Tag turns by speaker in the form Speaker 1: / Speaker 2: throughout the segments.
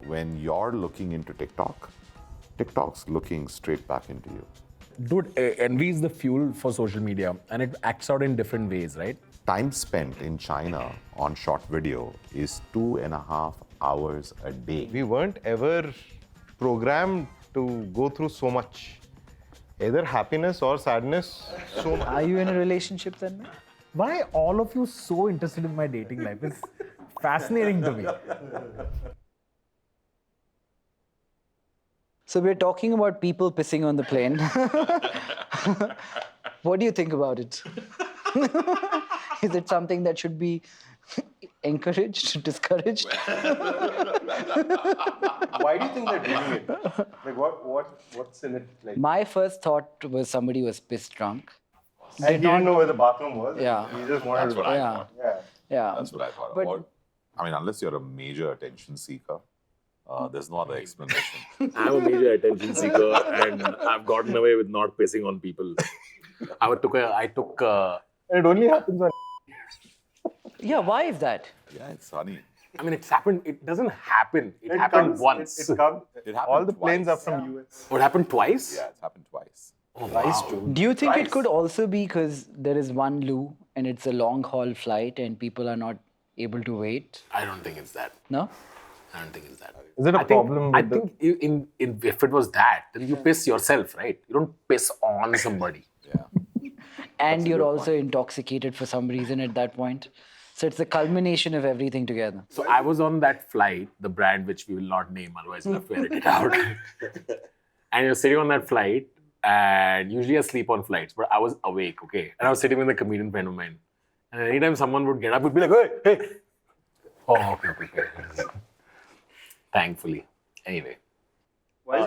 Speaker 1: when you're looking into TikTok, TikTok's looking straight back into you.
Speaker 2: Dude, envy is the fuel for social media and it acts out in different ways, right?
Speaker 1: Time spent in China on short video is 2.5 hours a day.
Speaker 3: We weren't ever programmed to go through so much. Either happiness or sadness. So much.
Speaker 4: Are you in a relationship then?
Speaker 2: Why all of you so interested in my dating life? It's fascinating to me.
Speaker 4: So we're talking about people pissing on the plane. What do you think about it? Is it something that should be encouraged, discouraged?
Speaker 3: Why do you think they're doing it? Like what's in it? Like,
Speaker 4: My first thought was somebody was piss drunk.
Speaker 3: and he didn't know where the bathroom was.
Speaker 4: Yeah.
Speaker 3: He just wanted
Speaker 1: That's
Speaker 3: to.
Speaker 1: what I
Speaker 4: Yeah.
Speaker 1: thought.
Speaker 4: Yeah.
Speaker 1: That's what I thought
Speaker 4: But-
Speaker 1: about. I mean, unless you're a major attention seeker, there's no other explanation.
Speaker 2: I'm a major attention seeker and I've gotten away with not pissing on people. I took
Speaker 3: And it only happens on.
Speaker 4: Yeah, why is that?
Speaker 1: Yeah, it's funny.
Speaker 2: I mean, it's happened. It doesn't happen. It happened
Speaker 3: comes,
Speaker 2: once.
Speaker 3: It comes.
Speaker 1: It happened
Speaker 3: All the planes
Speaker 1: twice.
Speaker 3: are from US.
Speaker 2: What happened twice?
Speaker 1: Yeah, it's happened twice.
Speaker 2: Oh, wow.
Speaker 4: Do you think it could also be because there is one loo and it's a long haul flight and people are not able to wait?
Speaker 2: I don't think it's that.
Speaker 4: No?
Speaker 2: I don't think it's that.
Speaker 3: Is it a problem?
Speaker 2: I
Speaker 3: With the,
Speaker 2: think if it was that, then you piss yourself, right? You don't piss on somebody.
Speaker 1: Yeah.
Speaker 4: And you're also intoxicated for some reason at that point. So it's the culmination of everything together.
Speaker 2: So I was on that flight, the brand which we will not name, otherwise we'll have to edit it out. And you're sitting on that flight, and usually I sleep on flights, but I was awake, okay? And I was sitting with a comedian friend of mine. And anytime someone would get up, we'd be like, hey, hey. Oh, okay. Thankfully. Anyway.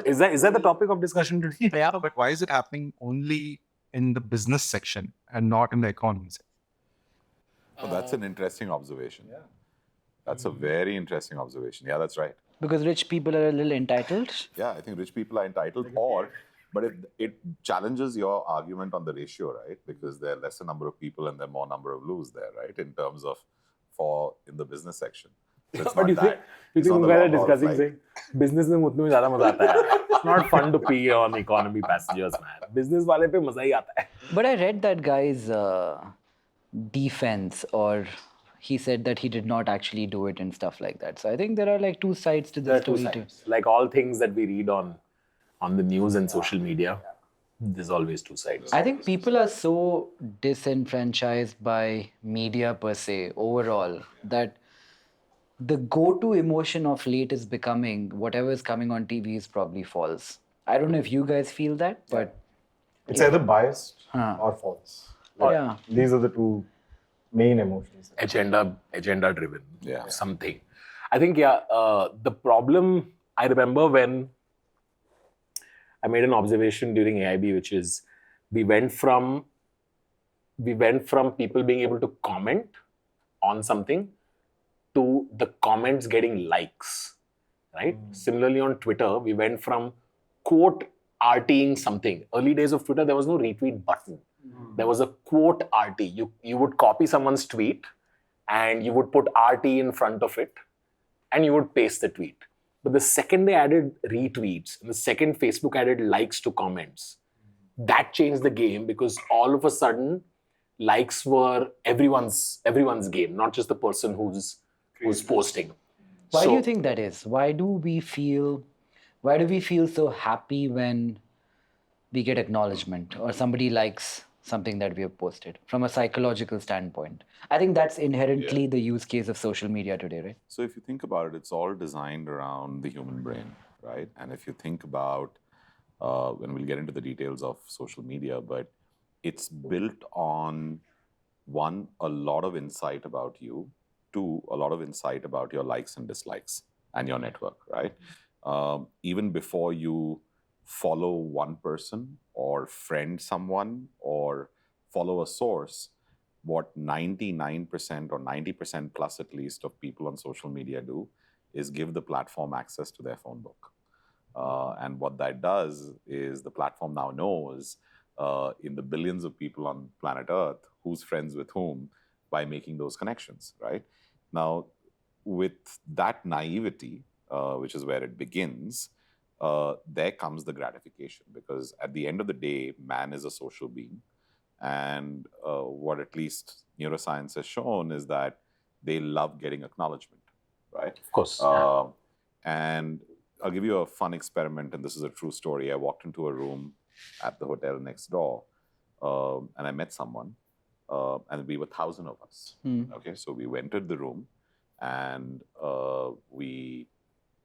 Speaker 2: Is that the topic of discussion today?
Speaker 5: Yeah, but why is it happening only in the business section and not in the economy section?
Speaker 1: Oh, that's an interesting observation. Yeah. That's a very interesting observation. Yeah, that's right.
Speaker 4: Because rich people are a little entitled.
Speaker 1: Yeah, I think rich people are entitled, but it challenges your argument on the ratio, right? Because there are lesser number of people and there are more number of loos there, right? In terms of in the business section. So it's
Speaker 2: But
Speaker 1: not
Speaker 2: you think
Speaker 1: that.
Speaker 2: you
Speaker 1: It's
Speaker 2: think
Speaker 1: not
Speaker 2: you
Speaker 1: the
Speaker 2: guys are
Speaker 1: long haul
Speaker 2: discussing
Speaker 1: flight.
Speaker 2: saying business में मुतने में ज़्यादा मजा आता है. It's not fun to pee on economy passengers, man. Business वाले पे मजा ही आता है.
Speaker 4: But I read that guy's defense, or he said that he did not actually do it and stuff like that. So I think there are like two sides to the story too.
Speaker 2: Like all things that we read on the news and social media, there's always two sides.
Speaker 4: I think people are so disenfranchised by media per se overall that the go-to emotion of late is becoming whatever is coming on TV is probably false. I don't know if you guys feel that, but
Speaker 3: it's either biased
Speaker 4: Huh.
Speaker 3: or false.
Speaker 4: yeah.
Speaker 3: These are the two main emotions.
Speaker 2: Agenda driven.
Speaker 1: Yeah.
Speaker 2: Something. I think the problem, I remember when I made an observation during AIB, which is we went from people being able to comment on something to the comments getting likes, right? Similarly on Twitter, we went from quote RTing something. Early days of Twitter, there was no retweet button. There was a quote RT. You would copy someone's tweet and you would put RT in front of it and you would paste the tweet. But the second they added retweets and the second Facebook added likes to comments, that changed the game because all of a sudden likes were everyone's game, not just the person who's posting.
Speaker 4: Why do
Speaker 2: So-
Speaker 4: you think that is? Why do we feel so happy when we get acknowledgement or somebody likes something that we have posted from a psychological standpoint? I think that's inherently the use case of social media today, right?
Speaker 1: So if you think about it, it's all designed around the human brain, right? And if you think about, when we'll get into the details of social media, but it's built on, one, a lot of insight about you, two, a lot of insight about your likes and dislikes and your network, right? Even before you follow one person or friend someone or follow a source, what 99% or 90% plus at least of people on social media do is give the platform access to their phone book. And what that does is the platform now knows in the billions of people on planet Earth who's friends with whom by making those connections, right? Now, with that naivety, which is where it begins, there comes the gratification, because at the end of the day, man is a social being. And what at least neuroscience has shown is that they love getting acknowledgement, right?
Speaker 2: Of course.
Speaker 1: And I'll give you a fun experiment, and this is a true story. I walked into a room at the hotel next door, and I met someone, and we were 1,000 of us. Okay, so we entered the room, and we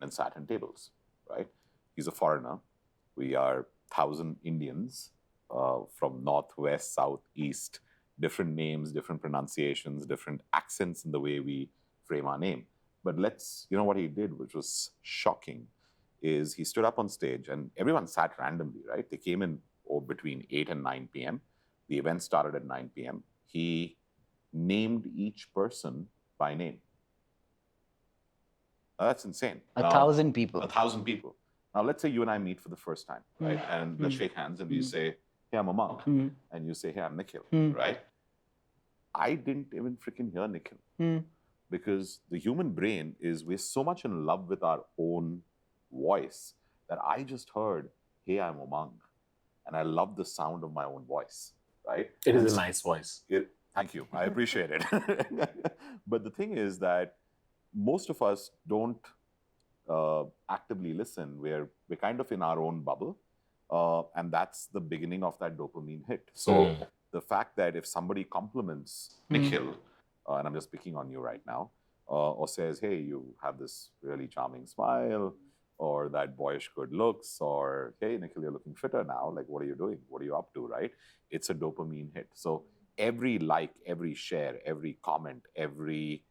Speaker 1: then sat in tables, right? He's a foreigner. We are 1,000 Indians from north, west, south, east, different names, different pronunciations, different accents in the way we frame our name. But you know what he did, which was shocking, is he stood up on stage and everyone sat randomly, right? They came in between 8 and 9 p.m. The event started at 9 p.m. He named each person by name. That's insane.
Speaker 4: 1,000 people.
Speaker 1: 1,000 people. Now, let's say you and I meet for the first time, right? And let's shake hands and you say, hey, I'm Umang. And you say, hey, I'm Nikhil, right? I didn't even freaking hear Nikhil. Because the human brain we're so much in love with our own voice that I just heard, hey, I'm Umang. And I love the sound of my own voice, right?
Speaker 2: It is a nice voice.
Speaker 1: Thank you. I appreciate it. But the thing is that most of us don't actively listen. We're kind of in our own bubble. And that's the beginning of that dopamine hit. So the fact that if somebody compliments Nikhil, and I'm just picking on you right now, or says, hey, you have this really charming smile, or that boyish good looks, or hey, Nikhil, you're looking fitter now. Like, what are you doing? What are you up to, right? It's a dopamine hit. So every like, every share, every comment, every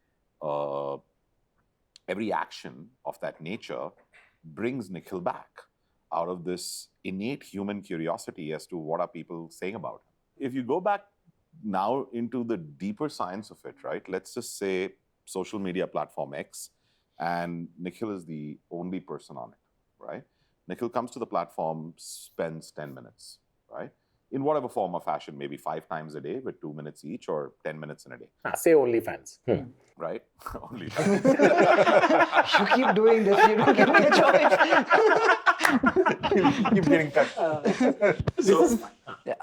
Speaker 1: action of that nature brings Nikhil back out of this innate human curiosity as to what are people saying about him. If you go back now into the deeper science of it, right? Let's just say social media platform X, and Nikhil is the only person on it, right? Nikhil comes to the platform, spends 10 minutes, right? In whatever form or fashion, maybe 5 times a day with 2 minutes each, or 10 minutes in a day.
Speaker 2: Say OnlyFans.
Speaker 1: Right? Only.
Speaker 4: You keep doing this, you don't give me a choice.
Speaker 3: Keep getting cut.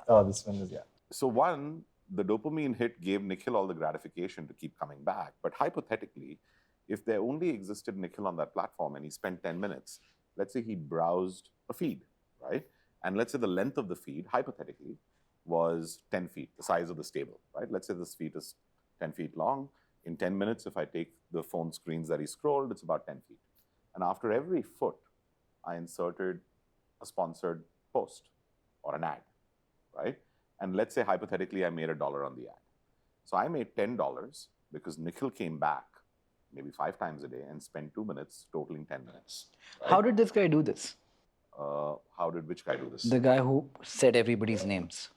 Speaker 3: Oh, this one is,
Speaker 1: So one, the dopamine hit gave Nikhil all the gratification to keep coming back. But hypothetically, if there only existed Nikhil on that platform and he spent 10 minutes, let's say he browsed a feed, right? And let's say the length of the feed, hypothetically, was 10 feet, the size of the stable, right? Let's say this feed is 10 feet long. In 10 minutes, if I take the phone screens that he scrolled, it's about 10 feet. And after every foot, I inserted a sponsored post or an ad, right? And let's say, hypothetically, I made $1 on the ad. So I made $10 because Nikhil came back maybe 5 times a day and spent 2 minutes, totaling 10 minutes. Right?
Speaker 4: How did this guy do this?
Speaker 1: How did which guy do this?
Speaker 4: The guy who said everybody's names.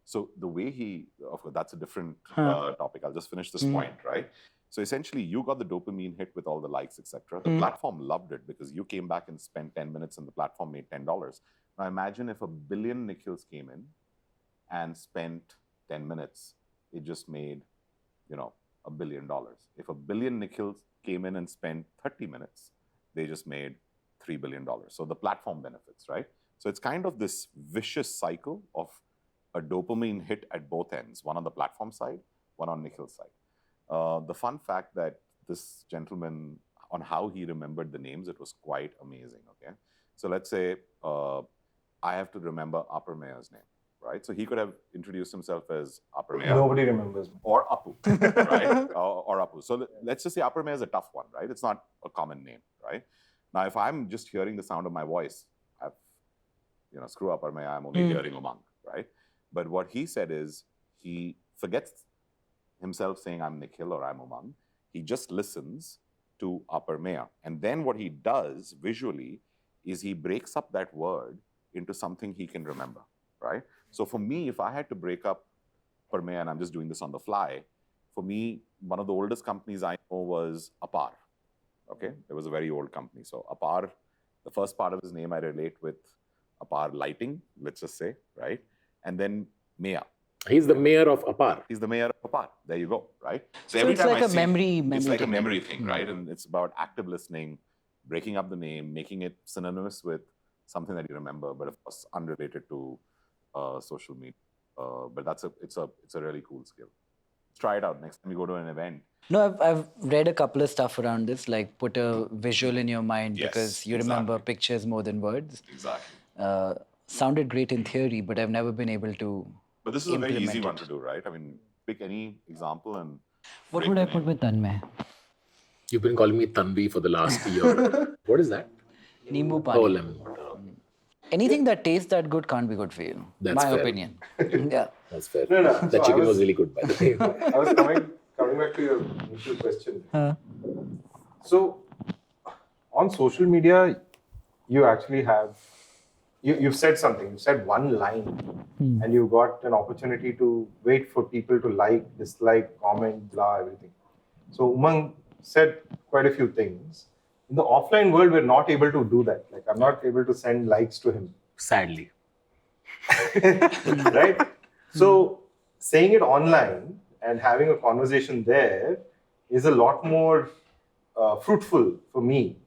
Speaker 1: So the way of course, that's a different topic. I'll just finish this point, right? So essentially, you got the dopamine hit with all the likes, etc. The platform loved it because you came back and spent 10 minutes and the platform made $10. Now imagine if 1 billion Nikhils came in and spent 10 minutes, it just made, $1 billion. If 1 billion Nikhils came in and spent 30 minutes, they just made $3 billion. So the platform benefits, right? So it's kind of this vicious cycle of a dopamine hit at both ends, one on the platform side, one on Nikhil's side. The fun fact that this gentleman, on how he remembered the names, it was quite amazing, okay? So let's say I have to remember Aprameya's name, right? So he could have introduced himself as Aprameya.
Speaker 3: Nobody remembers me.
Speaker 1: Or Apu, right? or Apu. So let's just say Aprameya is a tough one, right? It's not a common name, right? Now, if I'm just hearing the sound of my voice, screw Aprameya, I'm only hearing Umang, right? But what he said is he forgets himself saying I'm Nikhil or I'm Umang. He just listens to Aprameya. And then what he does visually is he breaks up that word into something he can remember, right? So for me, if I had to break up Aprameya, and I'm just doing this on the fly, for me, one of the oldest companies I know was Apar. Okay, it was a very old company. So Apar, the first part of his name I relate with Apar Lighting, let's just say, right? And then Meya.
Speaker 2: He's the mayor of Apar.
Speaker 1: He's the mayor of Apar. There you go, right?
Speaker 4: So it's like a memory
Speaker 1: it's like a
Speaker 4: thing.
Speaker 1: memory thing, right? And it's about active listening, breaking up the name, making it synonymous with something that you remember, but of course unrelated to social media. But it's a really cool skill. Let's try it out next time you go to an event.
Speaker 4: No, I've read a couple of stuff around this, like put a visual in your mind
Speaker 1: Yes,
Speaker 4: because you remember
Speaker 1: exactly.
Speaker 4: pictures more than words.
Speaker 1: Exactly.
Speaker 4: Sounded great in theory, but I've never been able to.
Speaker 1: But this is a very easy
Speaker 4: implement
Speaker 1: one
Speaker 4: it.
Speaker 1: to do, right? I mean, pick any example and.
Speaker 4: What
Speaker 1: break
Speaker 4: would
Speaker 1: the
Speaker 4: I put
Speaker 1: name.
Speaker 4: with Tanmay?
Speaker 2: You've been calling me Tanvi for the last year. What is that?
Speaker 4: Nimbu
Speaker 2: Oh,
Speaker 4: pani.
Speaker 2: lemon water.
Speaker 4: Anything that tastes that good can't be good for you.
Speaker 2: That's
Speaker 4: My
Speaker 2: fair.
Speaker 4: opinion. Yeah.
Speaker 2: That's fair.
Speaker 3: No, no.
Speaker 2: That
Speaker 3: So I
Speaker 2: chicken was
Speaker 3: was-
Speaker 2: really good, by the way.
Speaker 3: I was coming back to your initial question. So, on social media, you actually have you've said something. You said one line, and you got an opportunity to wait for people to like, dislike, comment, blah, everything. So Umang said quite a few things. In the offline world, we're not able to do that. Like I'm not able to send likes to him.
Speaker 2: Sadly.
Speaker 3: Right? So saying it online and having a conversation there is a lot more fruitful for me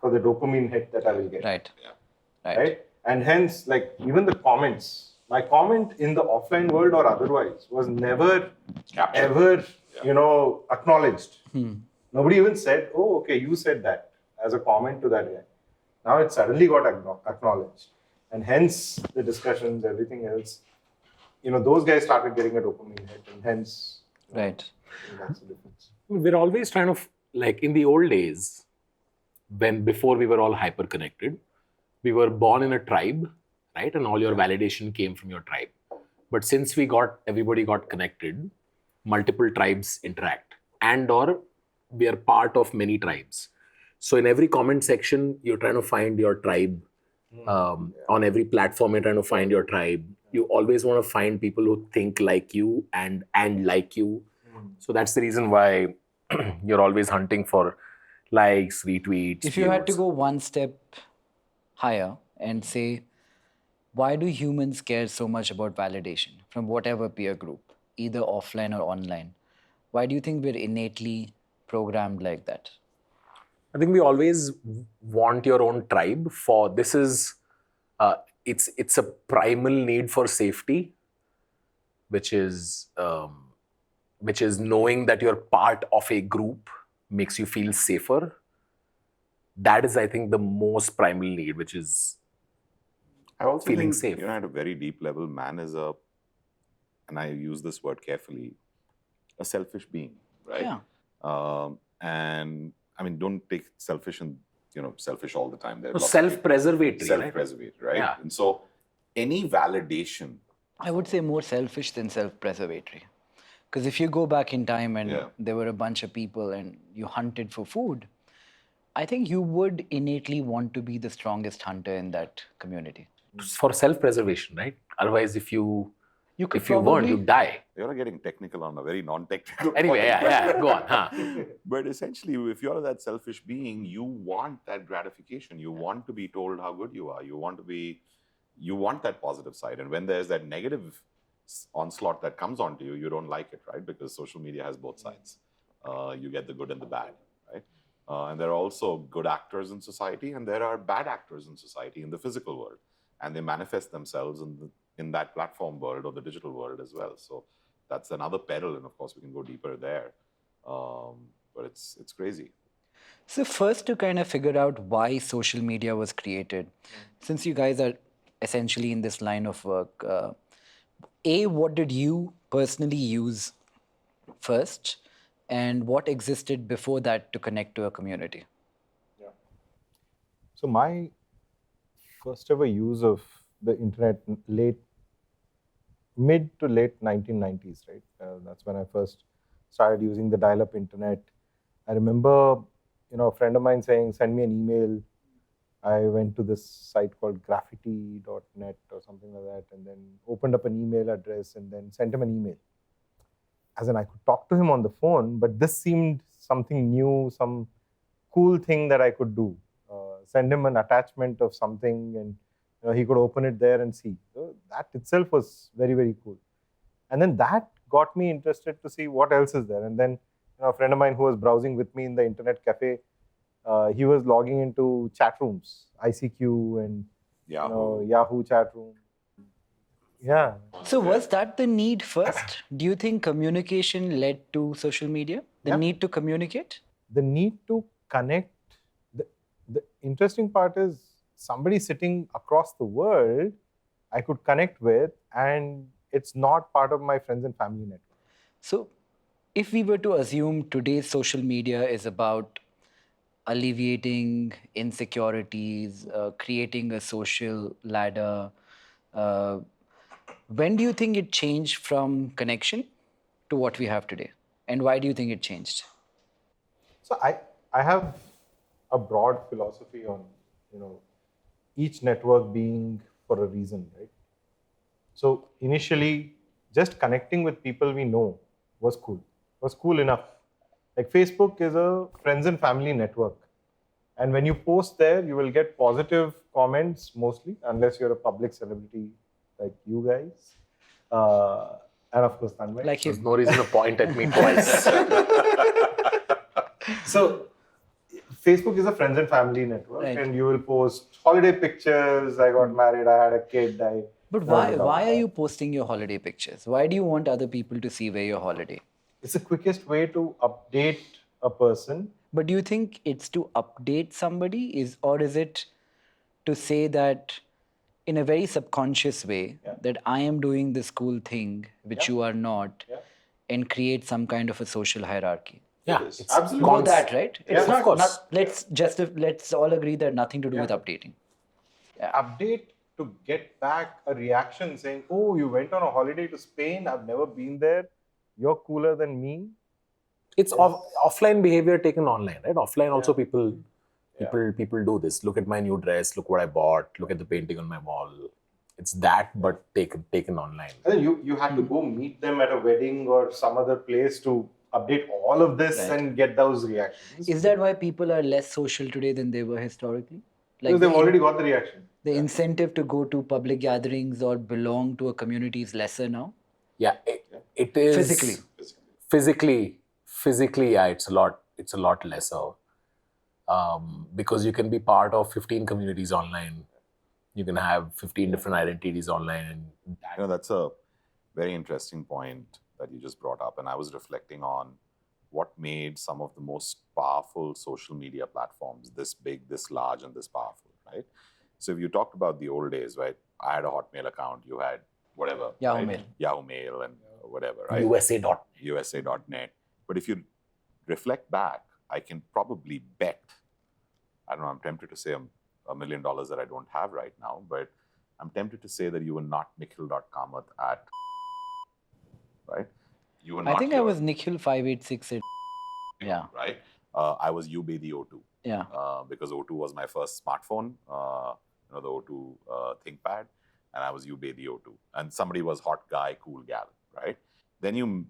Speaker 3: for the dopamine hit that I will get.
Speaker 4: Right.
Speaker 1: Yeah.
Speaker 3: Right? And hence, like even the comments, my comment in the offline world or otherwise was never
Speaker 1: Captured.
Speaker 3: ever,
Speaker 1: Yeah.
Speaker 3: acknowledged. Nobody even said, "Oh, okay, you said that" as a comment to that guy. Now it suddenly got acknowledged, and hence the discussions, everything else. Those guys started getting a dopamine hit, and hence,
Speaker 4: Right.
Speaker 3: I think that's the difference.
Speaker 2: We're always trying to, like in the old days, before we were all hyper connected, we were born in a tribe, right? And all your validation came from your tribe. But since everybody got connected, multiple tribes interact, and/or we are part of many tribes. So in every comment section, you're trying to find your tribe. On every platform, you're trying to find your tribe. You always want to find people who think like you and like you. So that's the reason why you're always hunting for likes, retweets.
Speaker 4: If you had to
Speaker 2: views.
Speaker 4: go one step higher and say, why do humans care so much about validation from whatever peer group, either offline or online? Why do you think we're innately programmed like that?
Speaker 2: I think we always want your own tribe. This is it's a primal need for safety, which is knowing that you're part of a group makes you feel safer. That is, I think, the most primal need, which is
Speaker 1: I also
Speaker 2: feeling
Speaker 1: think,
Speaker 2: safe.
Speaker 1: at a very deep level, man is and I use this word carefully, a selfish being, right?
Speaker 4: Yeah.
Speaker 1: And I mean, don't take selfish and selfish all the time. There are lots of
Speaker 2: Self-preservatory,
Speaker 1: people-
Speaker 2: right?
Speaker 1: self-preservatory, right?
Speaker 2: Yeah.
Speaker 1: And so, any validation.
Speaker 4: I would say more selfish than self-preservatory. Because if you go back in time and
Speaker 1: Yeah.
Speaker 4: there were a bunch of people and you hunted for food, I think you would innately want to be the strongest hunter in that community.
Speaker 2: For self-preservation, right? Otherwise, if you
Speaker 4: could
Speaker 2: weren't,
Speaker 4: probably-
Speaker 2: you'd die.
Speaker 1: You're getting technical on a very non-technical
Speaker 2: Anyway,
Speaker 1: point.
Speaker 2: yeah, go on. Huh?
Speaker 1: But essentially, if you're that selfish being, you want that gratification. You want to be told how good you are. You want that positive side. And when there's that negative onslaught that comes onto you, you don't like it, right? Because social media has both sides. You get the good and the bad, right? And there are also good actors in society, and there are bad actors in society in the physical world, and they manifest themselves in that platform world or the digital world as well. So that's another peril, and of course we can go deeper there. But it's crazy.
Speaker 4: So first, to kind of figure out why social media was created, since you guys are essentially in this line of work, what did you personally use first, and what existed before that to connect to a community?
Speaker 3: So my first ever use of the internet, mid to late 1990s, right? That's when I first started using the dial-up internet. I remember, a friend of mine saying, "Send me an email." I went to this site called graffiti.net or something like that, and then opened up an email address and then sent him an email. As in, I could talk to him on the phone, but this seemed something new, some cool thing that I could do. Send him an attachment of something, and he could open it there and see. So that itself was very, very cool. And then that got me interested to see what else is there. And then a friend of mine who was browsing with me in the internet cafe he was logging into chat rooms, ICQ and Yahoo chat room. Yeah.
Speaker 4: So was that the need first? Do you think communication led to social media? The
Speaker 3: Yeah.
Speaker 4: need to communicate?
Speaker 3: The need to connect. The interesting part is somebody sitting across the world I could connect with, and it's not part of my friends and family network.
Speaker 4: So if we were to assume today's social media is about alleviating insecurities, creating a social ladder, when do you think it changed from connection to what we have today? And why do you think it changed?
Speaker 3: So I have a broad philosophy on, each network being for a reason, right? So initially, just connecting with people we know was cool enough. Like Facebook is a friends and family network. And when you post there, you will get positive comments mostly, unless you're a public celebrity like you guys. And of course, Tanmay.
Speaker 4: Like
Speaker 2: There's
Speaker 4: him.
Speaker 2: no reason to point at me twice.
Speaker 3: So Facebook is a friends and family network,
Speaker 4: Right.
Speaker 3: and you will post holiday pictures. I got married, I had a kid.
Speaker 4: But why are you posting your holiday pictures? Why do you want other people to see where your holiday?
Speaker 3: It's the quickest way to update a person.
Speaker 4: But do you think it's to update somebody, or is it to say that in a very subconscious way that I am doing this cool thing which you are not, and create some kind of a social hierarchy?
Speaker 2: Yeah,
Speaker 3: It's
Speaker 2: it's
Speaker 3: absolutely
Speaker 4: Both that, right?
Speaker 3: Yeah,
Speaker 4: It's
Speaker 3: of
Speaker 2: course.
Speaker 4: let's all agree that nothing to do with updating.
Speaker 3: update to get back a reaction saying, "Oh, you went on a holiday to Spain. I've never been there. You're cooler than me."
Speaker 2: It's offline behavior taken online, right? Offline also people do this. Look at my new dress. Look what I bought. Look at the painting on my wall. It's that, but taken online.
Speaker 3: And then you had to go meet them at a wedding or some other place to update all of this and get those reactions.
Speaker 4: Is that why people are less social today than they were historically?
Speaker 3: Because they've already got the reaction.
Speaker 4: The incentive to go to public gatherings or belong to a community is lesser now?
Speaker 2: Yeah, it is physically, yeah, it's a lot lesser. Because you can be part of 15 communities online. You can have 15 different identities online, and
Speaker 1: that's a very interesting point that you just brought up. And I was reflecting on what made some of the most powerful social media platforms this big, this large, and this powerful, right? So if you talked about the old days, right? I had a Hotmail account. You had whatever.
Speaker 4: Yahoo
Speaker 1: right? Yahoo Mail and whatever, right? USA.net. But if you reflect back, I can probably bet, I don't know, I'm tempted to say $1 million that I don't have right now, but I'm tempted to say that you were not Nikhil.Kamath at, right? You were not
Speaker 4: I think I was Nikhil 586. Yeah.
Speaker 1: Right? I was UBaby02.
Speaker 4: Yeah.
Speaker 1: Because O2 was my first smartphone, the O2 ThinkPad, and I was UBaby02. And somebody was hot guy, cool gal, right? Then you...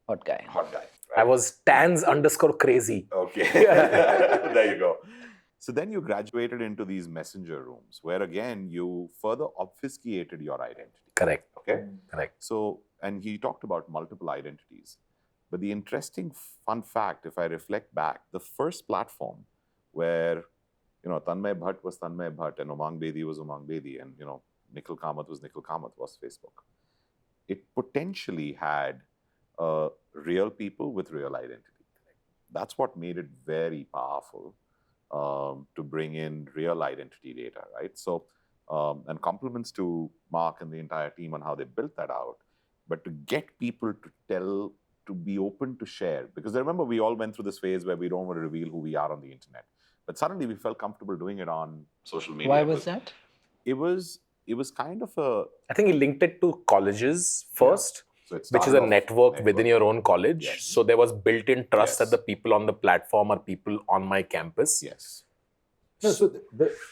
Speaker 4: Hot guy.
Speaker 1: Right?
Speaker 2: I was Tans_crazy.
Speaker 1: Okay. There you go. So then you graduated into these messenger rooms where, again, you further obfuscated your identity.
Speaker 2: Correct.
Speaker 1: Okay?
Speaker 2: Correct.
Speaker 1: So, and he talked about multiple identities. But the interesting fun fact, if I reflect back, the first platform where, Tanmay Bhat was Tanmay Bhat and Umang Bedi was Umang Bedi and, Nikhil Kamath was Nikhil Kamath was Facebook. It potentially had real people with real identity. That's what made it very powerful to bring in real identity data, right? So, and compliments to Mark and the entire team on how they built that out. But to get people to be open to share, because I remember we all went through this phase where we don't want to reveal who we are on the internet. But suddenly we felt comfortable doing it on social media.
Speaker 4: Why was that?
Speaker 1: It was kind of a...
Speaker 2: I think he linked it to colleges first.
Speaker 1: So
Speaker 2: which is a network within your own college.
Speaker 1: Yes.
Speaker 2: So there was built-in trust
Speaker 1: Yes.
Speaker 2: that the people on the platform are people on my campus.
Speaker 1: Yes.
Speaker 3: No, so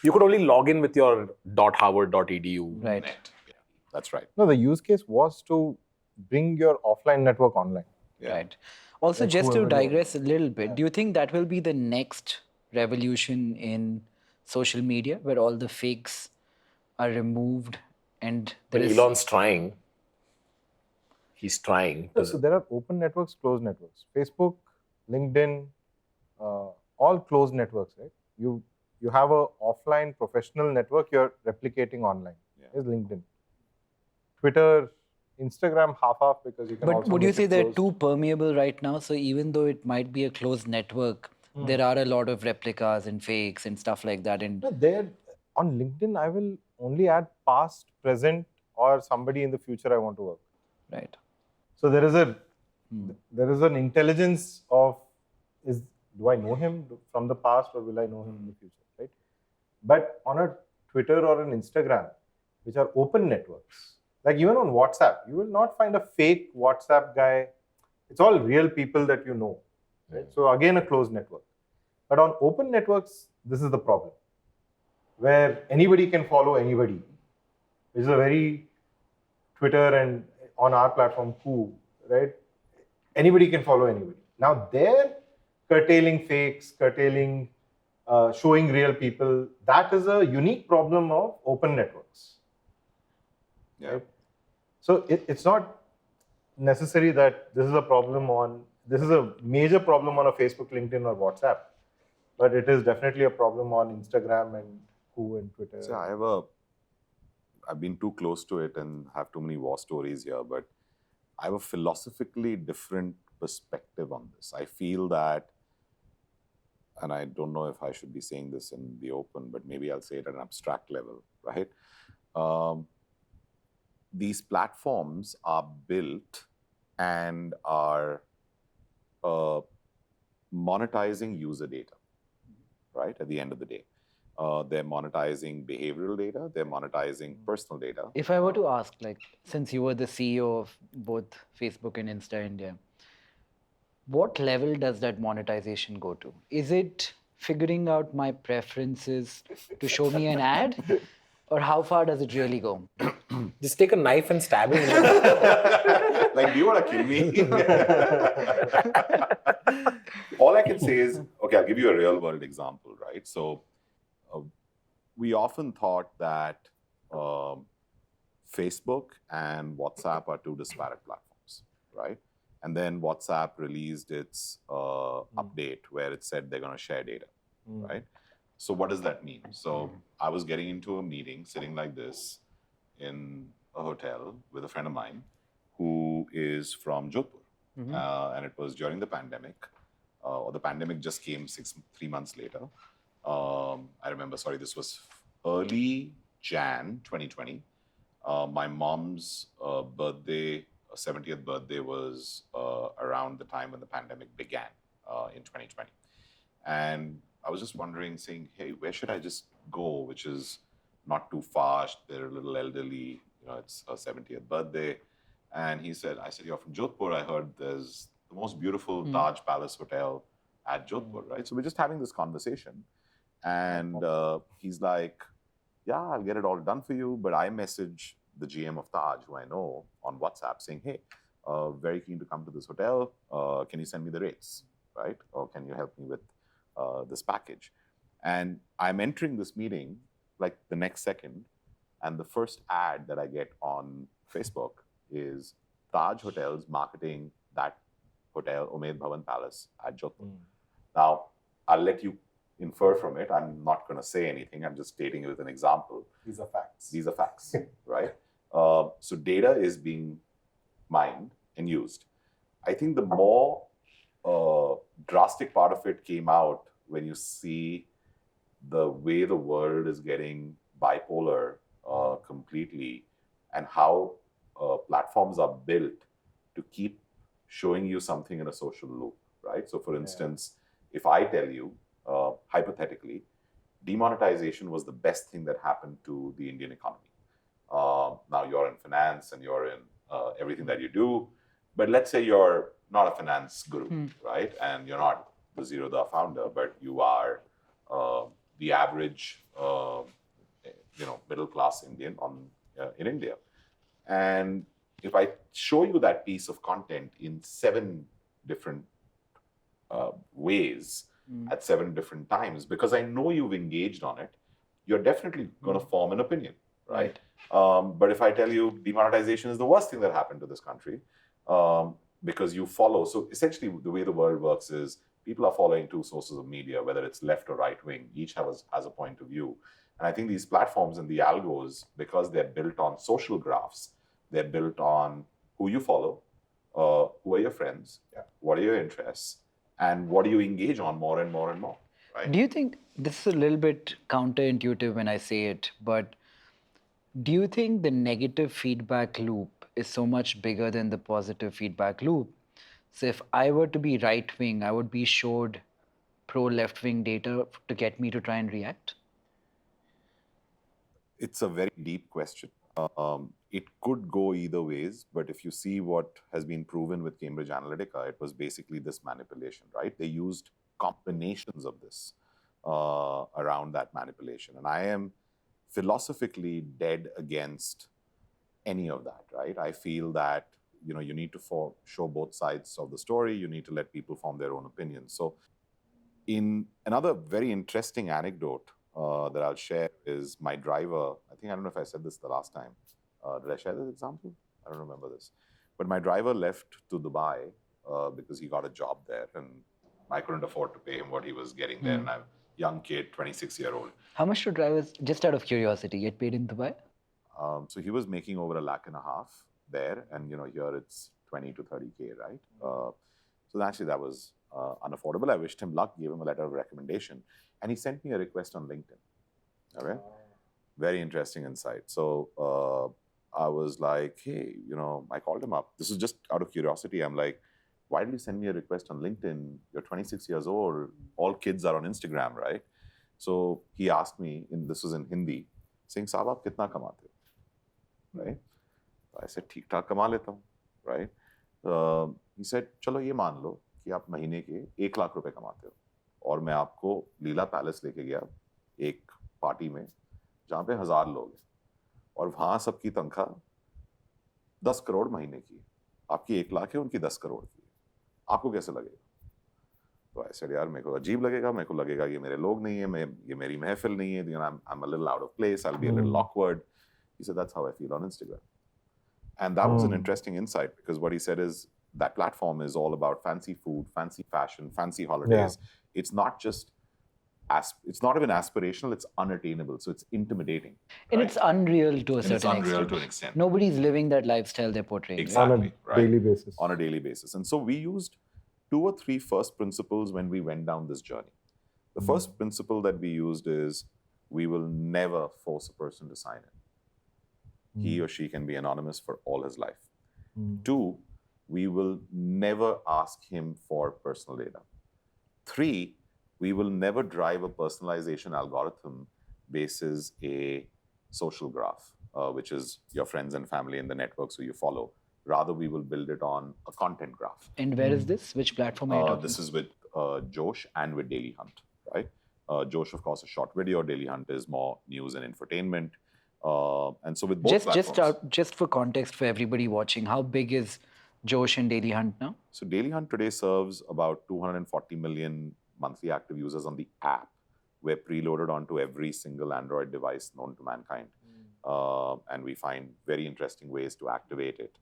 Speaker 2: You could only log in with your .harvard.edu.
Speaker 4: Right.
Speaker 1: Yeah, that's right.
Speaker 3: no, the use case was to bring your offline network online.
Speaker 1: Yeah.
Speaker 4: Right. Also,
Speaker 3: Like
Speaker 4: just to
Speaker 3: whoever knows.
Speaker 4: digress a little bit, do you think that will be the next revolution in social media where all the fakes are removed and
Speaker 2: But
Speaker 4: there is...
Speaker 2: Elon's trying. He's trying.
Speaker 3: So there are open networks, closed networks. Facebook, LinkedIn, all closed networks, right? You have a offline professional network you're replicating online.
Speaker 1: Yeah.
Speaker 3: Is LinkedIn, Twitter, Instagram half because you can
Speaker 4: But
Speaker 3: also
Speaker 4: would you
Speaker 3: make
Speaker 4: say
Speaker 3: it
Speaker 4: they're
Speaker 3: closed.
Speaker 4: too permeable right now? So even though it might be a closed network, there are a lot of replicas and fakes and stuff like that. And
Speaker 3: No, there on LinkedIn, I will only add past, present, or somebody in the future I want to work.
Speaker 4: right.
Speaker 3: So there is an intelligence of do I know him from the past or will I know him in the future, right? But on a Twitter or an Instagram, which are open networks, like even on WhatsApp, you will not find a fake WhatsApp guy. It's all real people that you know, right? So again, a closed network. But on open networks, this is the problem, where anybody can follow anybody. Which is a very Twitter and on our platform, Koo, right? Anybody can follow anybody. Now they're curtailing fakes, showing real people. That is a unique problem of open networks.
Speaker 1: Yeah.
Speaker 3: Right? So it's not necessary that this is a major problem on a Facebook, LinkedIn, or WhatsApp, but it is definitely a problem on Instagram and Koo and Twitter.
Speaker 1: So I've been too close to it and have too many war stories here, but I have a philosophically different perspective on this. I feel that, and I don't know if I should be saying this in the open, but maybe I'll say it at an abstract level, right? These platforms are built and are monetizing user data, right? At the end of the day. They're monetizing behavioral data, they're monetizing personal data.
Speaker 4: If I were to ask, like, since you were the CEO of both Facebook and Insta India, what level does that monetization go to? Is it figuring out my preferences to show me an ad? Or how far does it really go?
Speaker 2: Just take a knife and stab him.
Speaker 1: Like, do you want to kill me? All I can say is, okay, I'll give you a real world example, right? So we often thought that Facebook and WhatsApp are two disparate platforms, right? And then WhatsApp released its update where it said they're going to share data, right? So what does that mean? So I was getting into a meeting, sitting like this in a hotel with a friend of mine who is from Jodhpur. And it was during the pandemic, or the pandemic just came 3 months later. I remember, this was early Jan 2020. My mom's birthday, 70th birthday, was around the time when the pandemic began in 2020. And I was just wondering, saying, hey, where should I just go, which is not too far? They're a little elderly, it's her 70th birthday. And I said, you're from Jodhpur. I heard there's the most beautiful Taj Palace Hotel at Jodhpur, right? So we're just having this conversation. And he's like, yeah, I'll get it all done for you. But I message the GM of Taj, who I know, on WhatsApp saying, hey, very keen to come to this hotel. Can you send me the rates, right? Or can you help me with this package? And I'm entering this meeting like the next second. And the first ad that I get on Facebook is Taj Hotels marketing that hotel, Umaid Bhavan Palace at Jodhpur. Now, I'll let you infer from it. I'm not going to say anything. I'm just stating it as an example.
Speaker 3: These are facts.
Speaker 1: These are facts, right? So data is being mined and used. I think the more drastic part of it came out when you see the way the world is getting bipolar completely, and how platforms are built to keep showing you something in a social loop, right? So for instance, if I tell you, hypothetically, demonetization was the best thing that happened to the Indian economy. Now you're in finance and you're in everything that you do, but let's say you're not a finance guru, right? And you're not the Zerodha founder, but you are the average, middle class Indian in India. And if I show you that piece of content in 7 different ways at 7 different times, because I know you've engaged on it, you're definitely going to form an opinion, right? But if I tell you demonetization is the worst thing that happened to this country, because you follow, so essentially the way the world works is people are following two sources of media, whether it's left or right wing. Each has a point of view. And I think these platforms and the algos, because they're built on social graphs, they're built on who you follow, who are your friends, what are your interests, and what do you engage on more and more and more, right?
Speaker 4: Do you think this is a little bit counterintuitive when I say it, but do you think the negative feedback loop is so much bigger than the positive feedback loop? So if I were to be right wing, I would be showed pro left wing data to get me to try and react?
Speaker 1: It's a very deep question. It could go either ways, but if you see what has been proven with Cambridge Analytica, it was basically this manipulation, right? They used combinations of this around that manipulation. And I am philosophically dead against any of that, right? I feel that, you know, you need to show both sides of the story. You need to let people form their own opinions. So in another very interesting anecdote that I'll share is my driver. I don't know if I said this the last time. Did I share this example? I don't remember this. But my driver left to Dubai because he got a job there, and I couldn't afford to pay him what he was getting there. And I'm a young kid, 26-year-old.
Speaker 4: How much do drivers, just out of curiosity, get paid in Dubai?
Speaker 1: So he was making over $1.5 lakh there, and you know, here it's 20 to 30K, right? So actually that was unaffordable. I wished him luck, gave him a letter of recommendation, and he sent me a request on LinkedIn. Okay, very interesting insight. So I was like, hey, you know, I called him up. This is just out of curiosity. I'm like, why did you send me a request on LinkedIn? You're 26 years old. All kids are on Instagram, right? So he asked me, this was in Hindi, saying, "Saab, aap kitna kamate ho?" Right? I said, "ठीक ठाक कमा लेता हूँ," right? He said, "चलो ये मान लो कि आप महीने के 1 लाख रुपए कमाते हो, और मैं आपको लीला पैलेस लेके गया एक पार्टी में जहाँ पे 1000 लोग हैं, और वहाँ सबकी तनख्वाह 10 करोड़ महीने की है, आपकी 1 लाख है, उनकी 10 करोड़ की है, आपको कैसे लगेगा?" तो I said, यार मेरे को अजीब लगेगा, मेरे को लगेगा ये मेरे लोग नहीं है, ये मेरी महफिल नहीं है, you know, I'm a little out of place, I'll be a little awkward. He said, that's how I feel on Instagram. And that was an interesting insight, because what he said is that platform is all about fancy food, fancy fashion, fancy holidays. Yeah. It's not just, it's not even aspirational, it's unattainable. So it's intimidating.
Speaker 4: And
Speaker 1: right?
Speaker 4: it's unreal to a certain extent.
Speaker 1: It's unreal to an extent.
Speaker 4: Nobody's living that lifestyle they're portraying.
Speaker 1: Exactly.
Speaker 3: On a daily basis.
Speaker 1: On a daily basis. And so we used 2 or 3 first principles when we went down this journey. The first principle that we used is we will never force a person to sign in. He or she can be anonymous for all his life. 2, we will never ask him for personal data. 3, we will never drive a personalization algorithm basis a social graph, which is your friends and family and the networks who you follow. Rather, we will build it on a content graph.
Speaker 4: And where is this? Which platform are you talking?
Speaker 1: This is with Josh and with Dailyhunt, right? Josh, of course, is short video. Dailyhunt is more news and infotainment. And so with both platforms.
Speaker 4: Just for context for everybody watching, how big is Josh and Dailyhunt now? So
Speaker 1: Dailyhunt today serves about 240 million monthly active users on the app. We're preloaded onto every single Android device known to mankind. And we find very interesting ways to activate it.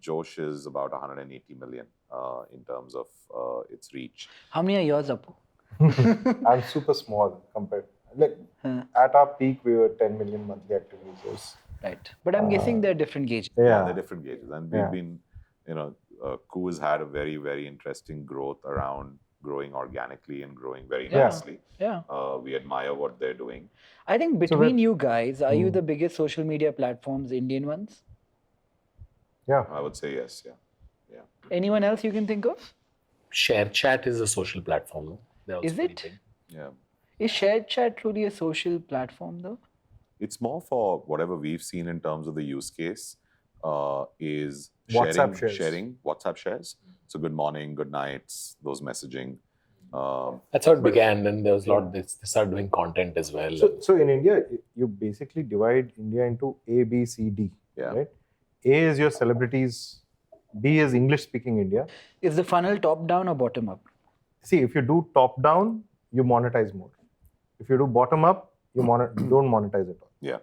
Speaker 1: Josh is about 180 million in terms of its reach.
Speaker 4: How many are yours, Apu?
Speaker 3: I'm super small compared. Like at our peak, we were 10 million monthly active users.
Speaker 4: Right, but I'm guessing they're different gauges.
Speaker 1: Yeah, they're different gauges, and we've been, you know, Koo has had a very, very interesting growth around growing organically and growing very nicely.
Speaker 4: Yeah.
Speaker 1: We admire what they're doing.
Speaker 4: I think between you guys, are you the biggest social media platforms, Indian ones?
Speaker 3: Yeah,
Speaker 1: I would say yes. Yeah.
Speaker 4: Anyone else you can think of?
Speaker 2: ShareChat is a social platform. No?
Speaker 4: Is it?
Speaker 2: Big.
Speaker 1: Yeah.
Speaker 4: Is ShareChat truly a social platform, though?
Speaker 1: It's more for whatever we've seen in terms of the use case. Is sharing WhatsApp shares. So good morning, good nights, those messaging.
Speaker 2: That's how it began, and there was a lot. They started doing content as well.
Speaker 3: So in India, you basically divide India into A, B, C, D.
Speaker 1: Yeah.
Speaker 3: Right? A is your celebrities. B is English-speaking India.
Speaker 4: Is the funnel top-down or bottom-up?
Speaker 3: See, if you do top-down, you monetize more. If you do bottom-up, you don't monetize at all.
Speaker 1: Yeah.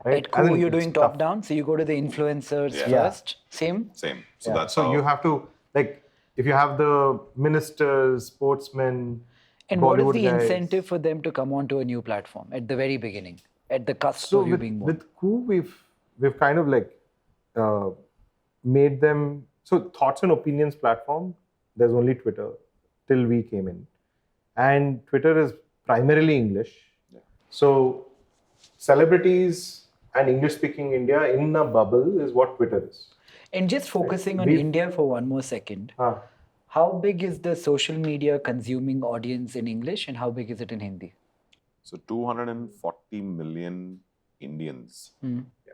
Speaker 3: Right?
Speaker 4: At Koo, you're doing top-down, so you go to the influencers first. Same?
Speaker 1: So that's
Speaker 3: so
Speaker 1: how
Speaker 3: you have to, like, if you have the ministers, sportsmen,
Speaker 4: And what is
Speaker 3: Bollywood
Speaker 4: the
Speaker 3: guys.
Speaker 4: incentive for them to come onto a new platform at the very beginning, at the cusp
Speaker 3: So
Speaker 4: of you being born?
Speaker 3: with Koo, we've kind of like made them, so thoughts and opinions platform, there's only Twitter till we came in, and Twitter is primarily English. So celebrities and English speaking India in a bubble is what Twitter is.
Speaker 4: And just focusing on
Speaker 3: We've-
Speaker 4: India for one more second, how big is the social media consuming audience in English and how big is it in Hindi?
Speaker 1: So 240 million Indians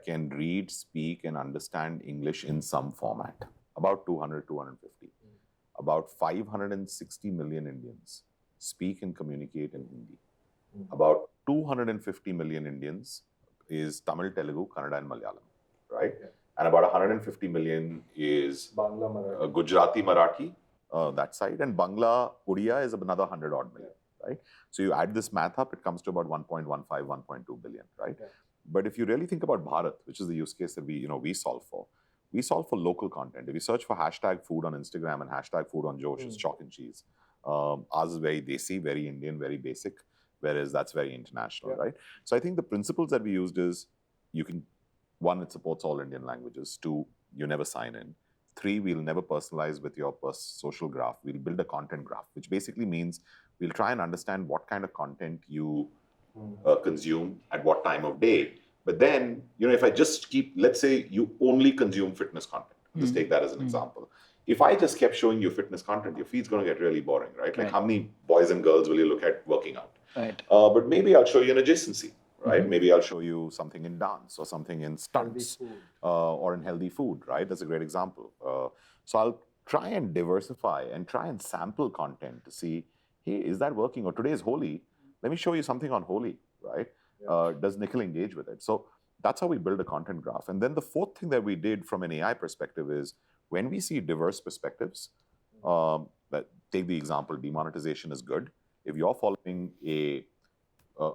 Speaker 1: can read, speak, and understand English in some format. About 200, 250. About 560 million Indians speak and communicate in Hindi. About 250 million Indians is Tamil, Telugu, Kannada, and Malayalam, right? And about 150 million is
Speaker 3: Bangla, Marathi.
Speaker 1: Gujarati, Marathi, that side, and Bangla, Odia is another 100 odd million, right? So you add this math up, it comes to about 1.15, 1.2 billion, right? But if you really think about Bharat, which is the use case that we solve for local content. If you search for hashtag food on Instagram and hashtag food on Josh, it's chalk and cheese. Ours is very desi, very Indian, very basic, whereas that's very international, right? So I think the principles that we used is, one, it supports all Indian languages. Two, you never sign in. Three, we'll never personalize with your social graph. We'll build a content graph, which basically means we'll try and understand what kind of content you consume at what time of day. But then, if I just let's say you only consume fitness content. Just take that as an example. If I just kept showing you fitness content, your feed's going to get really boring, right? Like how many boys and girls will you look at working out?
Speaker 4: Right.
Speaker 1: But maybe I'll show you an adjacency, right? Maybe I'll show you something in dance or something in stunts or in healthy food, right? That's a great example. So I'll try and diversify and try and sample content to see, hey, is that working? Or today is Holi. Let me show you something on Holi, right? Does Nikhil engage with it? So that's how we build a content graph. And then the fourth thing that we did from an AI perspective is when we see diverse perspectives, take the example, demonetization is good. If you're following a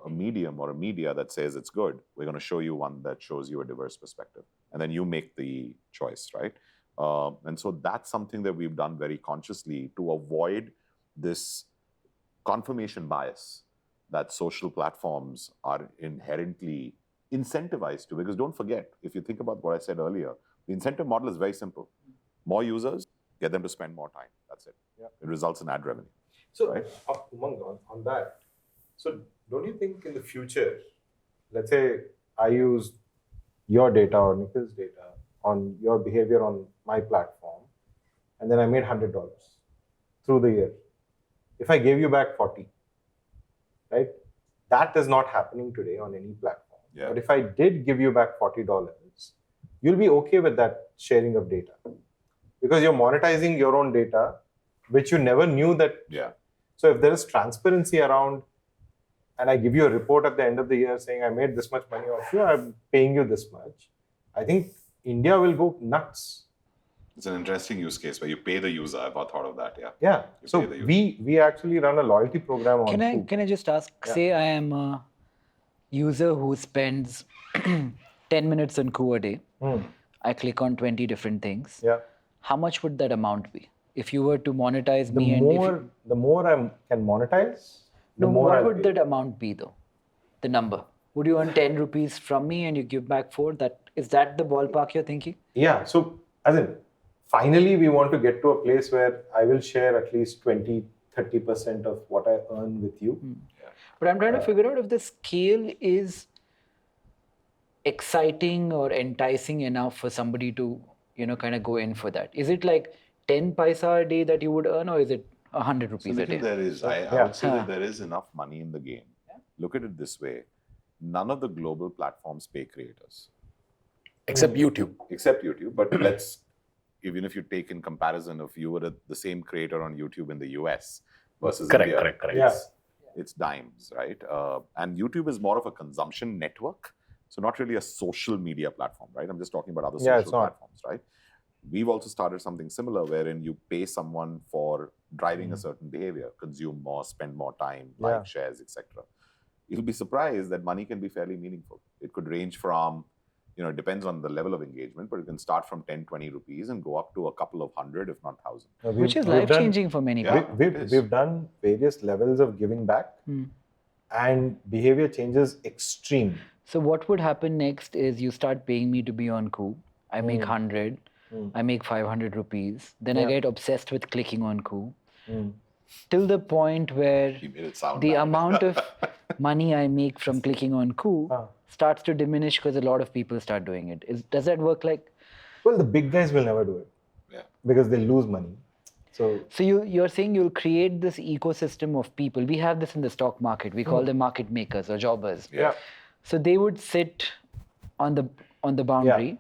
Speaker 1: medium or a media that says it's good, we're going to show you one that shows you a diverse perspective. And then you make the choice, right? And so that's something that we've done very consciously to avoid this confirmation bias that social platforms are inherently incentivized to. Because don't forget, if you think about what I said earlier, the incentive model is very simple. More users, get them to spend more time. That's it. It results in ad revenue.
Speaker 3: So, Umang, on that, so don't you think in the future, let's say I use your data or Nikhil's data on your behavior on my platform, and then I made $100 through the year. If I gave you back 40, right? That is not happening today on any platform. But if I did give you back $40, you'll be okay with that sharing of data because you're monetizing your own data, which you never knew that. So if there is transparency around, and I give you a report at the end of the year saying I made this much money off you, I'm paying you this much, I think India will go nuts.
Speaker 1: It's an interesting use case where you pay the user. I've not thought of that.
Speaker 3: Yeah. So we actually run a loyalty program on Koo.
Speaker 4: Can I just ask, say I am a user who spends 10 minutes on Koo a day. I click on 20 different things. How much would that amount be? If you were to monetize me
Speaker 3: the more I can monetize, the more
Speaker 4: what
Speaker 3: I'll
Speaker 4: would
Speaker 3: pay.
Speaker 4: that amount be though? The number. Would you earn 10 rupees from me and you give back 4? Is that the ballpark you're thinking?
Speaker 3: Yeah. So as in, finally we want to get to a place where I will share at least 20-30% of what I earn with you.
Speaker 4: But I'm trying to figure out if the scale is exciting or enticing enough for somebody to, kind of go in for that. Is it like 10 paisa a day that you would earn, or is it 100 rupees a day?
Speaker 1: There is. I would say that there is enough money in the game. Look at it this way. None of the global platforms pay creators.
Speaker 2: Except YouTube.
Speaker 1: But even if you take in comparison, if you were the same creator on YouTube in the US versus India,
Speaker 2: correct.
Speaker 1: It's dimes, right? And YouTube is more of a consumption network. So not really a social media platform, right? I'm just talking about other social platforms, right? We've also started something similar wherein you pay someone for driving a certain behavior, consume more, spend more time, like shares, etc. You'll be surprised that money can be fairly meaningful. It could range from it depends on the level of engagement, but it can start from 10, 20 rupees and go up to a couple of hundred, if not thousand.
Speaker 4: Which is life-changing for many
Speaker 1: Yeah.
Speaker 4: people.
Speaker 3: We've done various levels of giving back, and behavior changes extreme.
Speaker 4: So what would happen next is you start paying me to be on Koo. I make 100, I make 500 rupees. Then I get obsessed with clicking on Koo. Till the point where
Speaker 1: He made it sound
Speaker 4: the
Speaker 1: bad.
Speaker 4: amount of money I make from clicking on Koo starts to diminish because a lot of people start doing it. Does that work like?
Speaker 3: Well, the big guys will never do it.
Speaker 1: Yeah.
Speaker 3: Because they lose money. So
Speaker 4: you're saying you'll create this ecosystem of people. We have this in the stock market. We call them market makers or jobbers.
Speaker 1: Yeah.
Speaker 4: So they would sit on the boundary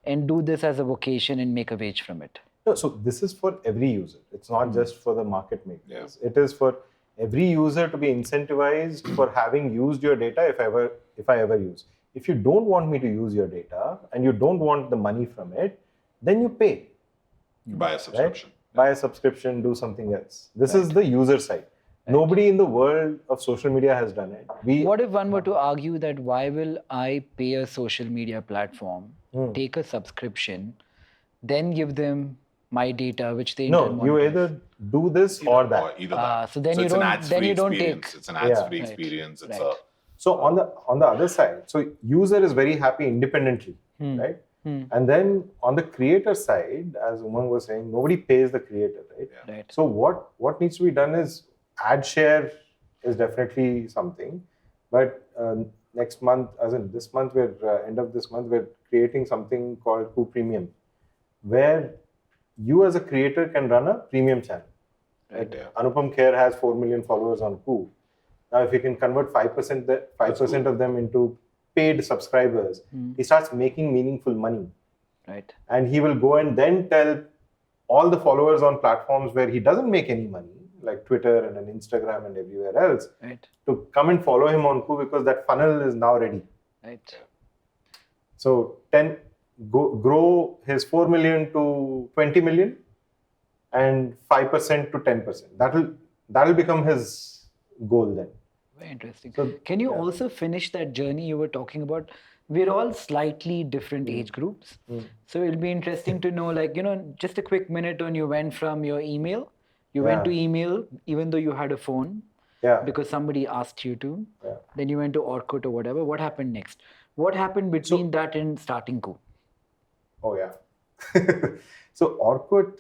Speaker 4: and do this as a vocation and make a wage from it.
Speaker 3: No, so this is for every user. It's not just for the market makers.
Speaker 1: Yeah.
Speaker 3: It is for every user to be incentivized for having used your data if I ever use. If you don't want me to use your data and you don't want the money from it, then you pay.
Speaker 1: You buy a subscription.
Speaker 3: Right? Buy a subscription, do something else. This is the user side. Nobody in the world of social media has done it.
Speaker 4: What if one were to argue that why will I pay a social media platform, take a subscription, then give them my data, which they
Speaker 3: No, you either do this or that.
Speaker 1: Either that.
Speaker 4: So then you
Speaker 1: it's an
Speaker 4: don't.
Speaker 1: ads-free
Speaker 4: Then you don't
Speaker 1: experience.
Speaker 4: take.
Speaker 1: It's an ads-free
Speaker 4: Right.
Speaker 1: experience. It's
Speaker 4: Right.
Speaker 3: So on the other side, so user is very happy independently, right? And then on the creator side, as Umang was saying, nobody pays the creator, right?
Speaker 1: Yeah.
Speaker 4: Right.
Speaker 3: So what needs to be done is ad share is definitely something, but next month, as in this month, end of this month, we're creating something called Koo Premium, where you as a creator can run a premium channel.
Speaker 1: Right. Yeah.
Speaker 3: Anupam Kher has 4 million followers on Koo. Now, if you can convert 5% of them into paid subscribers, he starts making meaningful money.
Speaker 4: Right.
Speaker 3: And he will go and then tell all the followers on platforms where he doesn't make any money, like Twitter and an Instagram and everywhere else,
Speaker 4: Right.
Speaker 3: to come and follow him on Koo because that funnel is now ready.
Speaker 4: Right.
Speaker 3: So grow his 4 million to 20 million and 5% to 10%. That'll become his goal then.
Speaker 4: Very interesting.
Speaker 3: So,
Speaker 4: Can you also finish that journey you were talking about? We're all slightly different age groups. So it'll be interesting to know, like, just a quick minute on you went from your email, you went to email even though you had a phone because somebody asked you to.
Speaker 3: Yeah.
Speaker 4: Then you went to Orkut or whatever. What happened next? What happened between that and starting Koo?
Speaker 3: Oh, yeah. So Orkut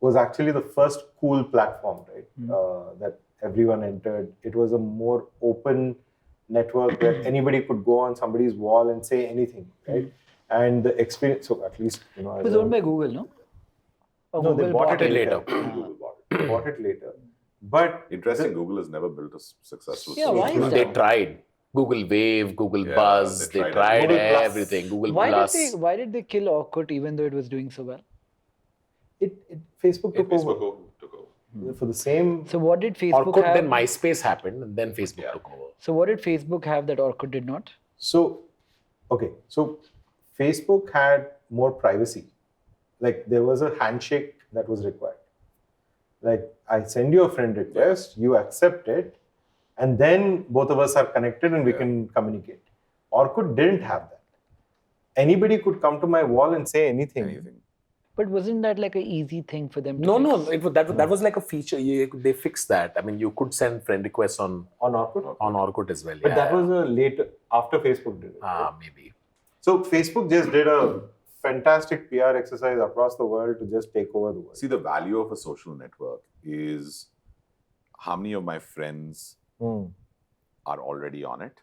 Speaker 3: was actually the first cool platform, right? That everyone entered. It was a more open network where anybody could go on somebody's wall and say anything, right? And the experience, so at least,
Speaker 4: It was owned by Google, no? Or
Speaker 3: no, they
Speaker 4: Google
Speaker 3: bought it
Speaker 2: later.
Speaker 1: Google bought it.
Speaker 3: They bought it later. But
Speaker 1: Interesting. Google has never built a successful
Speaker 4: Yeah, why is
Speaker 1: solution.
Speaker 2: They
Speaker 4: that?
Speaker 2: tried. Google Wave, Google
Speaker 1: Yeah,
Speaker 2: Buzz,
Speaker 1: they
Speaker 2: they
Speaker 1: tried
Speaker 2: tried
Speaker 3: Google Plus.
Speaker 2: everything. Google
Speaker 4: Why
Speaker 2: Plus.
Speaker 4: did they kill Orkut even though it was doing so well?
Speaker 3: Facebook took
Speaker 1: Facebook
Speaker 3: over
Speaker 1: took over.
Speaker 3: for the same.
Speaker 4: So what did Facebook
Speaker 2: Orkut,
Speaker 4: have?
Speaker 2: then MySpace happened, and then Facebook took over.
Speaker 4: So what did Facebook have that Orkut did not?
Speaker 3: So Facebook had more privacy. Like there was a handshake that was required. Like I send you a friend request, you accept it, and then both of us are connected and we can communicate. Orkut didn't have that. Anybody could come to my wall and say anything.
Speaker 4: But wasn't that like an easy thing for them to
Speaker 2: No,
Speaker 4: fix?
Speaker 2: that was like a feature. They fixed that. I mean, you could send friend requests on
Speaker 3: On Orkut.
Speaker 2: as well.
Speaker 3: But that was a later, after Facebook did it. right?
Speaker 2: Maybe.
Speaker 3: So Facebook just did a fantastic PR exercise across the world to just take over the world.
Speaker 1: See, the value of a social network is how many of my friends are already on it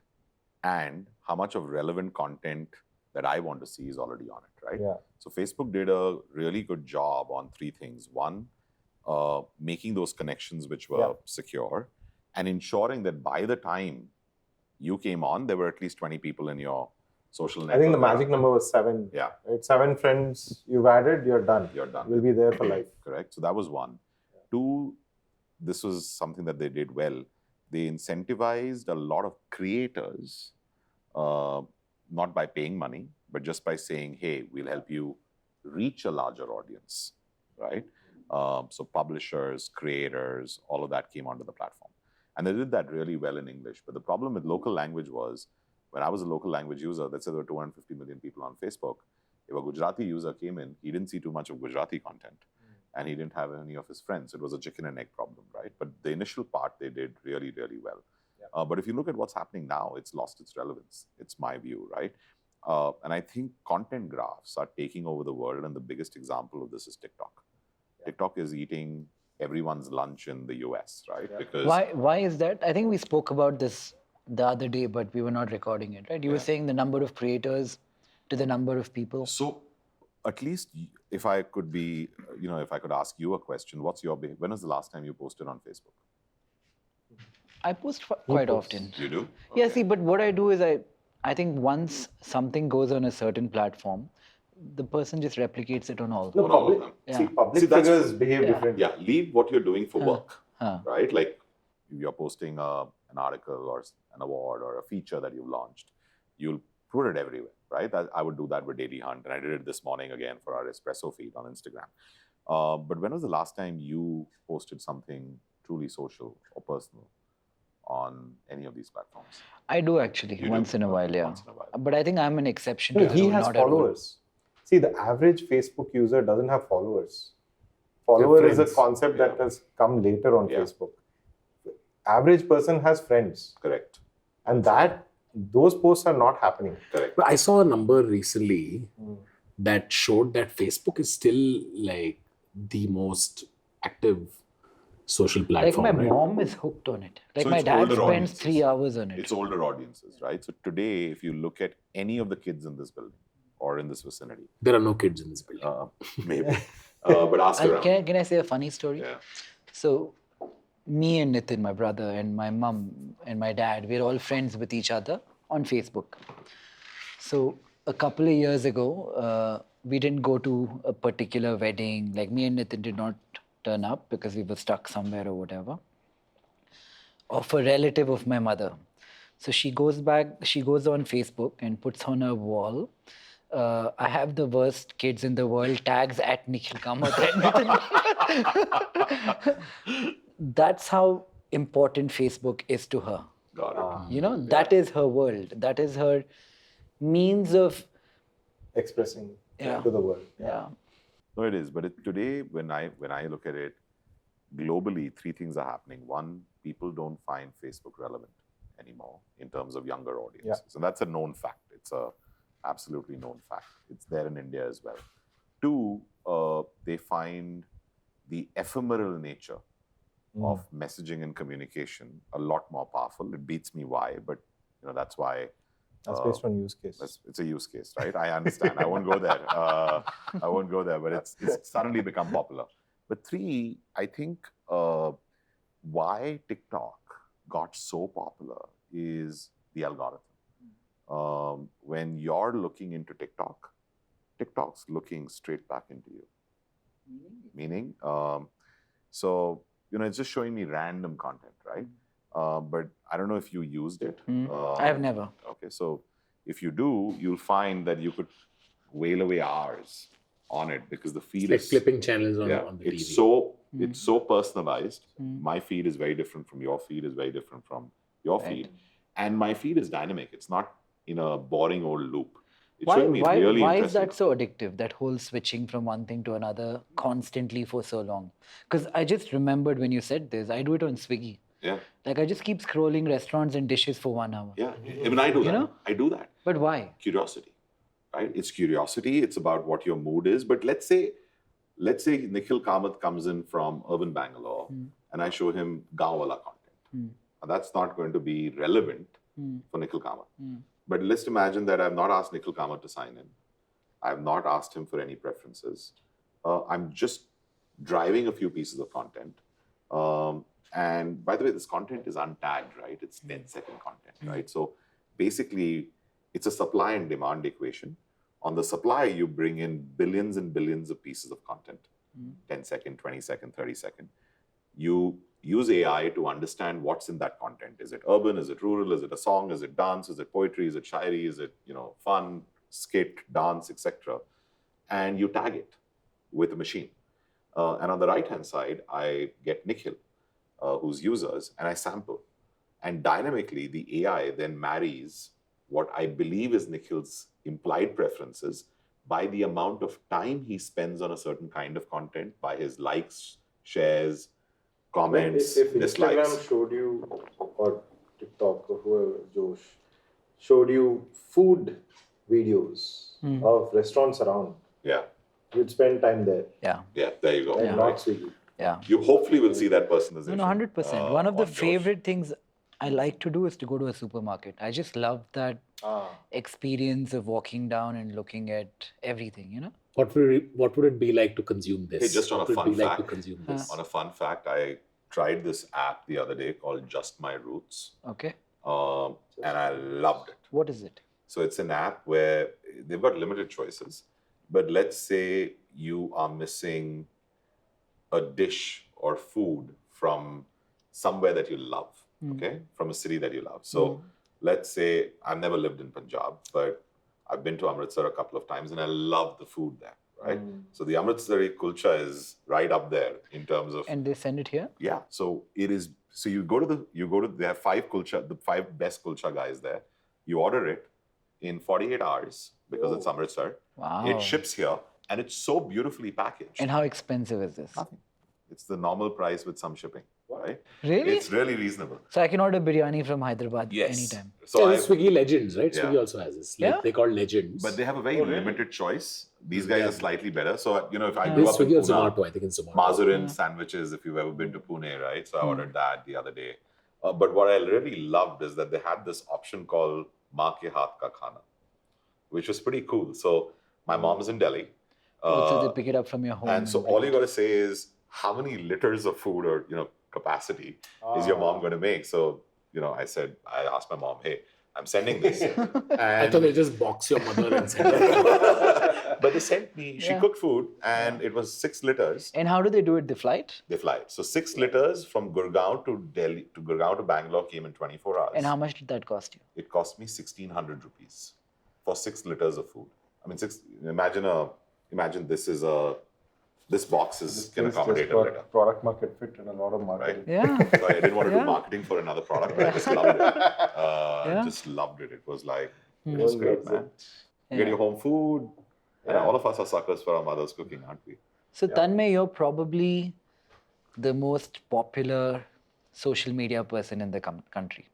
Speaker 1: and how much of relevant content that I want to see is already on it, right?
Speaker 3: Yeah.
Speaker 1: So Facebook did a really good job on three things. One, making those connections which were secure and ensuring that by the time you came on, there were at least 20 people in your social network.
Speaker 3: I think the magic number was 7.
Speaker 1: Yeah.
Speaker 3: Right? 7 friends you've added, you're done.
Speaker 1: You're done.
Speaker 3: You'll be there for life.
Speaker 1: Correct. So that was one. Two, this was something that they did well. They incentivized a lot of creators, not by paying money, but just by saying, hey, we'll help you reach a larger audience, right? So publishers, creators, all of that came onto the platform. And they did that really well in English. But the problem with local language was when I was a local language user, let's say there were 250 million people on Facebook. If a Gujarati user came in, he didn't see too much of Gujarati content, and he didn't have any of his friends. It was a chicken and egg problem, right? But the initial part they did really, really well. But if you look at what's happening now, it's lost its relevance. It's my view, right? And I think content graphs are taking over the world, and the biggest example of this is TikTok. TikTok is eating everyone's lunch in the US, right? Because
Speaker 4: Why is that? I think we spoke about this the other day, but we were not recording it, right? You were saying the number of creators to the number of people.
Speaker 1: So, at least if I could be, if I could ask you a question, what's your behavior? When was the last time you posted on Facebook?
Speaker 4: I post quite
Speaker 3: posts?
Speaker 4: often.
Speaker 1: You do?
Speaker 4: Yeah,
Speaker 1: Okay.
Speaker 4: see, but what I do is I think once something goes on a certain platform, the person just replicates it on all.
Speaker 3: No,
Speaker 1: On all of
Speaker 3: public,
Speaker 1: them.
Speaker 4: Yeah.
Speaker 3: see, public
Speaker 1: See, that's-
Speaker 3: figures behave
Speaker 4: Yeah.
Speaker 3: differently.
Speaker 1: Yeah, leave what you're doing for work,
Speaker 4: Huh.
Speaker 1: right? Like you're posting an article or an award or a feature that you've launched, you'll put it everywhere, right? I would do that with Dailyhunt, and I did it this morning again for our espresso feed on Instagram. But when was the last time you posted something truly social or personal on any of these platforms?
Speaker 4: I do actually,
Speaker 1: You do?
Speaker 4: once in a while, yeah.
Speaker 1: Once in a while.
Speaker 4: But I think I'm an exception to
Speaker 3: No,
Speaker 4: the
Speaker 3: he
Speaker 4: rule,
Speaker 3: has
Speaker 4: not at all.
Speaker 3: followers. See, the average Facebook user doesn't have followers. Follower is a
Speaker 1: friends.
Speaker 3: concept that
Speaker 1: Yeah.
Speaker 3: has come later on
Speaker 1: Yeah.
Speaker 3: Facebook. Average person has friends,
Speaker 1: Correct.
Speaker 3: and those posts are not happening.
Speaker 1: Correct.
Speaker 2: But I saw a number recently that showed that Facebook is still like the most active social
Speaker 4: Like
Speaker 2: platform.
Speaker 4: my
Speaker 2: right?
Speaker 4: mom is hooked on it. Like
Speaker 1: So
Speaker 4: my
Speaker 1: it's
Speaker 4: dad
Speaker 1: older
Speaker 4: spends
Speaker 1: audiences.
Speaker 4: 3 hours on it.
Speaker 1: It's older audiences, right? So today, if you look at any of the kids in this building or in this vicinity,
Speaker 2: There are no kids in this building.
Speaker 1: maybe, but ask around.
Speaker 4: Can I say a funny story?
Speaker 1: Yeah.
Speaker 4: So, me and Nitin, my brother, and my mum and my dad, we're all friends with each other on Facebook. So, a couple of years ago, we didn't go to a particular wedding. Like me and Nitin did not turn up because we were stuck somewhere or whatever. Of a relative of my mother. So she goes on Facebook and puts on her wall, I have the worst kids in the world, tags at Nikhil Kamath. That's how important Facebook is to her.
Speaker 1: Got it.
Speaker 4: You know, that is her world. That is her means of,
Speaker 3: Expressing
Speaker 4: Yeah.
Speaker 3: to the world.
Speaker 4: yeah.
Speaker 1: No, it is. But today, when I look at it, globally, three things are happening. One, people don't find Facebook relevant anymore in terms of younger audiences. So that's a known fact. It's a absolutely known fact. It's there in India as well. Two, they find the ephemeral nature of messaging and communication a lot more powerful. It beats me why, but that's why.
Speaker 3: That's based on use case.
Speaker 1: It's a use case, right? I understand. I won't go there. But it's suddenly become popular. But three, I think why TikTok got so popular is the algorithm. When you're looking into TikTok, TikTok's looking straight back into you. Meaning, so it's just showing me random content, right? But I don't know if you used it.
Speaker 4: I have never.
Speaker 1: Okay, so if you do, you'll find that you could whale away hours on it because the feed
Speaker 2: Like
Speaker 1: is
Speaker 2: flipping channels on the
Speaker 1: it's
Speaker 2: TV.
Speaker 1: it's so personalized. My feed is very different from your feed, is very different from your feed, and my feed is dynamic. It's not in a boring old loop. It's showing me really
Speaker 4: Why is
Speaker 1: interesting.
Speaker 4: that so addictive, that whole switching from one thing to another constantly for so long? Because I just remembered when you said this, I do it on Swiggy.
Speaker 1: Yeah,
Speaker 4: Like I just keep scrolling restaurants and dishes for 1 hour.
Speaker 1: yeah. Even I do that.
Speaker 4: know?
Speaker 1: I do that.
Speaker 4: But why?
Speaker 1: Curiosity, right? It's curiosity. It's about what your mood is. But let's say Nikhil Kamath comes in from urban Bangalore and I show him gaon wala content. Now, that's not going to be relevant for Nikhil Kamath. But let's imagine that I've not asked Nikhil Kamath to sign in. I've not asked him for any preferences. I'm just driving a few pieces of content. And by the way, this content is untagged, right? It's 10-second content, right? So basically, it's a supply and demand equation. On the supply, you bring in billions and billions of pieces of content, 10-second, 20-second, 30-second. You use AI to understand what's in that content. Is it urban? Is it rural? Is it a song? Is it dance? Is it poetry? Is it shairi? Is it fun, skit, dance, etc.? And you tag it with a machine. And on the right-hand side, I get Nikhil, who's users, and I sample. And dynamically, the AI then marries what I believe is Nikhil's implied preferences by the amount of time he spends on a certain kind of content, by his likes, shares, comments,
Speaker 3: if
Speaker 1: dislikes.
Speaker 3: Instagram showed you, or TikTok or whoever, Josh, showed you food videos of restaurants around,
Speaker 1: Yeah,
Speaker 3: you'd spend time there.
Speaker 4: Yeah.
Speaker 1: yeah, there you go.
Speaker 3: And not Swiggy.
Speaker 4: Yeah.
Speaker 1: You hopefully will see that personalization.
Speaker 4: No, 100%. One of the
Speaker 1: on Josh.
Speaker 4: favorite things I like to do is to go to a supermarket. I just love that experience of walking down and looking at everything, you know?
Speaker 2: What would it be like to consume this?
Speaker 1: Hey, just on a
Speaker 2: What would
Speaker 1: fun
Speaker 2: it be like
Speaker 1: fact,
Speaker 2: to consume this?
Speaker 1: on a fun fact, I tried this app the other day called Just My Roots,
Speaker 4: Okay.
Speaker 1: and I loved it.
Speaker 4: What is it?
Speaker 1: So it's an app where they've got limited choices, but let's say you are missing a dish or food from somewhere that you love, okay, from a city that you love. So let's say I've never lived in Punjab, but I've been to Amritsar a couple of times and I love the food there, right? So the Amritsari kulcha is right up there in terms of.
Speaker 4: And they send it here?
Speaker 1: Yeah. So it is. So you go to they have the 5 best kulcha guys there. You order it in 48 hours because it's Amritsar.
Speaker 4: Wow.
Speaker 1: It ships here and it's so beautifully packaged.
Speaker 4: And how expensive is this?
Speaker 1: Nothing. It's the normal price with some shipping, right?
Speaker 4: Really?
Speaker 1: It's really reasonable.
Speaker 4: So I can order biryani from Hyderabad anytime.
Speaker 1: So
Speaker 2: There's Swiggy Legends, right?
Speaker 1: Yeah.
Speaker 2: Swiggy also has this.
Speaker 4: Yeah?
Speaker 2: They call Legends.
Speaker 1: but they have a very limited choice. These guys are slightly better. So, you know, if I grew
Speaker 2: There's
Speaker 1: up in
Speaker 2: Swiggy or
Speaker 1: Pune,
Speaker 2: Zomato, I think in Zomato.
Speaker 1: Mazurin sandwiches, if you've ever been to Pune, right? So I ordered that the other day. But what I really loved is that they had this option called Maa ke haath ka khana, which was pretty cool. So my mom's in Delhi.
Speaker 4: So they pick it up from your home.
Speaker 1: And so all you got to say is how many liters of food or, you know, capacity is your mom going to make? So, you know, I asked my mom, hey, I'm sending this.
Speaker 2: I thought they just box your mother and send her.
Speaker 1: But they sent me, she cooked food and it was 6 liters.
Speaker 4: And how do they do it? They flight?
Speaker 1: They fly. So 6 liters from Gurgaon to Delhi, to Gurgaon to Bangalore came in 24 hours.
Speaker 4: And how much did that cost you?
Speaker 1: It cost me 1,600 rupees for 6 liters of food. I mean, imagine this box can accommodate a liter.
Speaker 3: Product market fit and a lot of marketing.
Speaker 4: Yeah.
Speaker 1: So I didn't want to do marketing for another product, but I just loved it. Just loved it. It was like, it was great, man. You get your home food. And all of us are suckers for our mother's cooking, aren't we?
Speaker 4: So Tanmay, you're probably the most popular social media person in the country.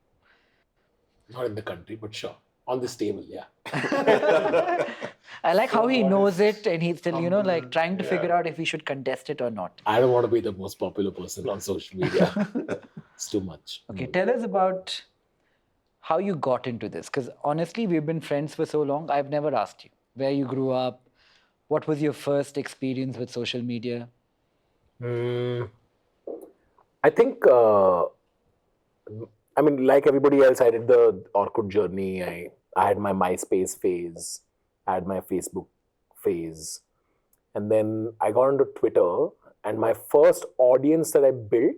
Speaker 2: Not in the country, but sure. On this table, yeah.
Speaker 4: I like how he knows it and he's still, you know, like trying to figure out if he should contest it or not.
Speaker 2: I don't want to be the most popular person on social media. It's too much.
Speaker 4: Okay, tell us about how you got into this. Because honestly, we've been friends for so long, I've never asked you where you grew up. What was your first experience with social media?
Speaker 2: I think, I mean, like everybody else, I did the Orkut journey. I had my MySpace phase. I had my Facebook phase. And then I got onto Twitter. And my first audience that I built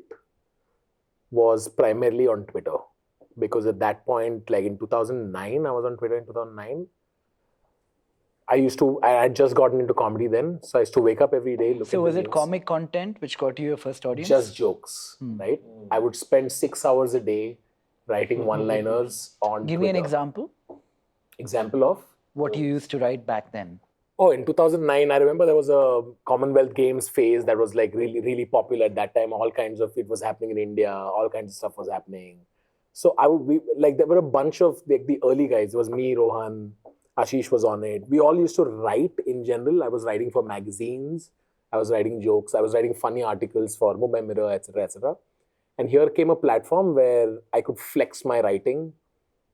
Speaker 2: was primarily on Twitter. Because at that point, like in 2009, I was on Twitter in 2009. I had just gotten into comedy then. So I used to wake up every day.
Speaker 4: So was it comic content which got you your first audience?
Speaker 2: Just jokes, right? I would spend 6 hours a day writing one-liners on
Speaker 4: Give
Speaker 2: Twitter.
Speaker 4: me an example.
Speaker 2: Example of?
Speaker 4: What you used to write back then.
Speaker 2: Oh, in 2009, I remember there was a Commonwealth Games phase that was like really, really popular at that time. All kinds of, it was happening in India. All kinds of stuff was happening. So there were a bunch of the early guys. It was me, Rohan, Ashish was on it. We all used to write in general. I was writing for magazines. I was writing jokes. I was writing funny articles for Mumbai Mirror, etc., etc. And here came a platform where I could flex my writing.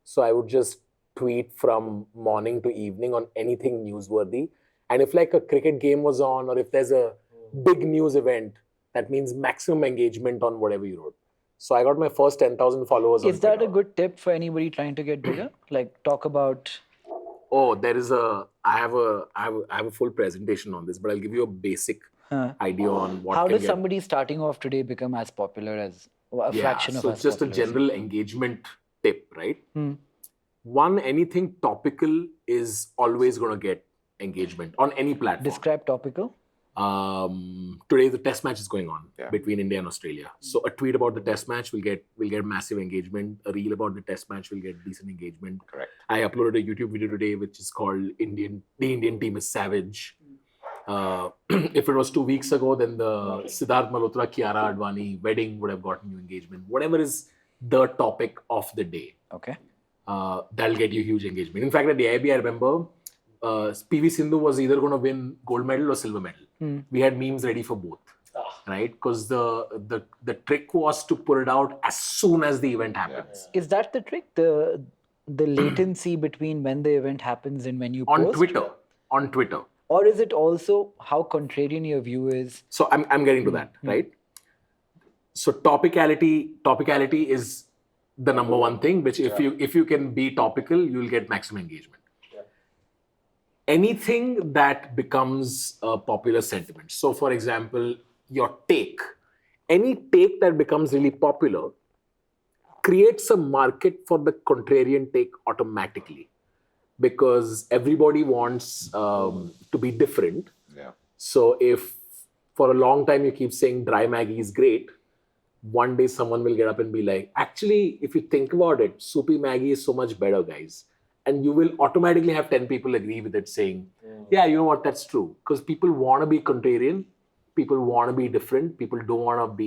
Speaker 2: So I would just tweet from morning to evening on anything newsworthy. And if like a cricket game was on or if there's a big news event, that means maximum engagement on whatever you wrote. So I got my first 10,000 followers.
Speaker 4: Is that a good tip for anybody trying to get bigger? Like talk about...
Speaker 2: Oh, I have a full presentation on this, but I'll give you a basic idea on what.
Speaker 4: How does somebody starting off today become as popular as a fraction of us?
Speaker 2: So just a general engagement tip, right? One, anything topical is always going to get engagement on any platform.
Speaker 4: Describe topical.
Speaker 2: Today the test match is going on
Speaker 1: Yeah.
Speaker 2: between India and Australia. So a tweet about the test match will get massive engagement. A reel about the test match will get decent engagement.
Speaker 1: Correct.
Speaker 2: I uploaded a YouTube video today which is called The Indian Team is Savage. If it was 2 weeks ago, then the Siddharth Malhotra, Kiara Advani wedding would have gotten you engagement. Whatever is the topic of the day,
Speaker 4: Okay.
Speaker 2: that'll get you huge engagement. In fact, at the IB, I remember PV Sindhu was either going to win gold medal or silver medal. We had memes ready for both, right? Because the trick was to put it out as soon as the event happens.
Speaker 4: Is that the trick? The latency between when the event happens and when you
Speaker 2: On
Speaker 4: post?
Speaker 2: Twitter.
Speaker 4: Or is it also how contrarian your view is?
Speaker 2: So I'm getting to that, right? So topicality is the number one thing, which if you can be topical, you'll get maximum engagement. Anything that becomes a popular sentiment. So for example, any take that becomes really popular creates a market for the contrarian take automatically, because everybody wants to be different.
Speaker 1: Yeah.
Speaker 2: So if for a long time you keep saying dry Maggie is great, one day someone will get up and be like, actually, if you think about it, soupy Maggie is so much better, guys. And you will automatically have 10 people agree with it saying, yeah, you know what, that's true. Because people want to be contrarian. People want to be different. People don't want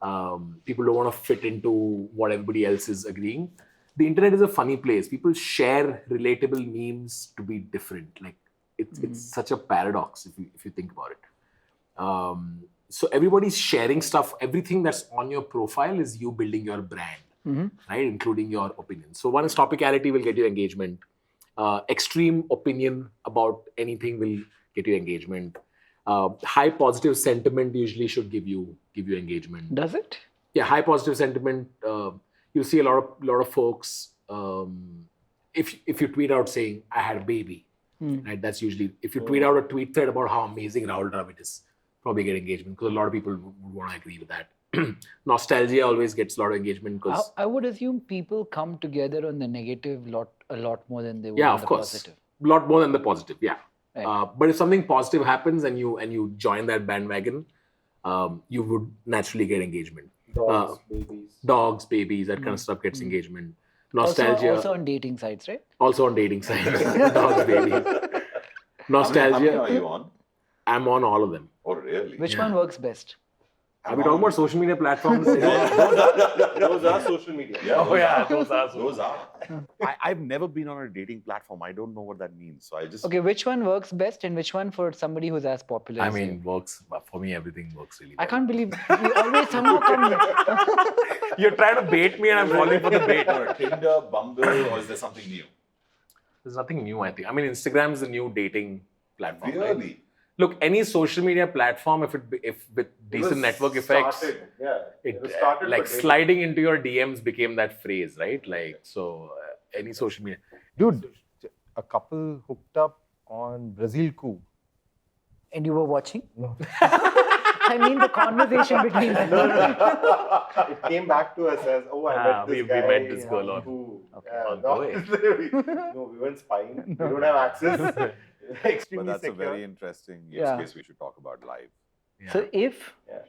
Speaker 2: to fit into what everybody else is agreeing. The internet is a funny place. People share relatable memes to be different. Like it's such a paradox if you think about it. So everybody's sharing stuff. Everything that's on your profile is you building your brand, right? Including your opinion. So one is topicality will get you engagement. Extreme opinion about anything will get you engagement. High positive sentiment usually should give you engagement.
Speaker 4: Does it?
Speaker 2: Yeah, high positive sentiment. You'll see a lot of folks. If you tweet out saying I had a baby, right? That's usually if you tweet out a tweet thread about how amazing Rahul Dravid is, probably get engagement because a lot of people would want to agree with that. Nostalgia always gets a lot of engagement because
Speaker 4: I would assume people come together on the negative a lot more than they would
Speaker 2: yeah,
Speaker 4: on
Speaker 2: of
Speaker 4: the
Speaker 2: course,
Speaker 4: positive.
Speaker 2: a lot more than the positive. Yeah,
Speaker 4: Right.
Speaker 2: but if something positive happens and you join that bandwagon, you would naturally get engagement. Dogs, babies, that kind of stuff gets engagement. Nostalgia.
Speaker 4: Also on dating sites, right?
Speaker 2: Also on dating sites. Dogs, babies. Nostalgia.
Speaker 1: How many are you on?
Speaker 2: I'm on all of them.
Speaker 1: Oh, really?
Speaker 4: Which one works best?
Speaker 2: Are we talking about social media platforms?
Speaker 3: Those are social media.
Speaker 1: Yeah,
Speaker 2: those are.
Speaker 1: Those are. I've never been on a dating platform. I don't know what that means. So I just.
Speaker 4: Okay, which one works best and which one for somebody who's as popular
Speaker 2: I
Speaker 4: as you?
Speaker 2: mean, works. For me, everything works really
Speaker 4: I
Speaker 2: well.
Speaker 4: can't believe you always somehow come.
Speaker 2: You're trying to bait me and I'm falling for the bait.
Speaker 1: Or Tinder, Bumble, or is there something new?
Speaker 2: There's nothing new, I think. I mean, Instagram is the new dating platform. Right?
Speaker 1: Really?
Speaker 2: Look, any social media platform, if with decent network effects, like sliding into your DMs became that phrase, right? Like, so any social media.
Speaker 3: Dude, a couple hooked up on Brazil Koo.
Speaker 4: And you were watching?
Speaker 3: No.
Speaker 4: I mean the conversation between them.
Speaker 3: It came back to us as, oh, I met this
Speaker 2: we
Speaker 3: guy.
Speaker 2: met this girl on-
Speaker 3: Koo.
Speaker 4: Okay.
Speaker 3: No, we weren't spying. We don't have access.
Speaker 1: But
Speaker 3: Extremely
Speaker 1: that's a
Speaker 3: secure.
Speaker 1: very interesting use
Speaker 4: Yeah.
Speaker 1: case we should talk about live.
Speaker 2: Yeah.
Speaker 4: So if
Speaker 3: Yeah.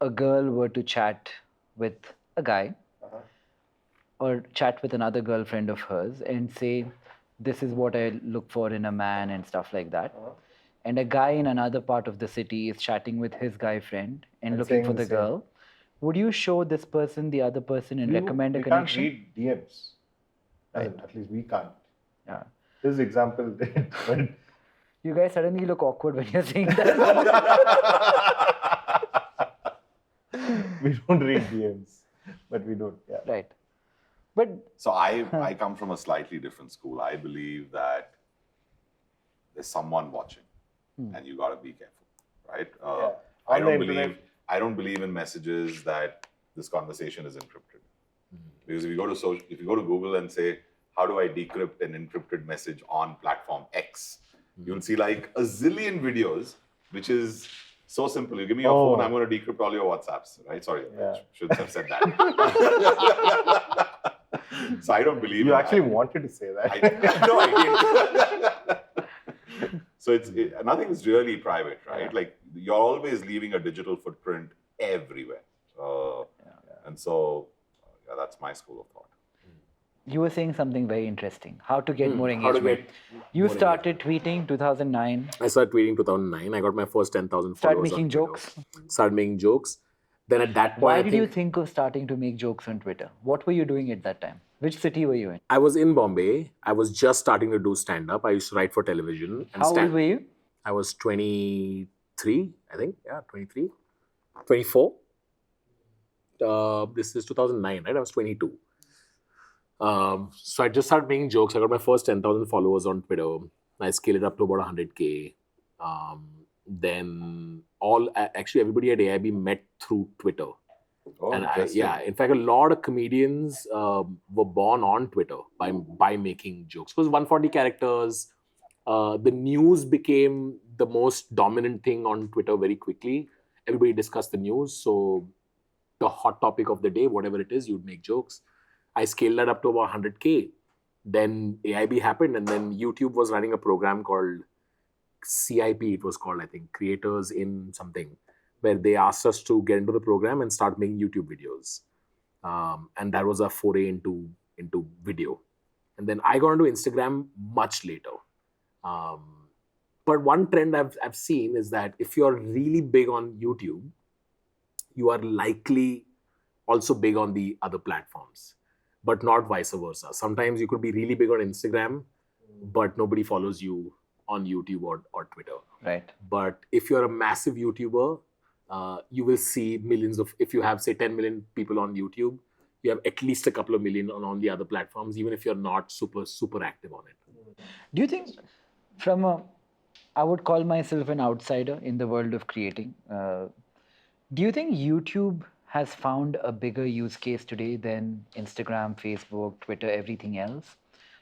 Speaker 4: a girl were to chat with a guy or chat with another girlfriend of hers and say, this is what I look for in a man and stuff like that. And a guy in another part of the city is chatting with his guy friend and looking
Speaker 3: saying
Speaker 4: for
Speaker 3: the
Speaker 4: the
Speaker 3: same.
Speaker 4: girl, would you show this person the other person and recommend a
Speaker 3: we
Speaker 4: connection?
Speaker 3: can't read DMs. At least we can't.
Speaker 4: Yeah.
Speaker 3: This example, but
Speaker 4: You guys suddenly look awkward when you're saying that.
Speaker 3: we don't read DMs. But we don't, yeah.
Speaker 4: Right. But
Speaker 1: So I come from a slightly different school. I believe that there's someone watching, and you got to be careful, right?
Speaker 3: Yeah.
Speaker 1: I
Speaker 3: On the
Speaker 1: don't
Speaker 3: internet-
Speaker 1: believe in messages that this conversation is encrypted. Because if you go to Google and say, how do I decrypt an encrypted message on platform X? You'll see like a zillion videos, which is so simple. You give me your phone, I'm going to decrypt all your WhatsApps, right? Sorry,
Speaker 3: Yeah.
Speaker 1: I shouldn't have said that. So I don't believe
Speaker 3: You
Speaker 1: in
Speaker 3: actually
Speaker 1: that.
Speaker 3: wanted to say that.
Speaker 1: No, I didn't. So nothing is really private, right?
Speaker 4: Yeah.
Speaker 1: Like you're always leaving a digital footprint everywhere. And so that's my school of thought.
Speaker 4: You were saying something very interesting. How to get more
Speaker 2: How to
Speaker 4: engagement.
Speaker 2: get
Speaker 4: You
Speaker 2: more
Speaker 4: started tweeting 2009.
Speaker 2: I started tweeting 2009. I got my first 10,000
Speaker 4: Start
Speaker 2: followers
Speaker 4: making
Speaker 2: on Twitter.
Speaker 4: jokes.
Speaker 2: Started making jokes. Then at that point,
Speaker 4: Why
Speaker 2: I
Speaker 4: did
Speaker 2: think
Speaker 4: you think of starting to make jokes on Twitter? What were you doing at that time? Which city were you in?
Speaker 2: I was in Bombay. I was just starting to do stand-up. I used to write for television. And
Speaker 4: How old were you?
Speaker 2: I was 23, I think. Yeah, 23. 24. This is 2009, right? I was 22. So I just started making jokes. I got my first 10,000 followers on Twitter. I scaled it up to about 100K. Then actually everybody at AIB met through Twitter.
Speaker 1: Oh,
Speaker 2: And
Speaker 1: interesting.
Speaker 2: in fact, a lot of comedians were born on Twitter by making jokes. Because 140 characters, the news became the most dominant thing on Twitter very quickly. Everybody discussed the news. So the hot topic of the day, whatever it is, you'd make jokes. I scaled that up to about 100K. Then AIB happened, and then YouTube was running a program called CIP, it was called, I think, Creators in something, where they asked us to get into the program and start making YouTube videos. And that was our foray into video. And then I got into Instagram much later. But one trend I've seen is that if you're really big on YouTube, you are likely also big on the other platforms, but not vice versa. Sometimes you could be really big on Instagram, but nobody follows you on YouTube or Twitter.
Speaker 4: Right.
Speaker 2: But if you're a massive YouTuber, you will see millions of, if you have, say, 10 million people on YouTube, you have at least a couple of million on the other platforms, even if you're not super active on it.
Speaker 4: Do you think I would call myself an outsider in the world of creating. Do you think YouTube has found a bigger use case today than Instagram, Facebook, Twitter, everything else?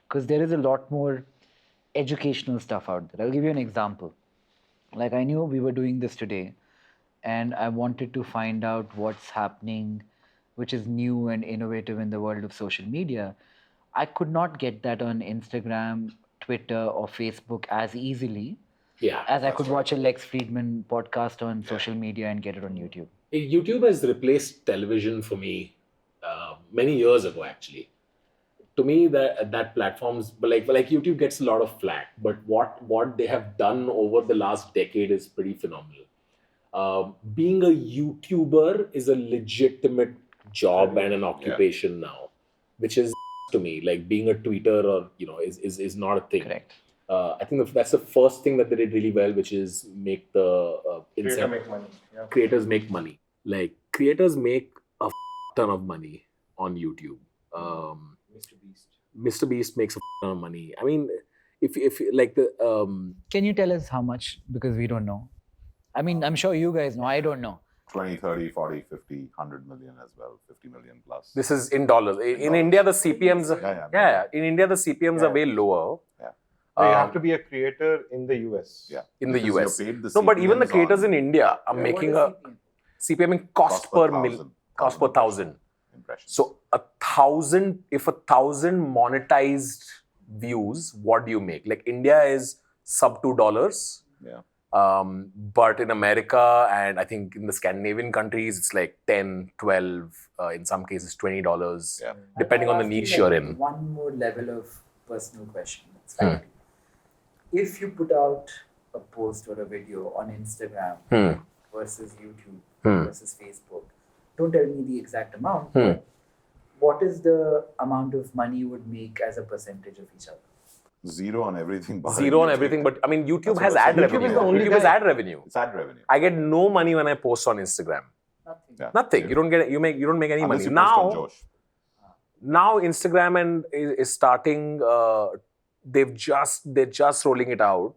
Speaker 4: Because there is a lot more educational stuff out there. I'll give you an example. Like I knew we were doing this today and I wanted to find out what's happening, which is new and innovative in the world of social media. I could not get that on Instagram, Twitter, or Facebook as easily as I could watch a Lex Friedman podcast on social media and get it on YouTube.
Speaker 2: YouTube has replaced television for me many years ago, actually. To me, that platforms, but like YouTube gets a lot of flack, but what they have done over the last decade is pretty phenomenal. Being a YouTuber is a legitimate job and an occupation now, which is to me like being a tweeter or is not a thing.
Speaker 4: Correct.
Speaker 2: I think that's the first thing that they did really well, which is make the creators make money. Like creators make a ton of money on YouTube. Mr. Beast makes a ton of money. I mean, if like the
Speaker 4: Can you tell us how much? Because we don't know. I mean, I'm sure you guys know. I don't know.
Speaker 1: 20, 30, 40, 50, 100 million as well, 50 million plus.
Speaker 2: This is in dollars. In India, the CPMs. In India, the CPMs are way lower.
Speaker 3: You have to be a creator in the US.
Speaker 1: Yeah.
Speaker 2: In the US.
Speaker 1: You're paid the
Speaker 2: No, but even the
Speaker 1: CPMs
Speaker 2: creators
Speaker 1: on
Speaker 2: in India are making a CPM in cost per million, cost per thousand.
Speaker 1: impressions.
Speaker 2: So if 1,000 monetized views, what do you make? Like India is sub $2.
Speaker 1: Yeah.
Speaker 2: But in America and I think in the Scandinavian countries, it's like 10, 12, in some cases $20, depending on the niche you're in.
Speaker 4: One more level of personal question. It's like, if you put out a post or a video on Instagram versus YouTube versus Facebook, don't tell me the exact amount, but what is the amount of money you would make as a percentage of each other?
Speaker 1: Zero on everything.
Speaker 2: Zero on everything, but I mean, YouTube has ad revenue. YouTube has ad revenue.
Speaker 1: It's ad revenue.
Speaker 2: I get no money when I post on Instagram.
Speaker 4: Nothing.
Speaker 1: Yeah.
Speaker 2: Nothing. You don't make any
Speaker 1: Unless
Speaker 2: money.
Speaker 1: you post on Josh.
Speaker 2: Now Instagram is starting. They're just rolling it out,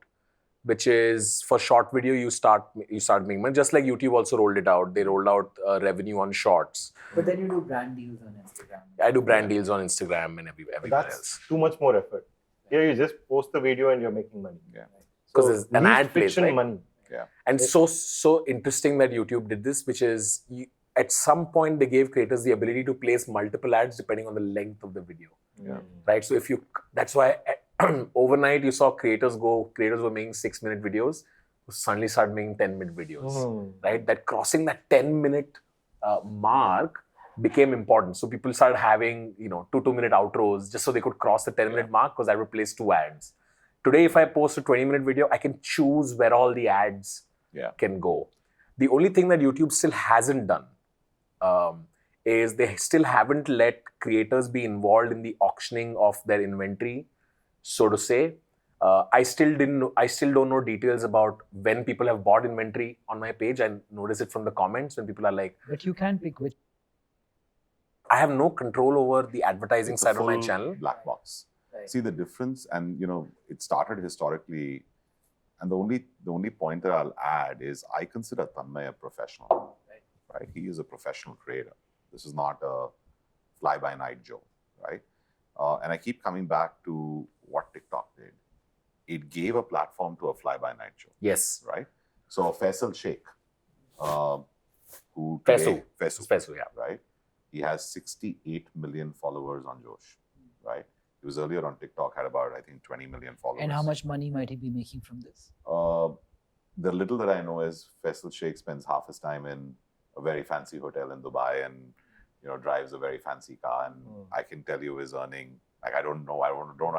Speaker 2: which is for short video you start making money. Just like YouTube also rolled it out. They rolled out revenue on shorts.
Speaker 4: But then you do brand deals on Instagram.
Speaker 2: I do brand deals on Instagram and everywhere
Speaker 3: That's
Speaker 2: else.
Speaker 3: too much more effort. Here you just post the video and you're making money.
Speaker 1: Yeah.
Speaker 2: Because there's an ad plays, right?
Speaker 3: money.
Speaker 1: Yeah.
Speaker 2: And so interesting that YouTube did this, which is at some point they gave creators the ability to place multiple ads depending on the length of the video.
Speaker 1: Yeah.
Speaker 2: Right? So that's why overnight you saw creators were making 6-minute videos, who suddenly started making 10-minute videos, right? That crossing that 10-minute mark became important. So people started having, 2-minute outros just so they could cross the 10-minute mark, because I replaced 2 ads. Today, if I post a 20-minute video, I can choose where all the ads can go. The only thing that YouTube still hasn't done is they still haven't let creators be involved in the auctioning of their inventory, so to say. I still don't know details about when people have bought inventory on my page. I notice it from the comments when people are like,
Speaker 4: But you can pick which.
Speaker 2: I have no control over the advertising
Speaker 1: It's a
Speaker 2: side of my
Speaker 1: full
Speaker 2: channel.
Speaker 1: black box.
Speaker 4: Right.
Speaker 1: See the difference, and it started historically. And the only point that I'll add is I consider Tanmay a professional. Right? He is a professional creator. This is not a fly-by-night Joe, right? And I keep coming back to what TikTok did. It gave a platform to a fly-by-night Joe.
Speaker 2: Yes.
Speaker 1: Right? So Faisal Sheikh, who
Speaker 2: Fesu, yeah.
Speaker 1: right? He has 68 million followers on Josh, right? He was earlier on TikTok, had about, I think, 20 million followers.
Speaker 4: And how much money might he be making from this?
Speaker 1: The little that I know is Faisal Sheikh spends half his time in a very fancy hotel in Dubai and, drives a very fancy car. And I can tell you his earning, I don't know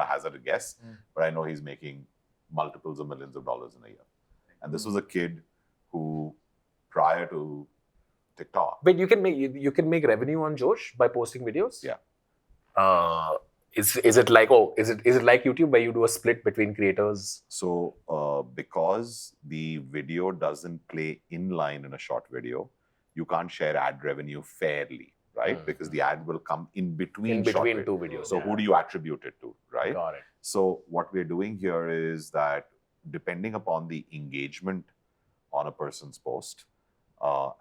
Speaker 1: hazard a guess, but I know he's making multiples of millions of dollars in a year. And this was a kid who, prior to TikTok.
Speaker 2: But you can make revenue on Josh by posting videos?
Speaker 1: Yeah.
Speaker 2: Is it like YouTube where you do a split between creators?
Speaker 1: So because the video doesn't play inline in a short video, you can't share ad revenue fairly, right? Because the ad will come in between
Speaker 2: two
Speaker 1: videos.
Speaker 2: videos.
Speaker 1: So who do you attribute it to, right?
Speaker 2: Got it.
Speaker 1: So what we're doing here is that depending upon the engagement on a person's post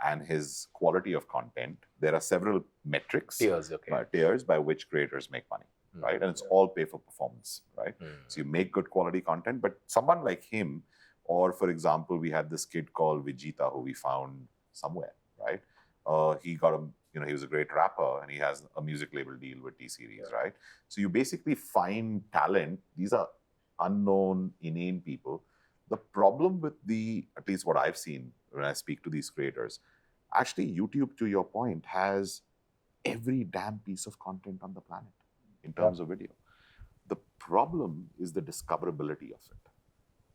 Speaker 1: and his quality of content, there are several metrics, tiers by which creators make money. Right? And it's all pay for performance, right? So you make good quality content, but someone like him, or for example, we had this kid called Vijita who we found somewhere, right? He got he was a great rapper and he has a music label deal with T-Series, right? So you basically find talent. These are unknown, inane people. The problem with at least what I've seen when I speak to these creators, actually YouTube, to your point, has every damn piece of content on the planet in terms of video. The problem is the discoverability of it.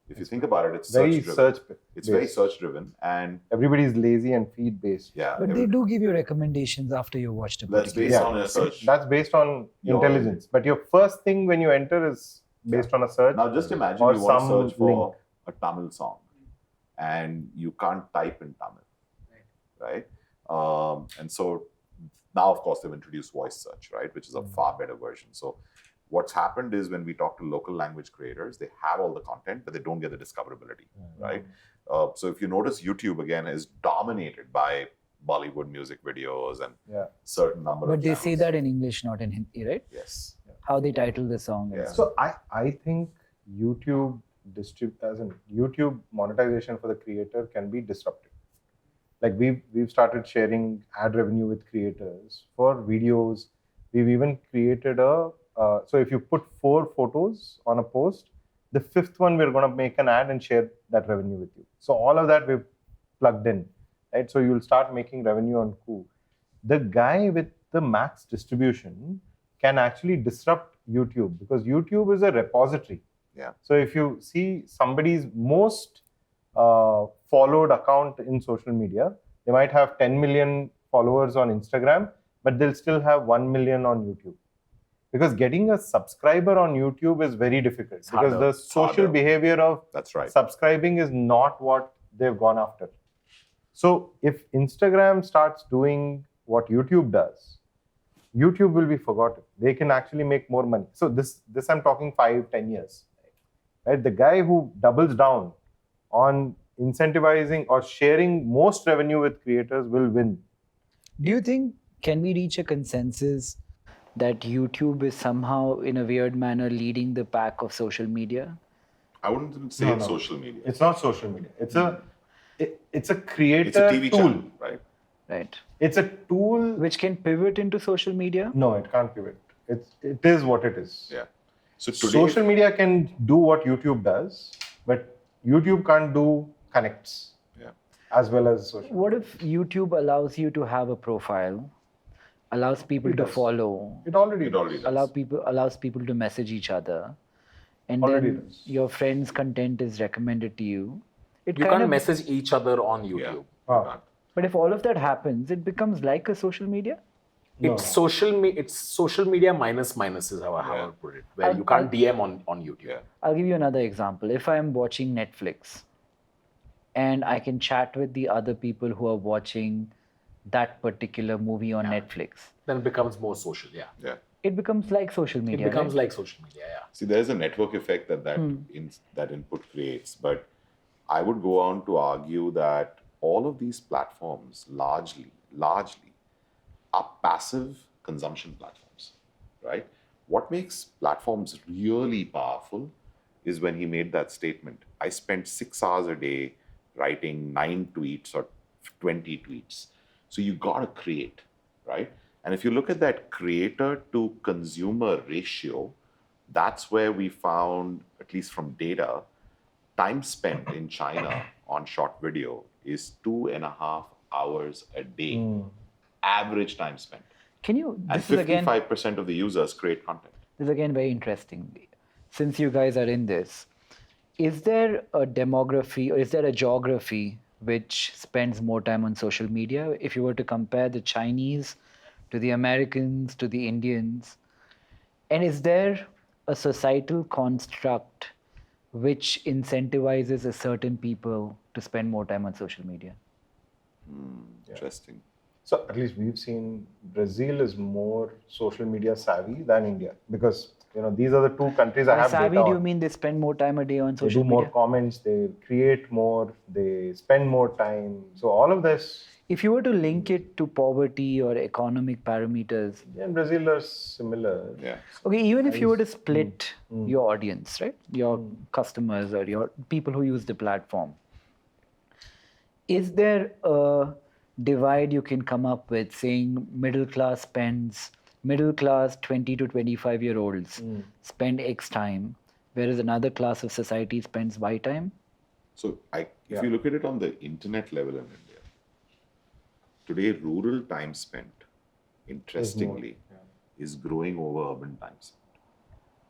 Speaker 1: If you think about it, it's
Speaker 3: very
Speaker 1: search-driven. It's very search-driven, and
Speaker 3: everybody's lazy and feed-based.
Speaker 1: Yeah,
Speaker 4: but they do give you recommendations after you watched a
Speaker 1: that's based on a search.
Speaker 3: That's based on intelligence. But your first thing when you enter is based on a search.
Speaker 1: Now, just imagine you want to search for a Tamil song, and you can't type in Tamil, right? And so now, of course, they've introduced voice search, right, which is a far better version. So what's happened is when we talk to local language creators, they have all the content, but they don't get the discoverability, right? So if you notice, YouTube, again, is dominated by Bollywood music videos and certain number of
Speaker 4: But they
Speaker 1: channels.
Speaker 4: say that in English, not in Hindi, right?
Speaker 1: Yes.
Speaker 4: How they title the song.
Speaker 1: Yeah.
Speaker 3: So I think YouTube YouTube monetization for the creator can be disruptive. Like we've started sharing ad revenue with creators for videos. We've even created so if you put 4 photos on a post, the 5th one we're going to make an ad and share that revenue with you. So all of that we've plugged in, right? So you'll start making revenue on Koo. The guy with the max distribution can actually disrupt YouTube because YouTube is a repository.
Speaker 1: Yeah.
Speaker 3: So if you see somebody's most followed account in social media, they might have 10 million followers on Instagram, but they'll still have 1 million on YouTube. Because getting a subscriber on YouTube is very difficult because the social behavior of subscribing is not what they've gone after. So if Instagram starts doing what YouTube does, YouTube will be forgotten. They can actually make more money. So this I'm talking 5-10 years. Right? The guy who doubles down on incentivizing or sharing most revenue with creators will win.
Speaker 4: Do you think, can we reach a consensus that YouTube is somehow in a weird manner leading the pack of social media?
Speaker 1: I wouldn't say it's social media.
Speaker 3: It's not social media. It's a creator
Speaker 1: It's a TV
Speaker 3: tool.
Speaker 1: channel, right?
Speaker 4: Right.
Speaker 3: It's a tool
Speaker 4: Which can pivot into social media?
Speaker 3: No, it can't pivot. It is what it is.
Speaker 1: Yeah. So today,
Speaker 3: Social media can do what YouTube does, but YouTube can't do connects as well as social.
Speaker 4: What if YouTube allows you to have a profile, allows people
Speaker 3: It
Speaker 4: to
Speaker 3: does.
Speaker 4: follow,
Speaker 3: It already
Speaker 1: already
Speaker 3: does.
Speaker 1: does.
Speaker 4: allows people to message each other, and
Speaker 3: Already
Speaker 4: then
Speaker 3: does.
Speaker 4: your friend's content is recommended to you? It
Speaker 2: You
Speaker 4: kind
Speaker 2: can't
Speaker 4: of,
Speaker 2: message each other on YouTube.
Speaker 1: Yeah.
Speaker 3: Ah.
Speaker 4: but if all of that happens, it becomes like a social media.
Speaker 3: No.
Speaker 2: It's social media minus is how I would put it. Where you can't DM on YouTube.
Speaker 1: Yeah.
Speaker 4: I'll give you another example. If I'm watching Netflix and I can chat with the other people who are watching that particular movie on Netflix,
Speaker 2: Then it becomes more social. Yeah.
Speaker 1: Yeah.
Speaker 4: it becomes like social
Speaker 2: It
Speaker 4: media.
Speaker 2: becomes
Speaker 4: right?
Speaker 2: like social media. Yeah.
Speaker 1: See, there's a network effect that that input creates. But I would go on to argue that all of these platforms largely are passive consumption platforms, right? What makes platforms really powerful is when he made that statement. I spent 6 hours a day writing 9 tweets or 20 tweets. So you got to create, right? And if you look at that creator to consumer ratio, that's where we found, at least from data, time spent in China on short video is 2.5 hours a day. Average time spent.
Speaker 4: Can you?
Speaker 1: And
Speaker 4: This is again.
Speaker 1: 55% of the users create content.
Speaker 4: This is again very interesting. Since you guys are in this, is there a demography or is there a geography which spends more time on social media? If you were to compare the Chinese to the Americans to the Indians, and is there a societal construct which incentivizes a certain people to spend more time on social media?
Speaker 1: Interesting.
Speaker 3: So at least we've seen Brazil is more social media savvy than India, because these are the two countries I
Speaker 4: By
Speaker 3: have
Speaker 4: savvy,
Speaker 3: data
Speaker 4: do you
Speaker 3: on.
Speaker 4: mean they spend more time a day on
Speaker 3: They
Speaker 4: social
Speaker 3: do
Speaker 4: media?
Speaker 3: more comments, they create more, they spend more time. So all of this,
Speaker 4: If you were to link it to poverty or economic parameters,
Speaker 3: India and Brazil are similar.
Speaker 1: Yeah.
Speaker 4: okay, even if you were to split your audience, right, your customers or your people who use the platform, is there a divide you can come up with saying middle class 20 to 25-year-olds spend X time, whereas another class of society spends Y time?
Speaker 1: So if you look at it on the internet level in India, today rural time spent, interestingly, is growing over urban time spent.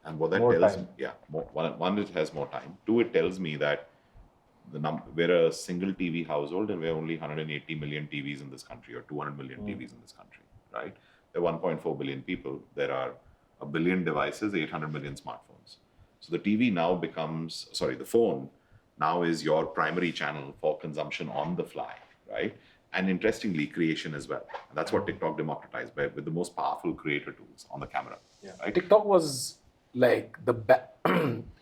Speaker 1: And what that
Speaker 3: More
Speaker 1: tells
Speaker 3: time.
Speaker 1: me, one, it has more time. Two, it tells me that we're a single TV household and we're only 180 million TVs in this country or 200 million TVs in this country, right? There are 1.4 billion people. There are a billion devices, 800 million smartphones. So the TV now becomes, the phone now is your primary channel for consumption on the fly, right? And interestingly, creation as well. And that's what TikTok democratized with the most powerful creator tools on the camera.
Speaker 2: Yeah.
Speaker 1: Right?
Speaker 2: TikTok was like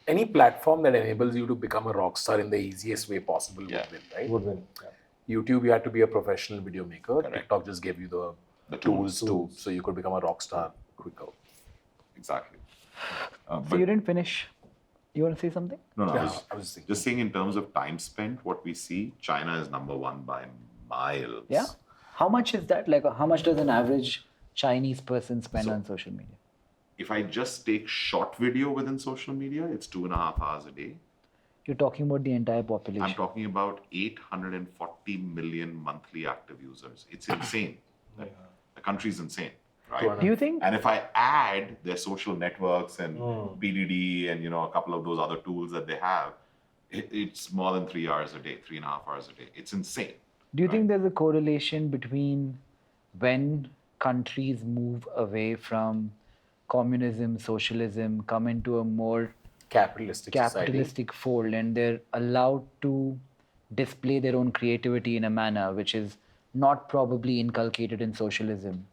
Speaker 2: any platform that enables you to become a rock star in the easiest way possible would win, right?
Speaker 3: Would win. Yeah.
Speaker 2: YouTube, you had to be a professional video maker.
Speaker 1: Correct.
Speaker 2: TikTok just gave you the tools so you could become a rock star quicker.
Speaker 1: Exactly.
Speaker 4: So you didn't finish. You want to say something?
Speaker 1: No,
Speaker 2: Yeah,
Speaker 1: I
Speaker 2: I
Speaker 1: was
Speaker 2: was thinking.
Speaker 1: just saying in terms of time spent, what we see, China is number one by miles.
Speaker 4: Yeah. How much is that? Like, how much does an average Chinese person spend on social media?
Speaker 1: If I just take short video within social media, it's 2.5 hours a day.
Speaker 4: You're talking about the entire population.
Speaker 1: I'm talking about 840 million monthly active users. It's insane. The country's insane, right?
Speaker 4: Do you think?
Speaker 1: And if I add their social networks and BDD and a couple of those other tools that they have, it's more than 3 hours a day, 3.5 hours a day. It's insane.
Speaker 4: Do you think there's a correlation between when countries move away from communism, socialism, come into a more
Speaker 2: Capitalistic
Speaker 4: fold, and they're allowed to display their own creativity in a manner which is not probably inculcated in socialism?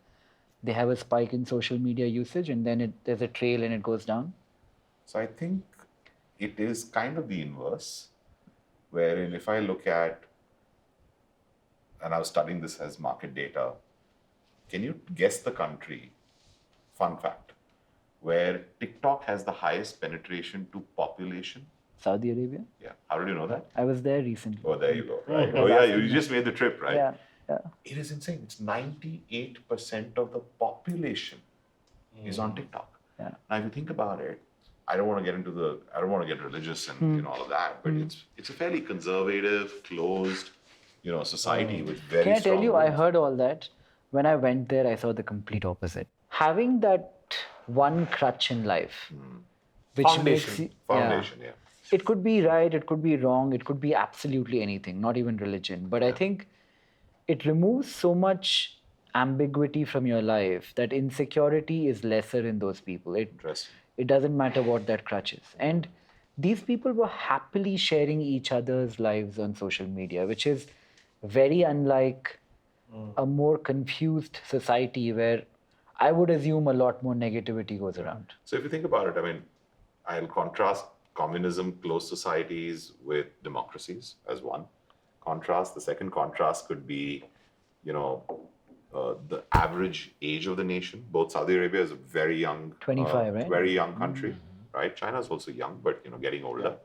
Speaker 4: They have a spike in social media usage, and then there's a trail and it goes down?
Speaker 1: So I think it is kind of the inverse, wherein if I look at, and I was studying this as market data, can you guess the country, fun fact, where TikTok has the highest penetration to population?
Speaker 4: Saudi Arabia?
Speaker 1: Yeah. How did you know that?
Speaker 4: I was there recently.
Speaker 1: Oh, there you go. Right. Oh, yeah. You just made the trip, right?
Speaker 4: Yeah.
Speaker 1: It is insane. It's 98% of the population is on TikTok.
Speaker 4: Yeah.
Speaker 1: Now, if you think about it, I don't want to get religious and all of that, but it's a fairly conservative, closed, society with very
Speaker 4: Can I tell
Speaker 1: strong
Speaker 4: you, I
Speaker 1: rules.
Speaker 4: heard all that. When I went there, I saw the complete opposite. Having that one crutch in life, which makes you,
Speaker 1: Foundation, yeah.
Speaker 4: it could be right, it could be wrong, it could be absolutely anything, not even religion. But I think it removes so much ambiguity from your life that insecurity is lesser in those people.
Speaker 1: Interesting.
Speaker 4: It doesn't matter what that crutch is. And these people were happily sharing each other's lives on social media, which is very unlike a more confused society where I would assume a lot more negativity goes around.
Speaker 1: So if you think about it, I mean, I'll contrast communism, closed societies with democracies as one contrast. The second contrast could be, the average age of the nation. Both Saudi Arabia is a very young,
Speaker 4: 25, right?
Speaker 1: very young country, right? China is also young, but getting older.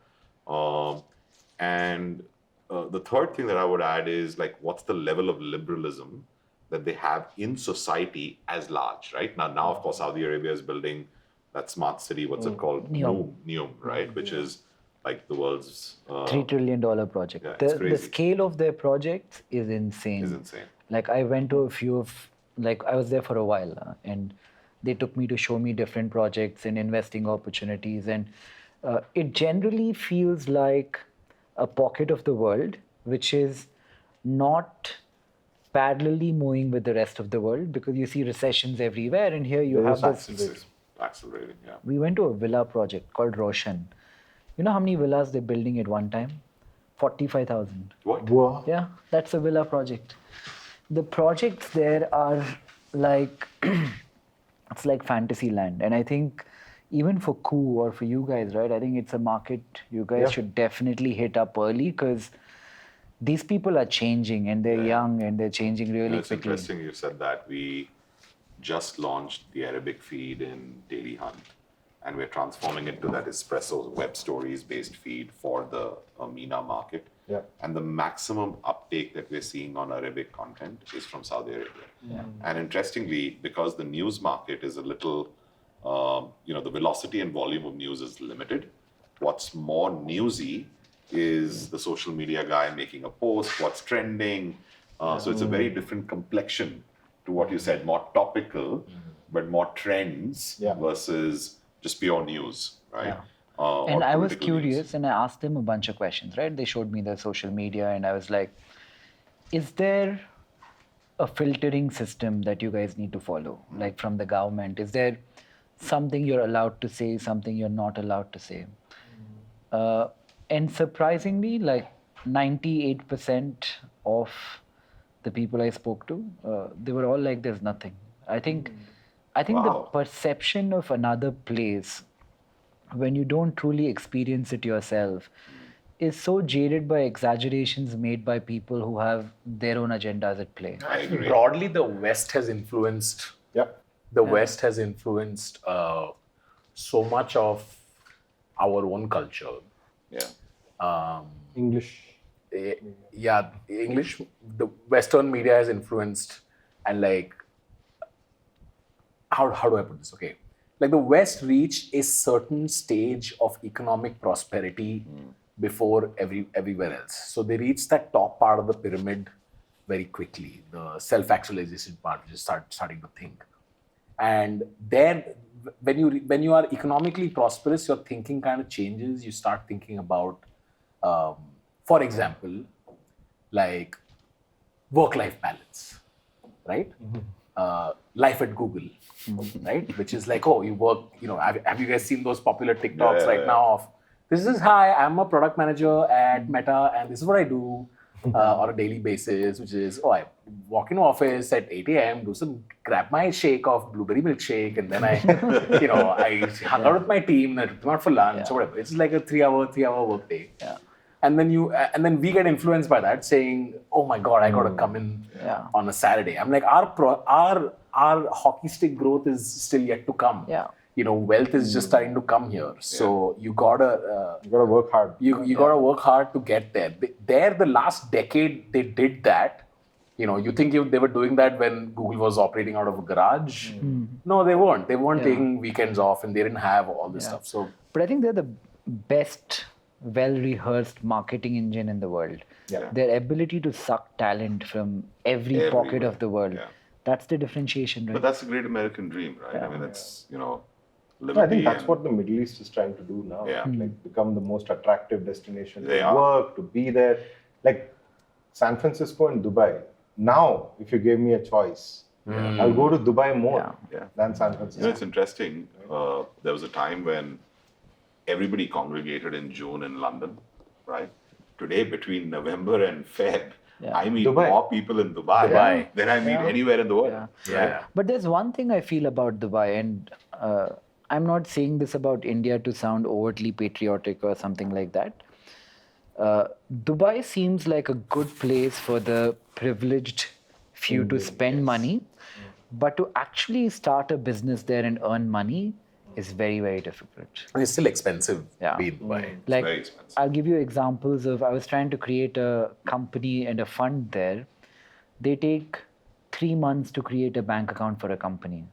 Speaker 1: And the third thing that I would add is like, what's the level of liberalism that they have in society as large, right? Now of course, Saudi Arabia is building that smart city. What's it called? Neom, right? Which is like the world's
Speaker 4: $3 trillion project.
Speaker 1: Yeah, it's
Speaker 4: The
Speaker 1: crazy.
Speaker 4: scale of their projects is insane.
Speaker 1: Is insane.
Speaker 4: Like I went to a few of, like I was there for a while and they took me to show me different projects and investing opportunities. And it generally feels like a pocket of the world, which is not parallelly moving with the rest of the world because you see recessions everywhere. And here you have this.
Speaker 1: It's accelerating, yeah.
Speaker 4: We went to a villa project called Roshan. You know how many villas they're building at one time? 45,000.
Speaker 1: What?
Speaker 3: Wow.
Speaker 4: Yeah, that's a villa project. The projects there are like, it's like fantasy land. And I think even for Koo or for you guys, right, I think it's a market you guys should definitely hit up early because these people are changing and they're young and they're changing really
Speaker 1: It's
Speaker 4: quickly.
Speaker 1: interesting you said that. We just launched the Arabic feed in Dailyhunt, and we're transforming it to that espresso web stories based feed for the MENA market.
Speaker 3: Yeah.
Speaker 1: And the maximum uptake that we're seeing on Arabic content is from Saudi Arabia. And interestingly, because the news market is a little, the velocity and volume of news is limited, what's more newsy is the social media guy making a post, what's trending. So it's a very different complexion to what you said, more topical, but more trends versus just pure news, right?
Speaker 4: Yeah.
Speaker 1: Or
Speaker 4: And I was
Speaker 1: political news.
Speaker 4: curious and I asked them a bunch of questions, right? They showed me their social media and I was like, is there a filtering system that you guys need to follow, like from the government? Is there something you're allowed to say, something you're not allowed to say? And surprisingly, like 98% of the people I spoke to, they were all like, there's nothing. I think the
Speaker 1: Wow.
Speaker 4: perception of another place when you don't truly experience it yourself is so jaded by exaggerations made by people who have their own agendas at play.
Speaker 1: I agree.
Speaker 2: Broadly, the West has influenced. The West has influenced so much of our own culture.
Speaker 1: Yeah.
Speaker 3: English.
Speaker 2: English. The Western media has influenced, and like, how do I put this? Okay, like the West reached a certain stage of economic prosperity before everywhere else. So they reached that top part of the pyramid very quickly, the self-actualization part, which is starting to think. And then when you are economically prosperous, your thinking kind of changes. You start thinking about, for example, like work-life balance, right? Life at Google, right? Which is like, oh, you work, have you guys seen those popular TikToks right now of, this is, hi, I'm a product manager at Meta and this is what I do on a daily basis, which is, I walk in office at 8 a.m., grab my shake of blueberry milkshake, and then I, I hung out with my team, not for lunch or whatever. It's like a 3-hour work day.
Speaker 4: Yeah.
Speaker 2: And then we get influenced by that, saying, "Oh my God, I gotta come in on a Saturday." I'm like, our hockey stick growth is still yet to come.
Speaker 4: Yeah.
Speaker 2: Wealth is just starting to come here. So you gotta
Speaker 3: work hard.
Speaker 2: You gotta work hard to get there. The last decade they did that, You think they were doing that when Google was operating out of a garage? No, they weren't. They weren't
Speaker 4: Yeah.
Speaker 2: taking weekends off, and they didn't have all this
Speaker 4: Yeah.
Speaker 2: stuff. So
Speaker 4: But I think they're the best, well-rehearsed marketing engine in the world.
Speaker 3: Yeah.
Speaker 4: Their ability to suck talent from every pocket
Speaker 1: Everywhere.
Speaker 4: of the world.
Speaker 1: Yeah.
Speaker 4: That's the differentiation,
Speaker 1: But
Speaker 4: right?
Speaker 1: that's the great American dream, right? I mean, it's, liberty.
Speaker 3: I think that's
Speaker 1: and-
Speaker 3: what the Middle East is trying to do now.
Speaker 1: Yeah.
Speaker 3: Like become the most attractive destination
Speaker 1: They
Speaker 3: to
Speaker 1: are.
Speaker 3: work, to be there. Like San Francisco and Dubai. Now, if you gave me a choice, I'll go to Dubai more
Speaker 1: Yeah.
Speaker 3: than San Francisco.
Speaker 1: It's interesting. There was a time when everybody congregated in June in London, right? Today, between November and Feb,
Speaker 4: Yeah.
Speaker 1: I meet
Speaker 3: Dubai.
Speaker 1: more people in Dubai,
Speaker 2: Dubai.
Speaker 1: than I meet
Speaker 4: Yeah.
Speaker 1: anywhere in the world.
Speaker 4: Yeah.
Speaker 2: yeah.
Speaker 4: But there's one thing I feel about Dubai, and I'm not saying this about India to sound overtly patriotic or something like that. Dubai seems like a good place for the privileged few to spend money, but to actually start a business there and earn money is very, very difficult.
Speaker 2: And it's still expensive
Speaker 4: Yeah.
Speaker 2: being Dubai.
Speaker 4: Like,
Speaker 1: very expensive.
Speaker 4: I'll give you examples of, I was trying to create a company and a fund there. They take 3 months to create a bank account for a company.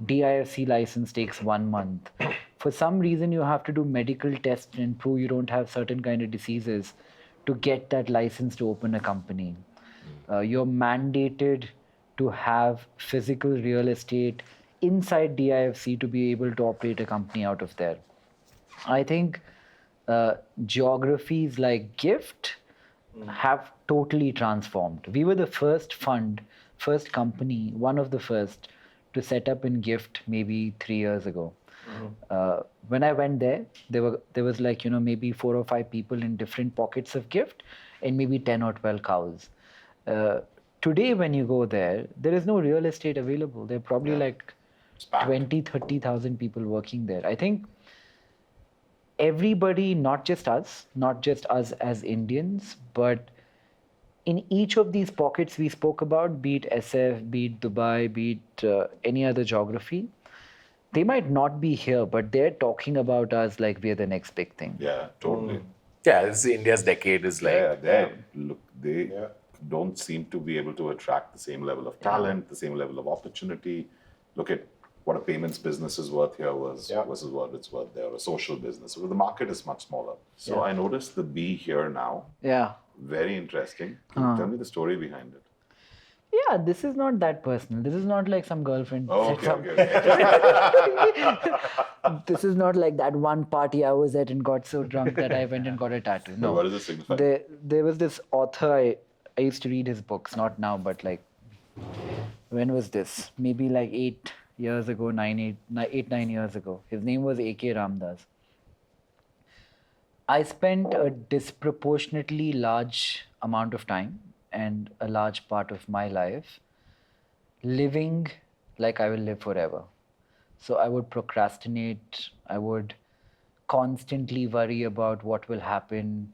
Speaker 4: DIFC license takes 1 month. For some reason, you have to do medical tests and prove you don't have certain kind of diseases to get that license to open a company. You're mandated to have physical real estate inside DIFC to be able to operate a company out of there. I think geographies like GIFT have totally transformed. We were the first fund, first company, one of the first to set up in GIFT maybe 3 years ago. When I went there, there was like, maybe 4 or 5 people in different pockets of GIFT and maybe 10 or 12 cows. Today, when you go there is no real estate available. There are probably like
Speaker 1: It's packed.
Speaker 4: 20, 30,000 people working there. I think everybody, not just us as Indians, but in each of these pockets we spoke about, be it SF, be it Dubai, be it any other geography, they might not be here, but they're talking about us like we're the next big thing.
Speaker 1: Yeah, totally.
Speaker 2: Yeah, this is India's decade is like.
Speaker 1: They don't seem to be able to attract the same level of talent, the same level of opportunity. Look at what a payments business is worth here versus what it's worth there, or a social business. So the market is much smaller. So I noticed the B here now.
Speaker 4: Yeah.
Speaker 1: Very interesting. Can you tell me the story behind it?
Speaker 4: Yeah, this is not that personal. This is not like some girlfriend.
Speaker 1: Oh,
Speaker 4: set
Speaker 1: okay,
Speaker 4: up-
Speaker 1: okay.
Speaker 4: This is not like that one party I was at and got so drunk that I went and got a tattoo. No.
Speaker 1: What does it signify?
Speaker 4: There was this author, I used to read his books, not now, but like, when was this? Maybe like 8 years ago, 9 years ago. His name was A.K. Ramdas. I spent a disproportionately large amount of time and a large part of my life living like I will live forever. So I would procrastinate, I would constantly worry about what will happen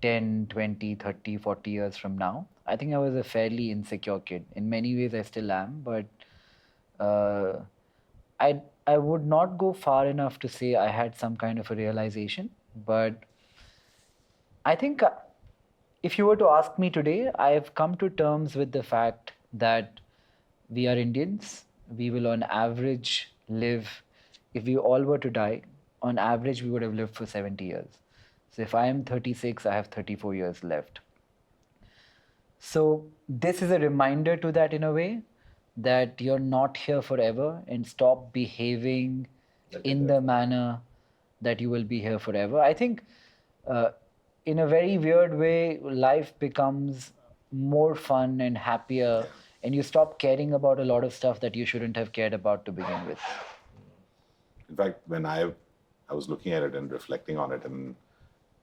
Speaker 4: 10, 20, 30, 40 years from now. I think I was a fairly insecure kid. In many ways, I still am, but I would not go far enough to say I had some kind of a realization. But I think if you were to ask me today, I have come to terms with the fact that we are Indians. We will on average live, if we all were to die, on average we would have lived for 70 years. So if I am 36, I have 34 years left. So this is a reminder to that in a way, that you're not here forever, and stop behaving in the manner that you will be here forever. I think in a very weird way, life becomes more fun and happier, and you stop caring about a lot of stuff that you shouldn't have cared about to begin with.
Speaker 1: In fact, when I was looking at it and reflecting on it, and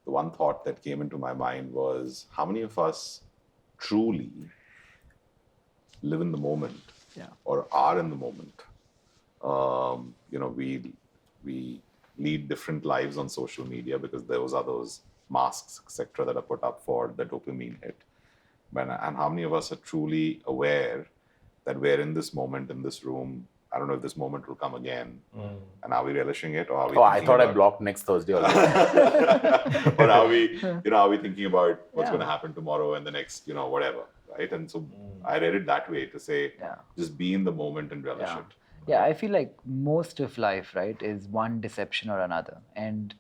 Speaker 1: the one thought that came into my mind was, how many of us truly live in the moment or are in the moment? We lead different lives on social media because those are those masks, etc., that are put up for the dopamine hit. And how many of us are truly aware that we're in this moment, in this room? I don't know if this moment will come again. And are we relishing it, or are we?
Speaker 2: I thought I blocked next Thursday.
Speaker 1: Or are we, are we thinking about what's going to happen tomorrow and the next, whatever, right? And so I read it that way to say,
Speaker 4: Yeah.
Speaker 1: just be in the moment and relish
Speaker 4: Yeah.
Speaker 1: it.
Speaker 4: Yeah, I feel like most of life, right, is one deception or another. And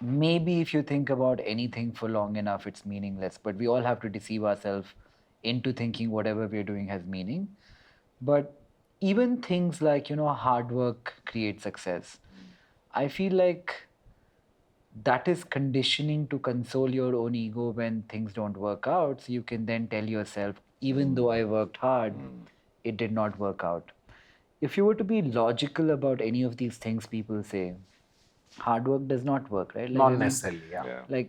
Speaker 4: maybe if you think about anything for long enough, it's meaningless. But we all have to deceive ourselves into thinking whatever we're doing has meaning. But even things like, hard work creates success. I feel like that is conditioning to console your own ego when things don't work out. So you can then tell yourself, even though I worked hard, it did not work out. If you were to be logical about any of these things people say, hard work does not work, right?
Speaker 2: Not necessarily, yeah.
Speaker 1: Yeah.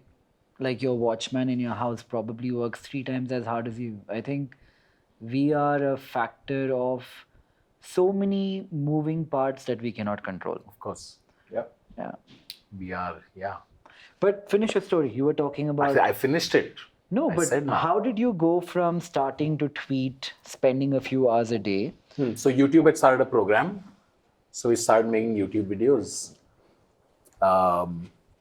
Speaker 4: Like your watchman in your house probably works 3 times as hard as you. I think we are a factor of so many moving parts that we cannot control.
Speaker 2: Of course.
Speaker 3: Yeah.
Speaker 4: Yeah.
Speaker 2: We are, yeah.
Speaker 4: But finish your story. You were talking about.
Speaker 2: Actually, I finished it.
Speaker 4: No,
Speaker 2: I
Speaker 4: but
Speaker 2: said no.
Speaker 4: how did you go from starting to tweet, spending a few hours a day?
Speaker 2: So YouTube had started a program. So we started making YouTube videos.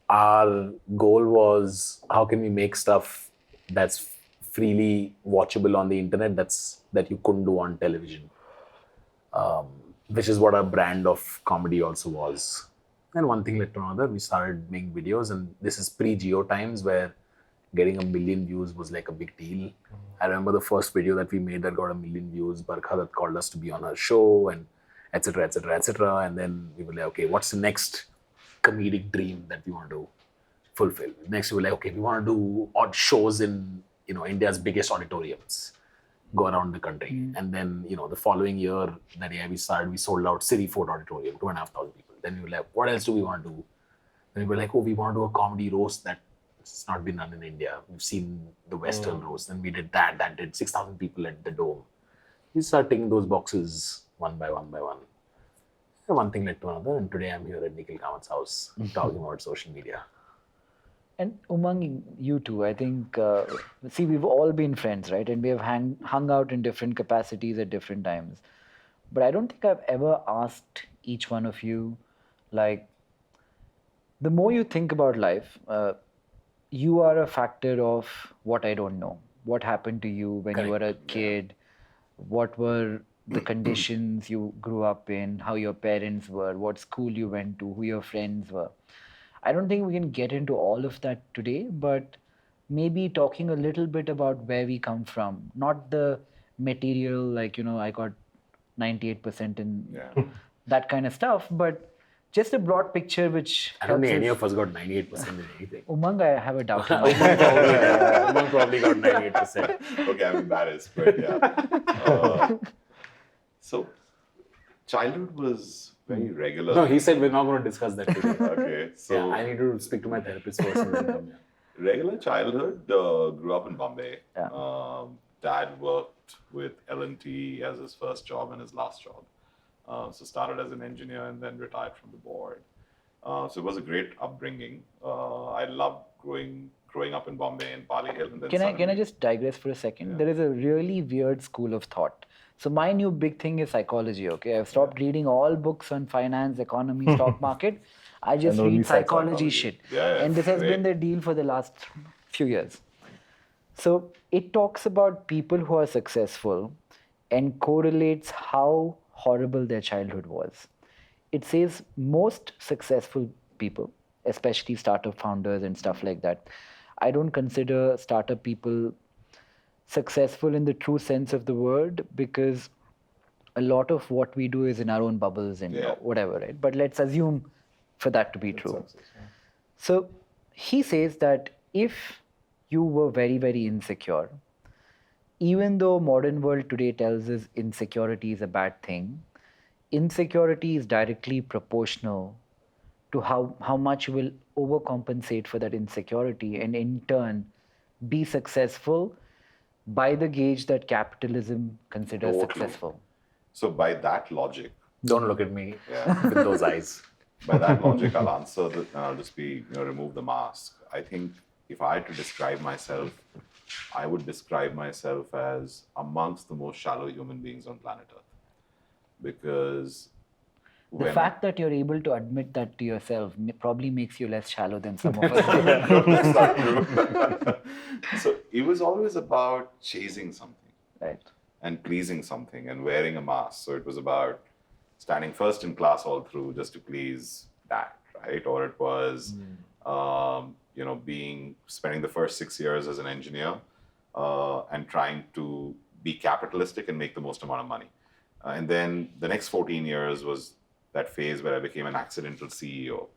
Speaker 2: Our goal was, how can we make stuff that's freely watchable on the internet that you couldn't do on television, which is what our brand of comedy also was. And one thing led to another. We started making videos, and this is pre-Geo times where getting 1 million views was like a big deal. I remember the first video that we made that got 1 million views. Barkha that called us to be on her show, and etc., etc., etc. And then we were like, okay, what's the next comedic dream that we want to fulfill? Next, we were like, okay, we want to do odd shows in India's biggest auditoriums, go around the country. And then the following year, that year we sold out City Fort Auditorium, 2,500 people. Then we were like, what else do we want to do? Then we were like, oh, we want to do a comedy roast that's not been done in India. We've seen the Western roast. Then we did that. That did 6,000 people at the Dome. We started taking those boxes one by one by one. And one thing led to another. And today I'm here at Nikhil Kamath's house talking about social media.
Speaker 4: And Umang, you too, I think, see, we've all been friends, right? And we have hung out in different capacities at different times. But I don't think I've ever asked each one of you, like, the more you think about life, you are a factor of what I don't know. What happened to you when you were a kid? What were the conditions you grew up in? How your parents were? What school you went to? Who your friends were? I don't think we can get into all of that today, but maybe talking a little bit about where we come from, not the material, like, I got 98% in that kind of stuff, but just a broad picture which
Speaker 2: I don't think
Speaker 4: helps
Speaker 2: any
Speaker 4: us-
Speaker 2: of us got 98% in anything.
Speaker 4: Umang, I have a doubt.
Speaker 2: Umang probably got 98%.
Speaker 1: Okay, I'm embarrassed, but yeah. So, childhood was very regular.
Speaker 2: No, he said we're not going to discuss that today.
Speaker 1: Okay, so
Speaker 2: Yeah, I need to speak to my therapist first and then come here.
Speaker 1: regular childhood. Grew up in Bombay.
Speaker 4: Yeah.
Speaker 1: Dad worked with L&T as his first job and his last job. So started as an engineer and then retired from the board. So it was a great upbringing. I loved growing up in Bombay in Pali Hill. And then
Speaker 4: Can I
Speaker 1: suddenly-
Speaker 4: just digress for a second?
Speaker 1: Yeah.
Speaker 4: There is a really weird school of thought. So my new big thing is psychology. Okay, I've stopped reading all books on finance, economy, stock market. I just
Speaker 3: And only
Speaker 4: read psychology shit,
Speaker 1: Yeah,
Speaker 4: and this has
Speaker 1: great.
Speaker 4: been the deal for the last few years. So it talks about people who are successful and correlates how horrible their childhood was. It says most successful people, especially startup founders and stuff like that, I don't consider startup people successful in the true sense of the word, because a lot of what we do is in our own bubbles and whatever, right? But let's assume for that to be true. So he says that if you were very, very insecure, even though modern world today tells us insecurity is a bad thing, insecurity is directly proportional to how much you will overcompensate for that insecurity and in turn be successful by the gauge that capitalism considers
Speaker 1: Totally.
Speaker 4: successful.
Speaker 1: So by that logic,
Speaker 2: Don't look at me
Speaker 1: Yeah.
Speaker 2: with those eyes.
Speaker 1: by that logic, I'll answer that. I'll just be remove the mask. I think if I had to describe myself, I would describe myself as amongst the most shallow human beings on planet Earth, because
Speaker 4: The fact that you're able to admit that to yourself probably makes you less shallow than some of us.
Speaker 1: No, that's not true. So it was always about chasing something
Speaker 4: Right.
Speaker 1: and pleasing something and wearing a mask. So it was about standing first in class all through just to please that, right? Or it was, spending the first 6 years as an engineer and trying to be capitalistic and make the most amount of money. And then the next 14 years was that phase where I became an accidental CEO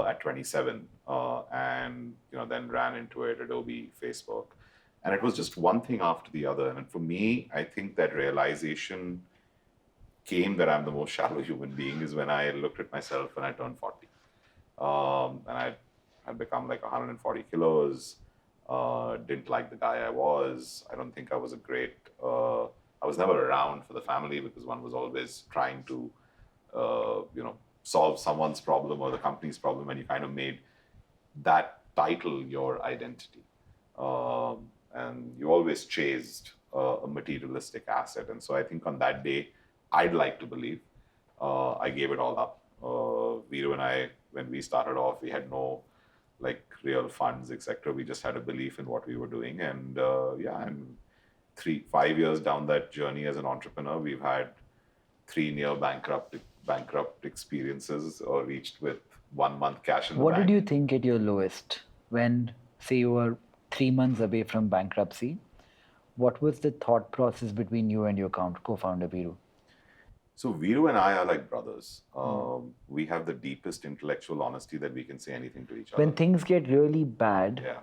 Speaker 1: at 27, and then ran into it, Adobe, Facebook, and it was just one thing after the other. And for me, I think that realization came that I'm the most shallow human being is when I looked at myself when I turned 40, and I had become like 140 kilos. Didn't like the guy I was. I don't think I was a great. I was never around for the family because one was always trying to, solve someone's problem or the company's problem, and you kind of made that title your identity. And you always chased a materialistic asset. And so I think on that day, I'd like to believe I gave it all up. Viru and I, when we started off, we had no real funds, etc. We just had a belief in what we were doing. And and 5 years down that journey as an entrepreneur, we've had 3 near bankrupt experiences or reached with 1 month cash in the
Speaker 4: What
Speaker 1: bank.
Speaker 4: did you think at your lowest when, say, you were 3 months away from bankruptcy? What was the thought process between you and your co-founder, Viru?
Speaker 1: So Viru and I are like brothers. We have the deepest intellectual honesty that we can say anything to each other.
Speaker 4: When things get really bad,
Speaker 1: Yeah.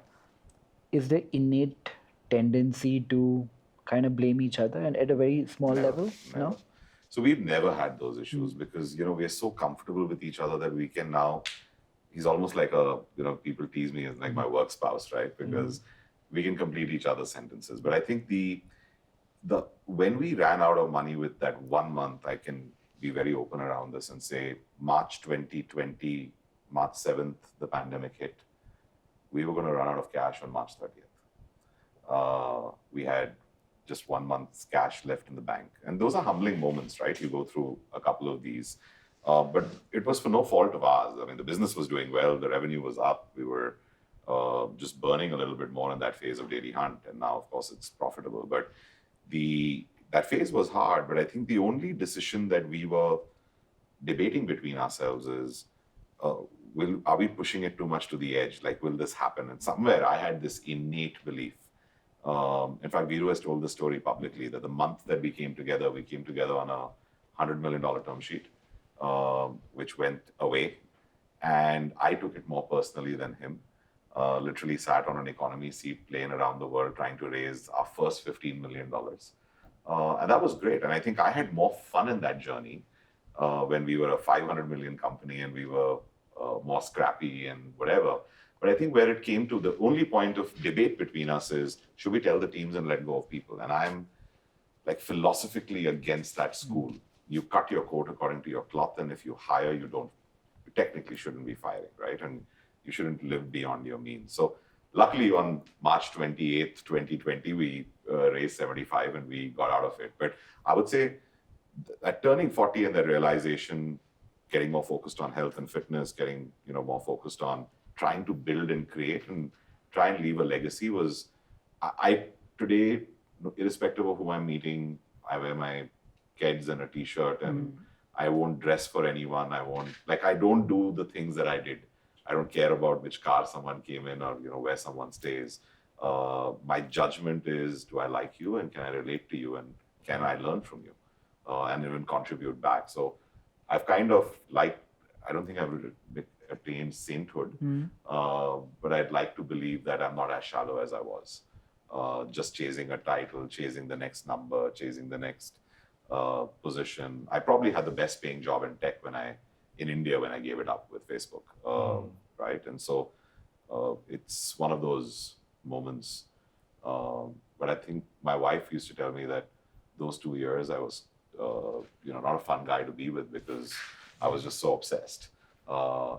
Speaker 4: is there innate tendency to kind of blame each other and at a very small level?
Speaker 1: Never.
Speaker 4: No?
Speaker 1: So we've never had those issues because, we're so comfortable with each other that we can now, he's almost like people tease me as like my work spouse, right? Because we can complete each other's sentences. But I think when we ran out of money with that 1 month, I can be very open around this and say March 2020, March 7th, the pandemic hit. We were going to run out of cash on March 30th. We had just 1 month's cash left in the bank. And those are humbling moments, right? You go through a couple of these. But it was for no fault of ours. I mean, the business was doing well. The revenue was up. We were just burning a little bit more in that phase of Dailyhunt. And now, of course, it's profitable. But that phase was hard. But I think the only decision that we were debating between ourselves is, are we pushing it too much to the edge? Like, will this happen? And somewhere I had this innate belief. In fact, Viru has told the story publicly that the month that we came together on a $100 million term sheet, which went away. And I took it more personally than him. Literally sat on an economy seat playing around the world trying to raise our first $15 million. And that was great. And I think I had more fun in that journey when we were a 500 million company and we were more scrappy and whatever. But I think where it came to the only point of debate between us is, should we tell the teams and let go of people? And I'm philosophically against that school. You cut your coat according to your cloth, and if you hire, you technically shouldn't be firing, right? And you shouldn't live beyond your means. So luckily on March 28th, 2020, we raised 75 and we got out of it. But I would say that turning 40 and the realization, getting more focused on health and fitness, getting more focused on trying to build and create and try and leave a legacy was, I today, irrespective of who I'm meeting, I wear my Keds and a t-shirt and I won't dress for anyone. I don't do the things that I did. I don't care about which car someone came in or, where someone stays. My judgment is, do I like you and can I relate to you and can I learn from you and even contribute back? So I've kind of I don't think I've attained sainthood, but I'd like to believe that I'm not as shallow as I was. Just chasing a title, chasing the next number, chasing the next position. I probably had the best paying job in tech in India when I gave it up with Facebook, right? And so it's one of those moments. But I think my wife used to tell me that those 2 years I was, not a fun guy to be with because I was just so obsessed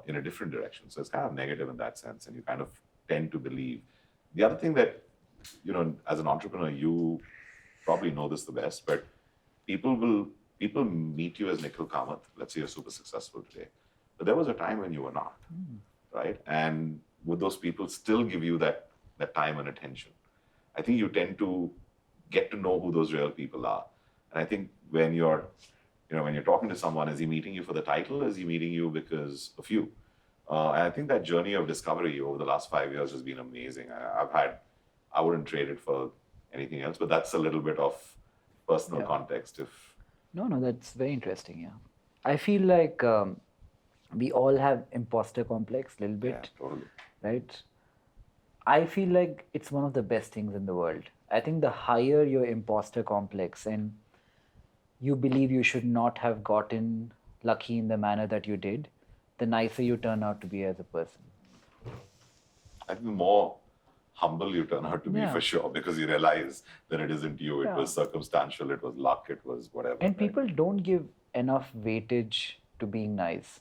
Speaker 1: in a different direction. So it's kind of negative in that sense, and you kind of tend to believe. The other thing that, as an entrepreneur, you probably know this the best, but people will people meet you as Nikhil Kamath. Let's say you're super successful today. But there was a time when you were not, right? And would those people still give you that time and attention? I think you tend to get to know who those real people are. And I think when you're talking to someone, is he meeting you for the title? Is he meeting you because of you? And I think that journey of discovery over the last 5 years has been amazing. I wouldn't trade it for anything else, but that's a little bit of personal context.
Speaker 4: No, that's very interesting. Yeah, I feel like we all have imposter complex a little bit,
Speaker 1: Yeah, totally.
Speaker 4: right? I feel like it's one of the best things in the world. I think the higher your imposter complex and you believe you should not have gotten lucky in the manner that you did, the nicer you turn out to be as a person.
Speaker 1: I think the more humble you turn out to be,
Speaker 4: Yeah.
Speaker 1: for sure, because you realize that it isn't you. It
Speaker 4: Yeah.
Speaker 1: was circumstantial. It was luck. It was whatever.
Speaker 4: And
Speaker 1: right?
Speaker 4: people don't give enough weightage to being nice.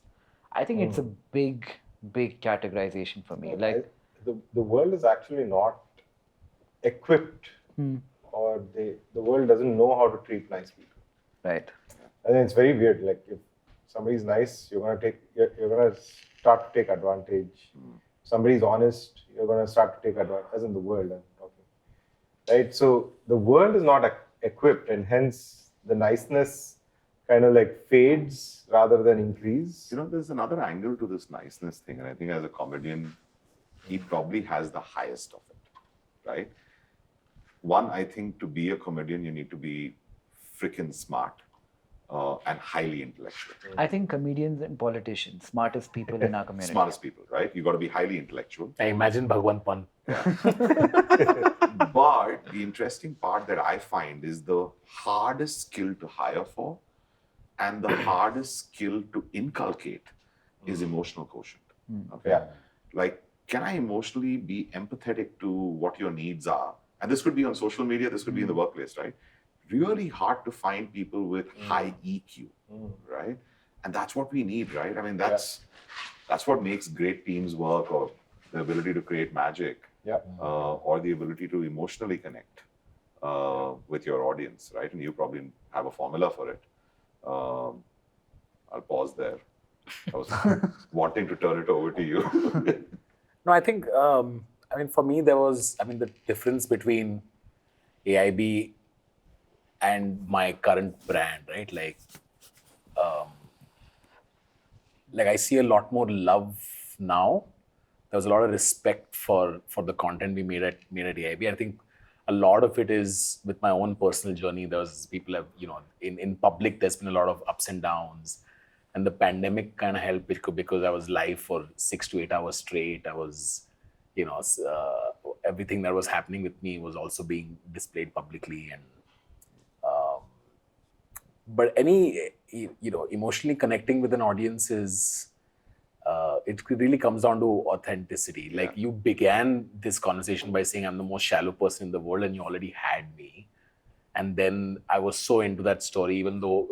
Speaker 4: I think it's a big categorization for me. Like,
Speaker 3: the world is actually not equipped, or the world doesn't know how to treat nice people.
Speaker 4: right.
Speaker 3: And it's very weird. Like if somebody's nice, you're gonna start to take advantage. Somebody's honest, you're gonna start to take advantage. As in the world, I'm talking, right? So the world is not equipped, and hence the niceness kind of like fades rather than increase.
Speaker 1: There's another angle to this niceness thing, and I think as a comedian, he probably has the highest of it, right? One, I think to be a comedian, you need to be freaking smart and highly intellectual.
Speaker 4: I think comedians and politicians, smartest people in our community.
Speaker 1: Smartest people, right? You got to be highly intellectual.
Speaker 2: I imagine Bhagwan Pan.
Speaker 1: But the interesting part that I find is the hardest skill to hire for and the hardest skill to inculcate is emotional quotient. Okay.
Speaker 3: Yeah.
Speaker 1: Like, can I emotionally be empathetic to what your needs are? And this could be on social media, this could be in the workplace, right? Really hard to find people with high EQ, right? And that's what we need, right? I mean, that's what makes great teams work, or the ability to create magic, or the ability to emotionally connect with your audience, right? And you probably have a formula for it. I'll pause there. I was wanting to turn it over to you.
Speaker 2: No, I think, for me, there was, the difference between AIB and my current brand, right? Like I see a lot more love now. There was a lot of respect for the content we made at AIB. I think a lot of it is with my own personal journey. There was people have, in public, there's been a lot of ups and downs. And the pandemic kind of helped because I was live for 6 to 8 hours straight. I was, everything that was happening with me was also being displayed publicly. And but any, emotionally connecting with an audience is, it really comes down to authenticity. Like you began this conversation by saying I'm the most shallow person in the world, and you already had me. And then I was so into that story, even though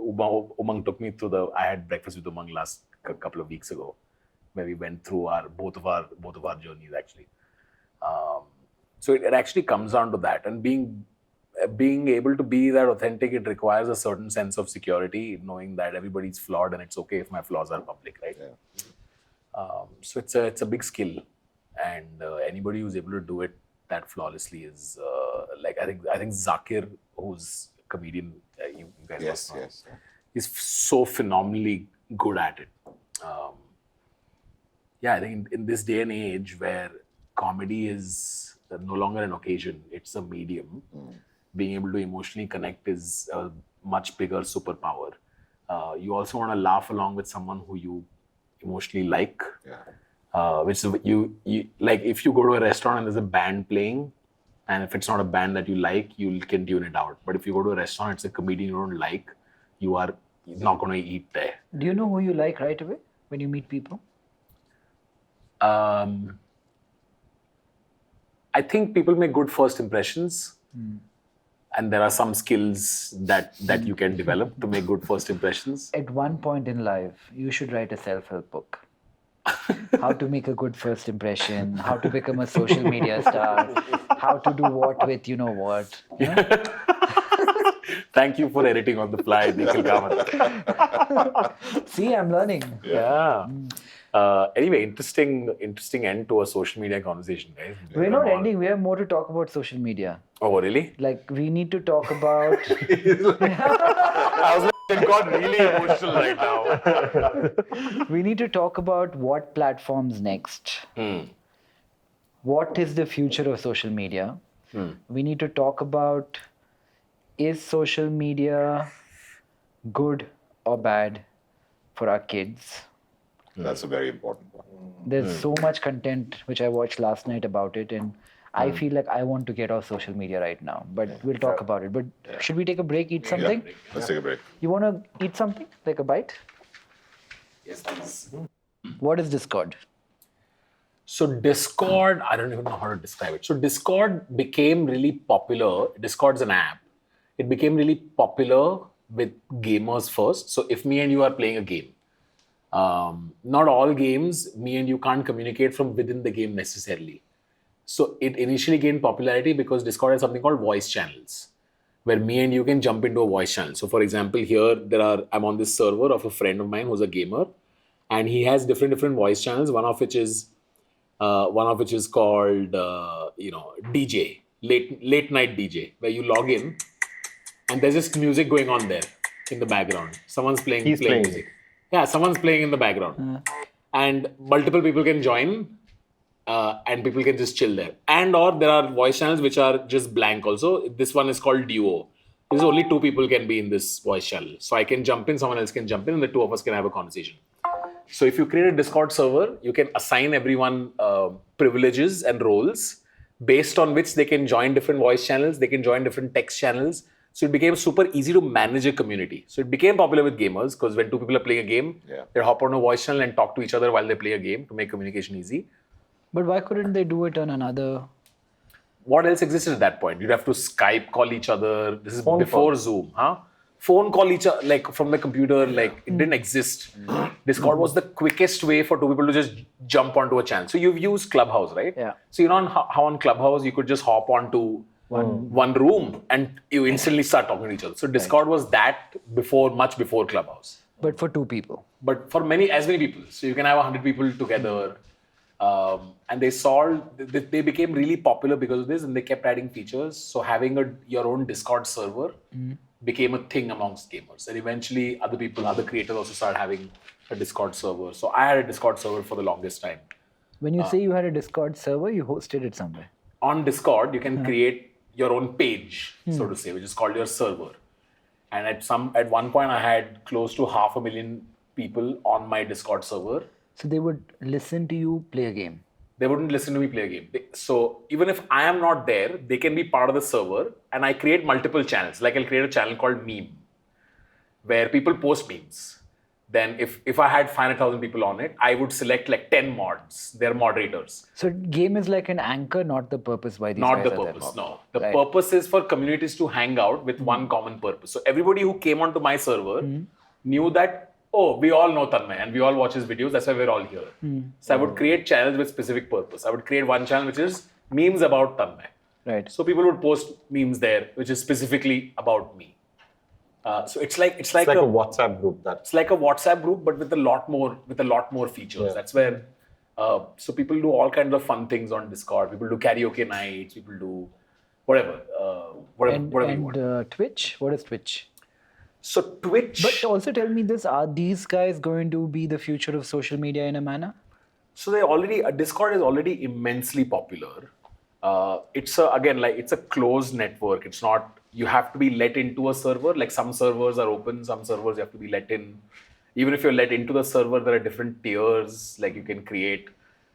Speaker 2: Umang took me through I had breakfast with Umang last couple of weeks ago, where we went through both of our journeys actually. So it actually comes down to that, and being able to be that authentic, it requires a certain sense of security, knowing that everybody's flawed and it's okay if my flaws are public, right?
Speaker 1: Yeah.
Speaker 2: So it's a big skill, and anybody who's able to do it that flawlessly is I think Zakir, who's a comedian, you guys
Speaker 1: Yes,
Speaker 2: also know,
Speaker 1: yes.
Speaker 2: he's so phenomenally good at it. I think in this day and age where comedy is no longer an occasion, it's a medium. Being able to emotionally connect is a much bigger superpower. You also want to laugh along with someone who you emotionally like.
Speaker 1: Yeah.
Speaker 2: Which is you like if you go to a restaurant and there's a band playing, and if it's not a band that you like, you can tune it out. But if you go to a restaurant, it's a comedian you don't like, you are not going to eat there.
Speaker 4: Do you know who you like right away when you meet people?
Speaker 2: I think people make good first impressions. And there are some skills that you can develop to make good first impressions.
Speaker 4: At one point in life, you should write a self-help book. How to make a good first impression, how to become a social media star, how to do what with you know what.
Speaker 2: Thank you for editing on the fly, Nikhil Kamath.
Speaker 4: See, I'm learning.
Speaker 2: Yeah. Anyway, interesting end to a social media conversation, guys.
Speaker 4: We're not ending. We have more to talk about social media.
Speaker 2: Oh, really?
Speaker 4: Like, we need to talk about...
Speaker 2: I was like, it got really emotional right now.
Speaker 4: We need to talk about what platforms next. What is the future of social media? We need to talk about, is social media good or bad for our kids?
Speaker 1: That's a very important one.
Speaker 4: There's so much content which I watched last night about it, and I feel like I want to get off social media right now. But we'll talk about it. But should we take a break, eat something?
Speaker 1: Yeah, let's take a break.
Speaker 4: You want to eat something? Like a bite?
Speaker 2: Yes, please.
Speaker 4: What is Discord?
Speaker 2: So Discord, I don't even know how to describe it. So Discord became really popular. Discord's an app. It became really popular with gamers first. So if me and you are playing a game, not all games, me and you can't communicate from within the game necessarily. So it initially gained popularity because Discord has something called voice channels, where me and you can jump into a voice channel. So for example, here I'm on this server of a friend of mine who's a gamer, and he has different voice channels. One of which is called DJ, late night DJ, where you log in and there's just music going on there in the background. Someone's playing music. Yeah, someone's playing in the background, and multiple people can join, and people can just chill there. And or there are voice channels which are just blank. Also, this one is called Duo. There's only 2 people can be in this voice channel, so I can jump in, someone else can jump in, and the 2 of us can have a conversation. So if you create a Discord server, you can assign everyone privileges and roles based on which they can join different voice channels, they can join different text channels. So it became super easy to manage a community. So it became popular with gamers because when 2 people are playing a game, they hop on a voice channel and talk to each other while they play a game to make communication easy.
Speaker 4: But why couldn't they do it on another?
Speaker 2: What else existed at that point? You'd have to Skype call each other. This is
Speaker 3: Phone
Speaker 2: before
Speaker 3: call.
Speaker 2: Zoom, huh? Phone call each other, like from the computer, like it didn't exist. Discord was the quickest way for 2 people to just jump onto a channel. So you've used Clubhouse, right?
Speaker 4: Yeah.
Speaker 2: So you know how on Clubhouse you could just hop onto one room and you instantly start talking to each other. So Discord was that much before Clubhouse.
Speaker 4: But for 2 people.
Speaker 2: But for as many people. So you can have 100 people together. And they became really popular because of this, and they kept adding features. So having your own Discord server became a thing amongst gamers. And eventually other creators also started having a Discord server. So I had a Discord server for the longest time.
Speaker 4: When you say you had a Discord server, you hosted it somewhere.
Speaker 2: On Discord, you can create your own page, so to say, which is called your server. And at one point, I had close to 500,000 people on my Discord server.
Speaker 4: So they would listen to you play a game.
Speaker 2: They wouldn't listen to me play a game. So even if I am not there, they can be part of the server, and I create multiple channels. Like I'll create a channel called Meme, where people post memes. Then if I had 500,000 people on it, I would select like 10 mods. They're moderators.
Speaker 4: So game is like an anchor, not the purpose why these
Speaker 2: Not
Speaker 4: guys
Speaker 2: the
Speaker 4: are there.
Speaker 2: purpose, no. The purpose is for communities to hang out with one common purpose. So everybody who came onto my server knew that, oh, we all know Tanmay and we all watch his videos. That's why we're all here. So I would create channels with specific purpose. I would create one channel which is memes about Tanmay.
Speaker 4: Right.
Speaker 2: So people would post memes there, which is specifically about me. So it's like a
Speaker 3: WhatsApp group.
Speaker 2: It's like a WhatsApp group, but with a lot more features.
Speaker 3: Yeah.
Speaker 2: That's where so people do all kinds of fun things on Discord. People do karaoke nights. People do whatever you want.
Speaker 4: Twitch? What is Twitch?
Speaker 2: So Twitch.
Speaker 4: But also tell me this: are these guys going to be the future of social media in a manner?
Speaker 2: So Discord is already immensely popular. It's a closed network. It's not. You have to be let into a server. Like some servers are open, some servers you have to be let in. Even if you're let into the server, there are different tiers. Like you can create.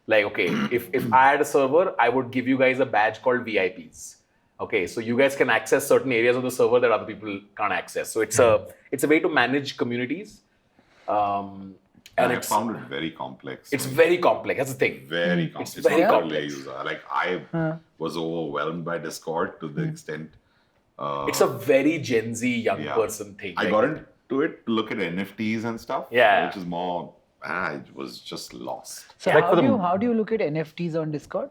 Speaker 2: Like okay, if I had a server, I would give you guys a badge called VIPs. Okay, so you guys can access certain areas of the server that other people can't access. So it's a way to manage communities. And
Speaker 1: I found it very complex.
Speaker 2: It's very complex. That's the thing.
Speaker 1: Very complex.
Speaker 2: It's very
Speaker 1: not for
Speaker 2: complex.
Speaker 1: lay user. Like I was overwhelmed by Discord to the extent.
Speaker 2: It's a very Gen Z young person thing.
Speaker 1: I got into it to look at NFTs and stuff.
Speaker 2: Yeah.
Speaker 1: Which is more. I was just lost.
Speaker 4: So
Speaker 3: Like
Speaker 4: how do you look at NFTs on Discord?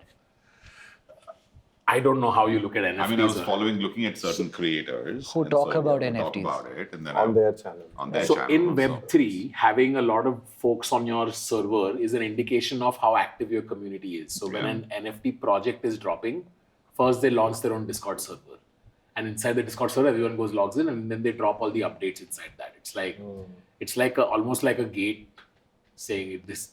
Speaker 2: I don't know how you look at NFTs.
Speaker 1: I mean, I was looking at certain creators
Speaker 4: who
Speaker 1: and
Speaker 4: talk
Speaker 1: so
Speaker 4: about
Speaker 1: they
Speaker 4: NFTs.
Speaker 1: talk about it, and then
Speaker 3: on their channel.
Speaker 1: on their
Speaker 2: So
Speaker 1: channel
Speaker 2: in
Speaker 1: also.
Speaker 2: Web3, having a lot of folks on your server is an indication of how active your community is. So when an NFT project is dropping, first they launch their own Discord server. And inside the Discord server, everyone logs in, and then they drop all the updates inside that. It's like almost like a gate saying this.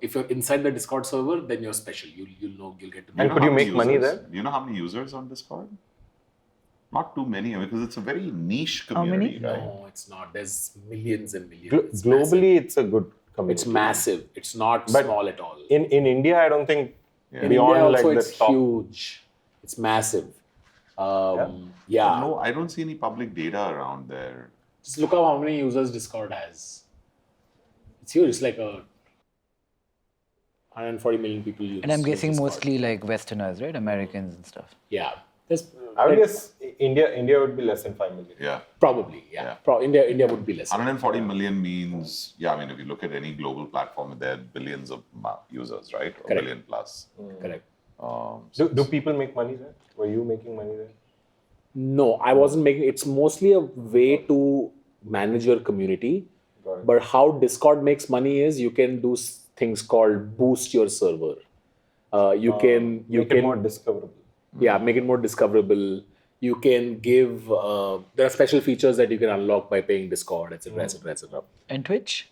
Speaker 2: If you're inside the Discord server, then you're special. You'll know, you'll get to know.
Speaker 3: And could you
Speaker 1: how many
Speaker 3: make money
Speaker 1: users-
Speaker 3: there?
Speaker 1: Do you know how many users on Discord? Not too many, because it's a very niche
Speaker 4: How many?
Speaker 1: community, right?
Speaker 2: No, it's not. There's millions and millions. It's
Speaker 3: Globally, it's a good community.
Speaker 2: It's massive. It's not
Speaker 3: But
Speaker 2: small at all.
Speaker 3: In India, I don't think
Speaker 2: In
Speaker 3: beyond
Speaker 2: India
Speaker 3: like
Speaker 2: also,
Speaker 3: the
Speaker 2: it's
Speaker 3: top.
Speaker 2: huge. It's massive. Yeah.
Speaker 1: No, I don't see any public data around there.
Speaker 2: Just look up how many users Discord has. It's huge. It's like 140 million people use.
Speaker 4: And I'm guessing
Speaker 2: Discord.
Speaker 4: mostly like Westerners, right? Americans and stuff.
Speaker 2: Yeah. There's,
Speaker 3: I would guess India would be less than 5 million.
Speaker 1: Yeah.
Speaker 2: probably. Yeah. India would be less.
Speaker 1: 140 million means, I mean, if you look at any global platform, there are billions of users, right? Or
Speaker 2: Correct.
Speaker 1: billion plus.
Speaker 2: Correct.
Speaker 3: Do people make money there? Were you making money there?
Speaker 2: No, I wasn't making. It's mostly a way to manage your community.
Speaker 3: Got it.
Speaker 2: But how Discord makes money is you can do things called boost your server. You can
Speaker 3: Make it more discoverable.
Speaker 2: Yeah, make it more discoverable. You can give. There are special features that you can unlock by paying Discord, etc., etc., etc.
Speaker 4: And Twitch?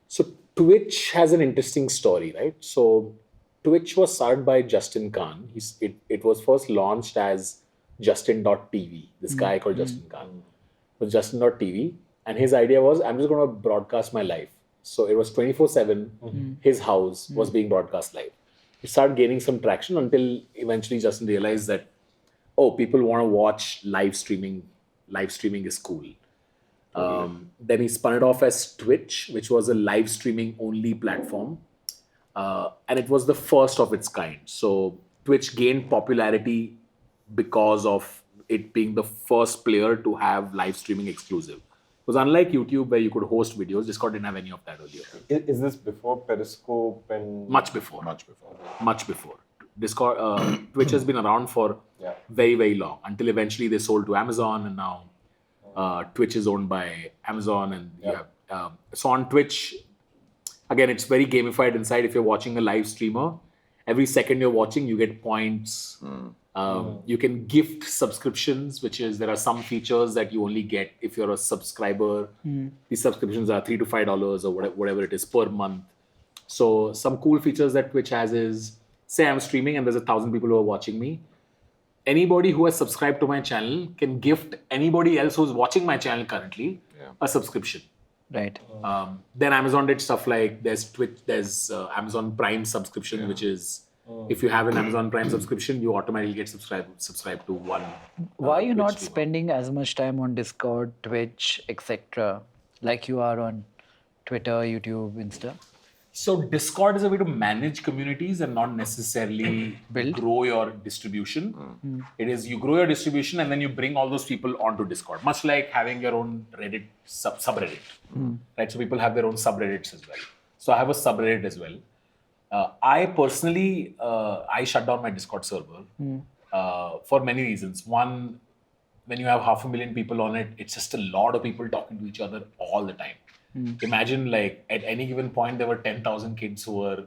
Speaker 2: So Twitch has an interesting story, right? So Twitch was started by Justin Khan. It was first launched as Justin.tv. This guy called Justin Khan. It was Justin.tv. And his idea was, I'm just going to broadcast my life. So it was 24/7. His house was being broadcast live. It started gaining some traction until eventually Justin realized that, oh, people want to watch live streaming. Live streaming is cool. Then he spun it off as Twitch, which was a live streaming only platform. And it was the first of its kind. So Twitch gained popularity because of it being the first player to have live streaming exclusive. It was unlike YouTube where you could host videos. Discord didn't have any of that earlier.
Speaker 3: Is this before Periscope and
Speaker 2: Much before. Much before. Discord, Twitch has been around for very, very long until eventually they sold to Amazon, and now Twitch is owned by Amazon. And so on Twitch, again, it's very gamified inside. If you're watching a live streamer, every second you're watching, you get points. You can gift subscriptions, which is there are some features that you only get if you're a subscriber. These subscriptions are $3 to $5 or whatever it is per month. So some cool features that Twitch has is, say I'm streaming and there's 1,000 people who are watching me. Anybody who has subscribed to my channel can gift anybody else who's watching my channel currently a subscription.
Speaker 4: Right.
Speaker 2: Then Amazon did stuff like there's Amazon Prime subscription, which is if you have an Amazon Prime subscription, you automatically get subscribed to one.
Speaker 4: Why are you
Speaker 2: Twitch
Speaker 4: not
Speaker 2: streamer.
Speaker 4: spending as much time on Discord, Twitch, etc., like you are on Twitter, YouTube, Insta?
Speaker 2: So Discord is a way to manage communities and not necessarily grow your distribution. It is you grow your distribution and then you bring all those people onto Discord, much like having your own Reddit subreddit. Right? So people have their own subreddits as well. So I have a subreddit as well. I personally, I shut down my Discord server for many reasons. One, when you have 500,000 people on it, it's just a lot of people talking to each other all the time. Imagine like at any given point, there were 10,000 kids who were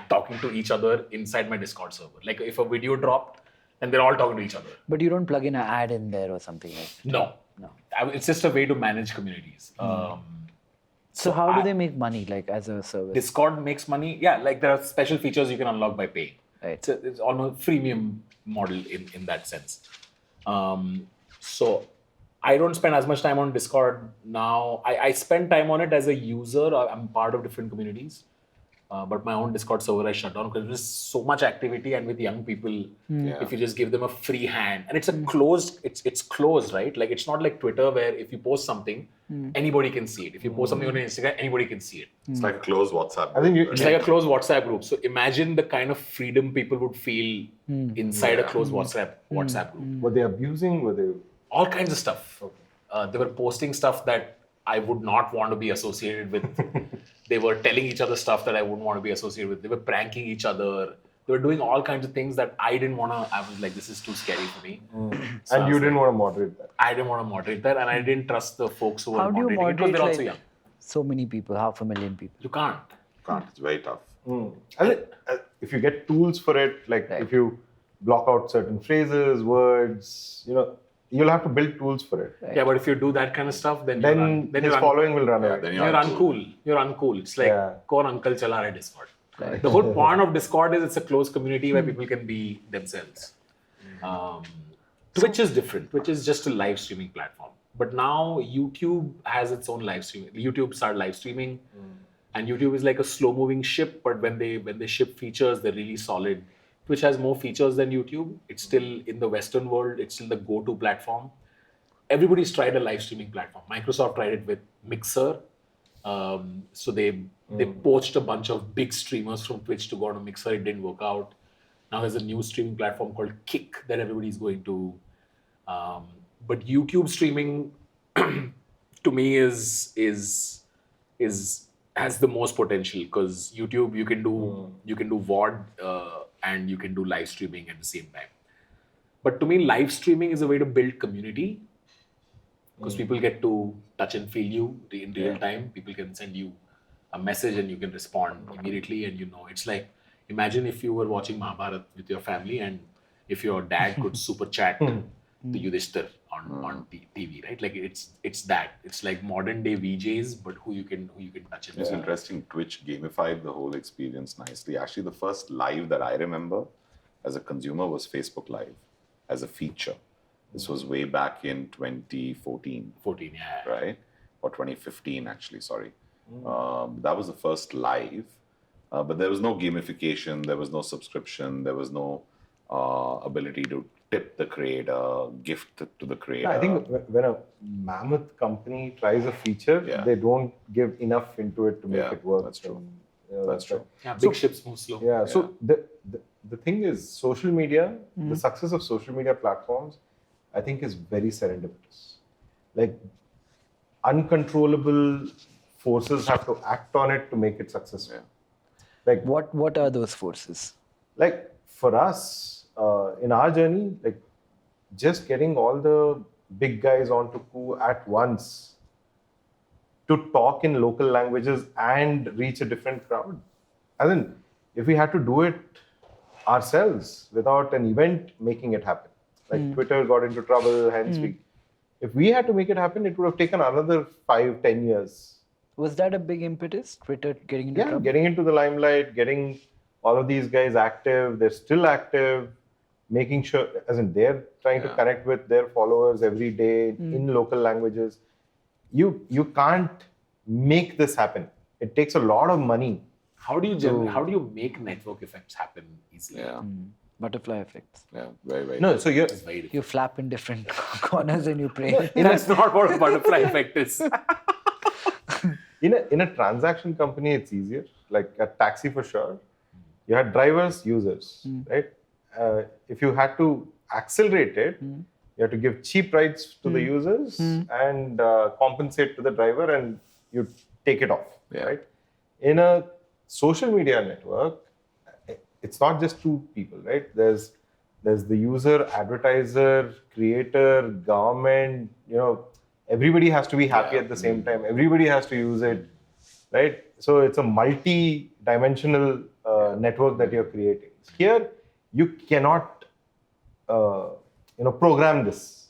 Speaker 2: talking to each other inside my Discord server. Like if a video dropped, and they're all talking to each other.
Speaker 4: But you don't plug in an ad in there or something like that?
Speaker 2: No. It's just a way to manage communities.
Speaker 4: So how do they make money, like as a service?
Speaker 2: Discord makes money. Yeah, like there are special features you can unlock by paying.
Speaker 4: Right.
Speaker 2: It's almost freemium model in that sense. So I don't spend as much time on Discord now. I spend time on it as a user. I'm part of different communities. But my own Discord server I shut down because there's so much activity, and with young people, if you just give them a free hand, and it's a closed, it's closed, right? Like it's not like Twitter where if you post something, anybody can see it. If you post something on Instagram, anybody can see it.
Speaker 1: It's like a closed WhatsApp.
Speaker 3: I think
Speaker 2: It's like a closed WhatsApp group. So imagine the kind of freedom people would feel inside a closed WhatsApp group.
Speaker 3: were they abusing? Were they?
Speaker 2: All kinds of stuff. They were posting stuff that I would not want to be associated with. They were telling each other stuff that I wouldn't want to be associated with. They were pranking each other. They were doing all kinds of things that I didn't want to. I was like, this is too scary for me. So I
Speaker 3: And you
Speaker 2: was
Speaker 3: didn't
Speaker 2: like,
Speaker 3: want to moderate that.
Speaker 2: I didn't want to moderate that, and I didn't trust the folks who were
Speaker 4: How do you
Speaker 2: moderating it because
Speaker 4: moderate
Speaker 2: they're also
Speaker 4: like
Speaker 2: young.
Speaker 4: so many people, 500,000 people?
Speaker 2: You can't.
Speaker 1: It's very tough.
Speaker 3: I think, if you get tools for it, like
Speaker 4: Right.
Speaker 3: if you block out certain phrases, words, you'll have to build tools for it.
Speaker 2: Yeah, but if you do that kind of stuff, then
Speaker 3: Then his following will run away.
Speaker 1: then
Speaker 2: you're uncool. You're uncool. It's like
Speaker 3: Yeah.
Speaker 2: Kaun uncle chala raha hai Discord. The whole point of Discord is it's a closed community where people can be themselves. Twitch is different. Twitch is just a live streaming platform. But now YouTube has its own live streaming. YouTube started live streaming, and YouTube is like a slow-moving ship. But when they ship features, they're really solid. Twitch has more features than YouTube. It's still in the Western world. It's still the go-to platform. Everybody's tried a live streaming platform. Microsoft tried it with Mixer. So they poached a bunch of big streamers from Twitch to go on a Mixer. It didn't work out. Now there's a new streaming platform called Kick that everybody's going to. But YouTube streaming, to me, has the most potential because YouTube you can do VOD and you can do live streaming at the same time. But to me, live streaming is a way to build community because people get to touch and feel you in real time. People can send you a message and you can respond immediately, and it's like imagine if you were watching Mahabharat with your family and if your dad could super chat to Yudhishthir on TV, right? Like it's that. It's like modern day VJs, but who you can touch and
Speaker 1: It's
Speaker 2: feel.
Speaker 1: interesting. Twitch gamified the whole experience nicely. Actually, the first live that I remember as a consumer was Facebook Live as a feature. This was way back in 2014.
Speaker 2: 14, yeah.
Speaker 1: Right? Or 2015, actually, sorry. That was the first live. But there was no gamification, there was no subscription, there was no ability to tip the creator, gift to the creator.
Speaker 3: I think when a mammoth company tries a feature, they don't give enough into it to make it work.
Speaker 1: That's true.
Speaker 3: And,
Speaker 1: That's true.
Speaker 2: Yeah, big ships move slow.
Speaker 3: Yeah. So the thing is, social media, the success of social media platforms, I think is very serendipitous. Like uncontrollable forces have to act on it to make it successful. Like
Speaker 4: What are those forces?
Speaker 3: like for us in our journey, like just getting all the big guys onto Koo at once to talk in local languages and reach a different crowd. And then if we had to do it ourselves without an event making it happen, like Twitter got into trouble, hence if we had to make it happen, it would have taken another 5-10 years.
Speaker 4: Was that a big impetus? Twitter getting into trouble?
Speaker 3: Getting into the limelight, getting all of these guys active, they're still active, making sure, as in they're trying to connect with their followers every day in local languages. You can't make this happen. It takes a lot of money.
Speaker 2: How do you make network effects happen easily?
Speaker 1: Yeah.
Speaker 4: Butterfly effects.
Speaker 1: Yeah. Very, very.
Speaker 3: No, so you're
Speaker 2: It's very difficult.
Speaker 4: You flap in different corners and you pray.
Speaker 2: That's not what a butterfly effect is.
Speaker 3: in a transaction company, it's easier. Like at TaxiForSure, you had drivers, users, right? If you had to accelerate it, you have to give cheap rides to the users and compensate to the driver, and you take it off, right? In a social media network, it's not just two people, right? There's the user, advertiser, creator, government. Everybody has to be happy at the same time. Everybody has to use it, right? So it's a multi-dimensional network that you're creating. Here, you cannot, program this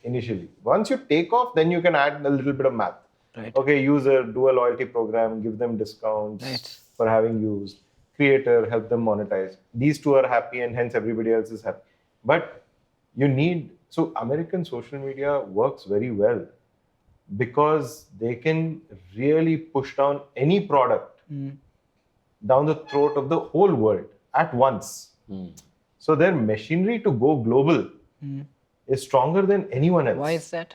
Speaker 3: initially. Once you take off, then you can add a little bit of math.
Speaker 4: Right.
Speaker 3: Okay, user, do a loyalty program, give them discounts for having used. Creator, help them monetize. These two are happy, and hence everybody else is happy. But so American social media works very well because they can really push down any product down the throat of the whole world at once. So their machinery to go global is stronger than anyone else.
Speaker 4: Why is that?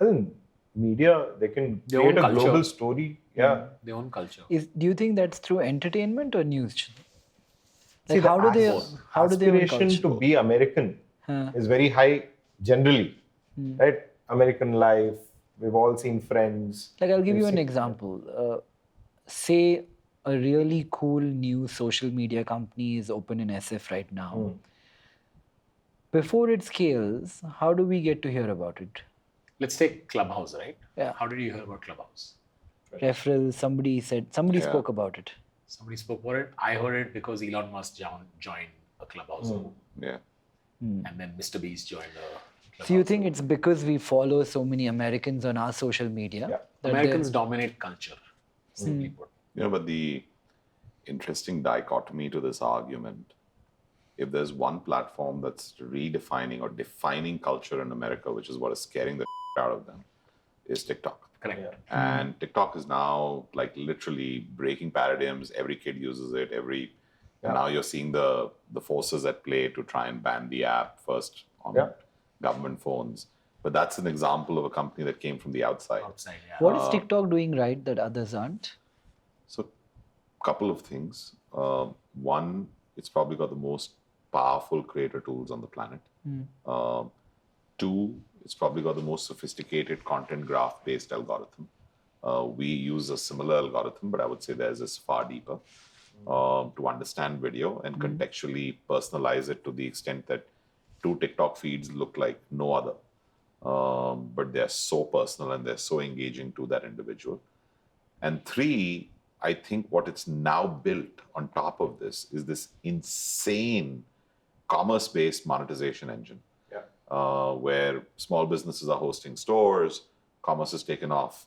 Speaker 3: I think media, they can
Speaker 2: Their
Speaker 3: create
Speaker 2: own
Speaker 3: a
Speaker 2: culture.
Speaker 3: global story. Yeah.
Speaker 2: Their own culture.
Speaker 4: Do you think that's through entertainment or news?
Speaker 3: See,
Speaker 4: Like,
Speaker 3: the
Speaker 4: how do they own
Speaker 3: aspiration
Speaker 4: culture?
Speaker 3: to be American is very high generally, right? American life, we've all seen Friends.
Speaker 4: Like, I'll give you
Speaker 3: We've
Speaker 4: an
Speaker 3: seen-
Speaker 4: example. Say a really cool new social media company is open in SF right now. Before it scales, how do we get to hear about it?
Speaker 2: Let's take Clubhouse, right?
Speaker 4: Yeah.
Speaker 2: How did you hear about Clubhouse?
Speaker 4: Referral, somebody spoke about it.
Speaker 2: Somebody spoke about it. I heard it because Elon Musk joined a Clubhouse room.
Speaker 1: Yeah.
Speaker 2: And then Mr. Beast joined a Clubhouse
Speaker 4: So you think
Speaker 2: room.
Speaker 4: it's because we follow so many Americans on our social media? that
Speaker 2: Americans dominate culture, simply put.
Speaker 1: But the interesting dichotomy to this argument, if there's one platform that's redefining or defining culture in America, which is what is scaring the out of them, is TikTok.
Speaker 2: Correct.
Speaker 1: And TikTok is now like literally breaking paradigms. Every kid uses it. And now you're seeing the forces at play to try and ban the app first on government phones. But that's an example of a company that came from the outside.
Speaker 4: What is TikTok doing right that others aren't?
Speaker 1: So, couple of things. One, it's probably got the most powerful creator tools on the planet. Two, it's probably got the most sophisticated content graph-based algorithm. We use a similar algorithm, but I would say theirs is far deeper to understand video and contextually personalize it to the extent that two TikTok feeds look like no other. But they're so personal and they're so engaging to that individual. And three, I think what it's now built on top of this is this insane commerce-based monetization engine. Where small businesses are hosting stores, commerce is taken off.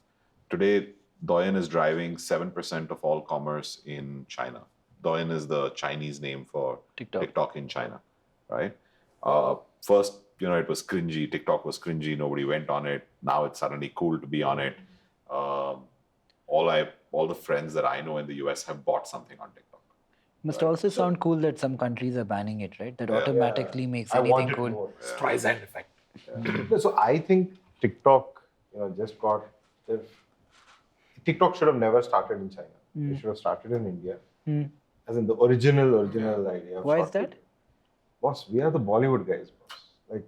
Speaker 1: Today, Douyin is driving 7% of all commerce in China. Douyin is the Chinese name for TikTok in China, right? First, it was cringy. TikTok was cringy. Nobody went on it. Now it's suddenly cool to be on it. All the friends that I know in the US have bought something on TikTok.
Speaker 4: Must also sound cool that some countries are banning it, right? That automatically makes anything cool.
Speaker 2: Streisand effect.
Speaker 3: So I think TikTok, just got TikTok should have never started in China. It should have started in India, as in the original idea. Of
Speaker 4: Why is
Speaker 3: short
Speaker 4: that?
Speaker 3: video. Boss, we are the Bollywood guys, boss. Like,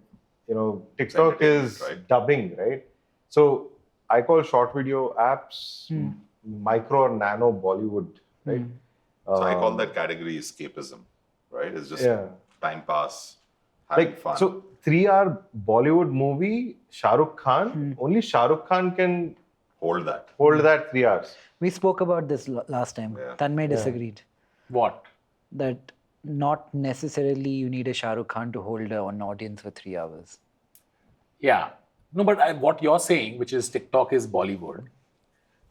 Speaker 3: TikTok is dubbing, right? So I call short video apps micro or nano Bollywood, right?
Speaker 1: So I call that category escapism, right? It's just time pass, having fun.
Speaker 3: So 3-hour Bollywood movie, Shah Rukh Khan, only Shah Rukh Khan can
Speaker 1: hold that
Speaker 3: 3 hours.
Speaker 4: We spoke about this last time. Tanmay disagreed.
Speaker 2: What?
Speaker 4: That not necessarily you need a Shah Rukh Khan to hold an audience for 3 hours.
Speaker 2: Yeah. No, but what you're saying, which is TikTok is Bollywood,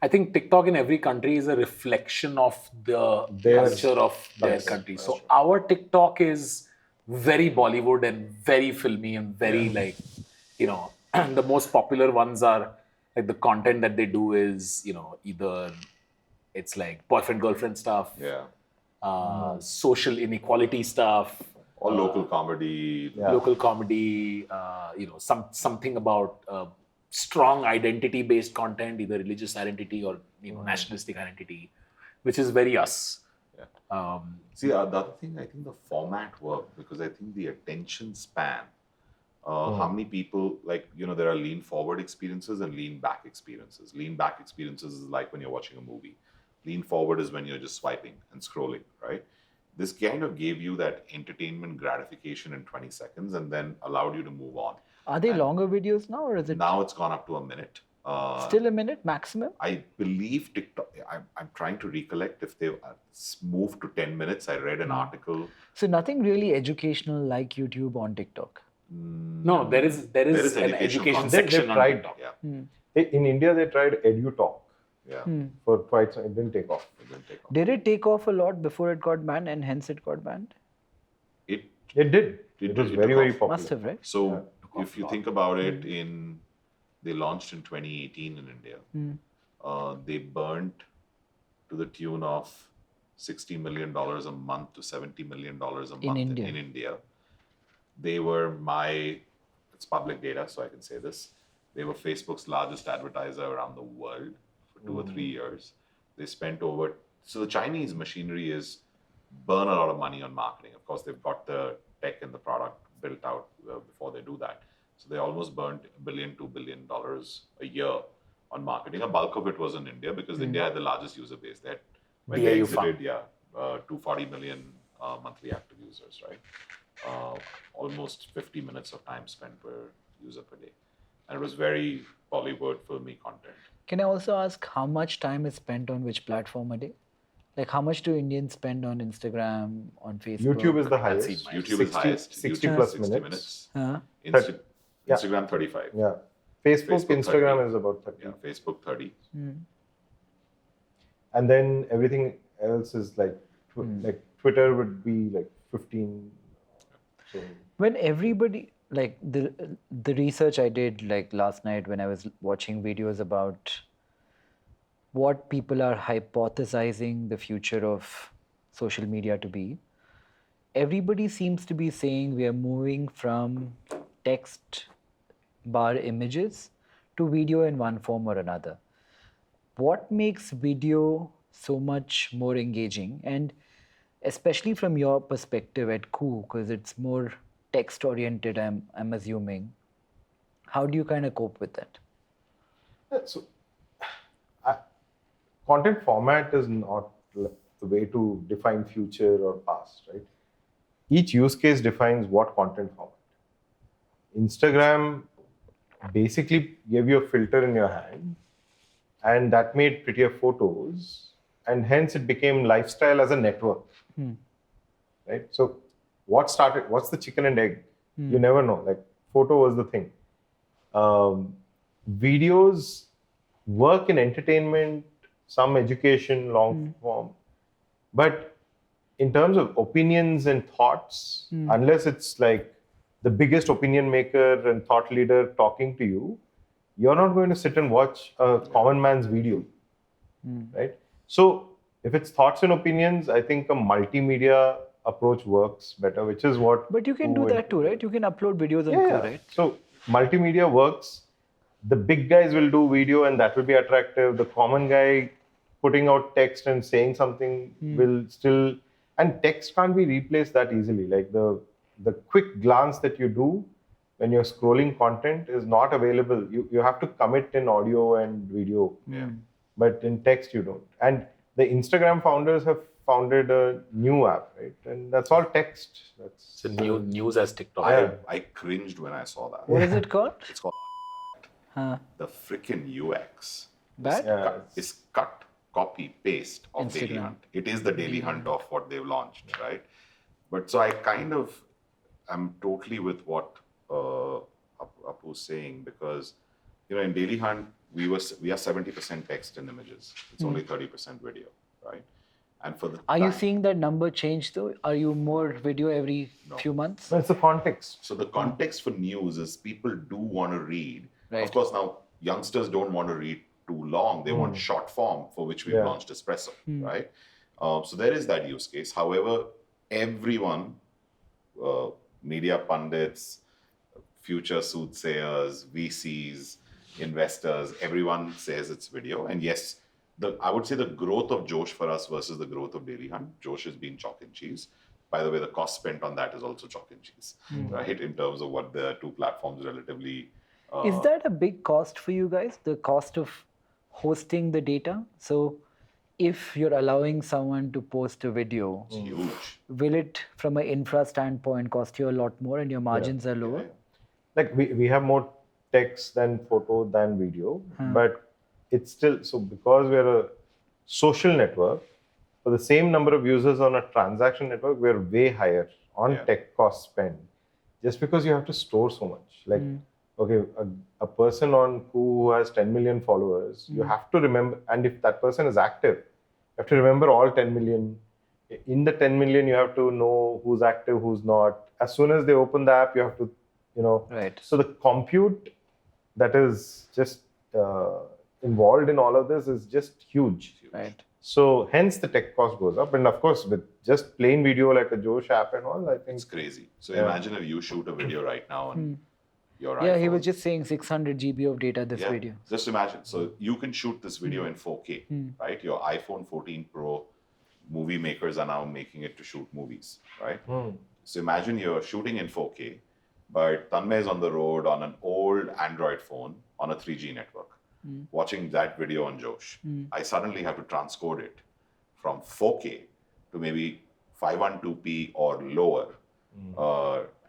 Speaker 2: I think TikTok in every country is a reflection of the culture of their country. So our TikTok is very Bollywood and very filmy and very the most popular ones are like the content that they do is, either it's like boyfriend-girlfriend stuff, social inequality stuff,
Speaker 1: or local comedy.
Speaker 2: Something about strong identity-based content, either religious identity or nationalistic identity, which is very us.
Speaker 1: See, the other thing, I think the format worked because I think the attention span, how many people, there are lean forward experiences and lean back experiences. Lean back experiences is like when you're watching a movie. Lean forward is when you're just swiping and scrolling, right? This kind of gave you that entertainment gratification in 20 seconds and then allowed you to move on.
Speaker 4: Are they longer videos now or is it?
Speaker 1: Now it's gone up to a minute.
Speaker 4: Still a minute maximum?
Speaker 1: I believe TikTok, I'm trying to recollect if they've moved to 10 minutes. I read an article.
Speaker 4: So nothing really educational like YouTube on TikTok?
Speaker 2: No, there is an education section on TikTok.
Speaker 3: In India, they tried EduTalk. For quite some, it didn't take off.
Speaker 4: Did it take off a lot before it got banned and hence it got banned?
Speaker 3: It did. It was very, very popular.
Speaker 4: Must have, right?
Speaker 1: So if you think about it, they launched in 2018 in India. They burnt to the tune of $60 million a month to $70 million a month in India. They were it's public data, so I can say this. They were Facebook's largest advertiser around the world for 2 or 3 years. They spent so the Chinese machinery is burn a lot of money on marketing. Of course, they've got the tech and the product built out before they do that. So they almost burnt $1 billion, $2 billion a year on marketing. A bulk of it was in India because India had the largest user base. They had when they
Speaker 2: DAU farm.
Speaker 1: exited, 240 million monthly active users, right? Almost 50 minutes of time spent per user per day. And it was very Bollywood filmy content.
Speaker 4: Can I also ask how much time is spent on which platform a day? Like how much do Indians spend on Instagram, on Facebook?
Speaker 3: YouTube is the
Speaker 2: I've seen
Speaker 3: highest.
Speaker 2: mine.
Speaker 1: YouTube is highest.
Speaker 3: 60
Speaker 1: YouTube
Speaker 3: plus
Speaker 1: 60
Speaker 3: minutes.
Speaker 4: Huh?
Speaker 3: Yeah.
Speaker 1: Instagram 35.
Speaker 3: Yeah. Facebook,
Speaker 1: Facebook,
Speaker 3: Instagram
Speaker 1: 30.
Speaker 3: is about 30.
Speaker 1: Yeah, Facebook 30.
Speaker 3: And then everything else is like, like Twitter would be like 15. So
Speaker 4: When everybody, like the research I did like last night when I was watching videos about what people are hypothesizing the future of social media to be, everybody seems to be saying we are moving from text bar images to video in one form or another. What makes video so much more engaging? And especially from your perspective at Koo, because it's more text oriented, I'm assuming. How do you kind of cope with that?
Speaker 3: So, content format is not the way to define future or past, right? Each use case defines what content format. Instagram basically gave you a filter in your hand, and that made prettier photos, and hence it became lifestyle as a network, right? So, what's the chicken and egg? You never know. Like, photo was the thing. Videos work in entertainment, some education, long form. But in terms of opinions and thoughts, unless it's like the biggest opinion maker and thought leader talking to you, you're not going to sit and watch a common man's video, right? So if it's thoughts and opinions, I think a multimedia approach works better, which is what...
Speaker 4: But you can do that too, right? You can upload videos on
Speaker 3: Yeah,
Speaker 4: Koo,
Speaker 3: yeah.
Speaker 4: right?
Speaker 3: So multimedia works. The big guys will do video and that will be attractive. The common guy putting out text and saying something will still... And text can't be replaced that easily. Like the quick glance that you do when you're scrolling content is not available. You have to commit in audio and video.
Speaker 1: Yeah.
Speaker 3: But in text, you don't. And the Instagram founders have founded a new app, right? And that's all text. That's
Speaker 2: So news as TikTok.
Speaker 1: I cringed when I saw that.
Speaker 4: What is it called?
Speaker 1: It's called
Speaker 4: Huh.
Speaker 1: the freaking UX.
Speaker 4: Bad?
Speaker 3: Yeah.
Speaker 1: Is cut, copy, paste of
Speaker 4: Instagram.
Speaker 1: Dailyhunt. It is the Dailyhunt of what they've launched, right? But so I'm totally with what Apu's saying, because in Dailyhunt we are 70% text and images. It's only 30% video, right? And for the
Speaker 4: Are you seeing that number change though? Are you more video every few months?
Speaker 3: No, it's the context.
Speaker 1: So the context for news is people do want to read.
Speaker 4: Right.
Speaker 1: Of course, now youngsters don't want to read too long. They want short form, for which we've launched Espresso, right? So there is that use case. However, everyone, media pundits, future soothsayers, VCs, investors, everyone says it's video. And yes, I would say the growth of Josh for us versus the growth of Dailyhunt, Josh has been chalk and cheese. By the way, the cost spent on that is also chalk and cheese, right? In terms of what the two platforms relatively...
Speaker 4: Is that a big cost for you guys? The cost of hosting the data? So if you're allowing someone to post a video,
Speaker 1: It's huge.
Speaker 4: will it, from an infra standpoint, cost you a lot more and your margins are lower?
Speaker 3: Like we have more text than photo than video, but it's still... So because we're a social network, for the same number of users on a transaction network, we're way higher on tech cost spend. Just because you have to store so much. Like, okay, a person on Koo who has 10 million followers, you have to remember, and if that person is active, you have to remember all 10 million. In the 10 million, you have to know who's active, who's not. As soon as they open the app, you have to,
Speaker 4: Right.
Speaker 3: So the compute that is just involved in all of this is just huge.
Speaker 4: Right.
Speaker 3: So hence the tech cost goes up. And of course, with just plain video like a Josh app and all, I think...
Speaker 1: It's crazy. So imagine if you shoot a video right now on your iPhone.
Speaker 4: Yeah, he was just saying 600 GB of data this video.
Speaker 1: Just imagine. So you can shoot this video in 4K, right? Your iPhone 14 Pro, movie makers are now making it to shoot movies, right? So imagine you're shooting in 4K, but Tanmay is on the road on an old Android phone on a 3G network, watching that video on Josh. I suddenly have to transcode it from 4K to maybe 512p or lower.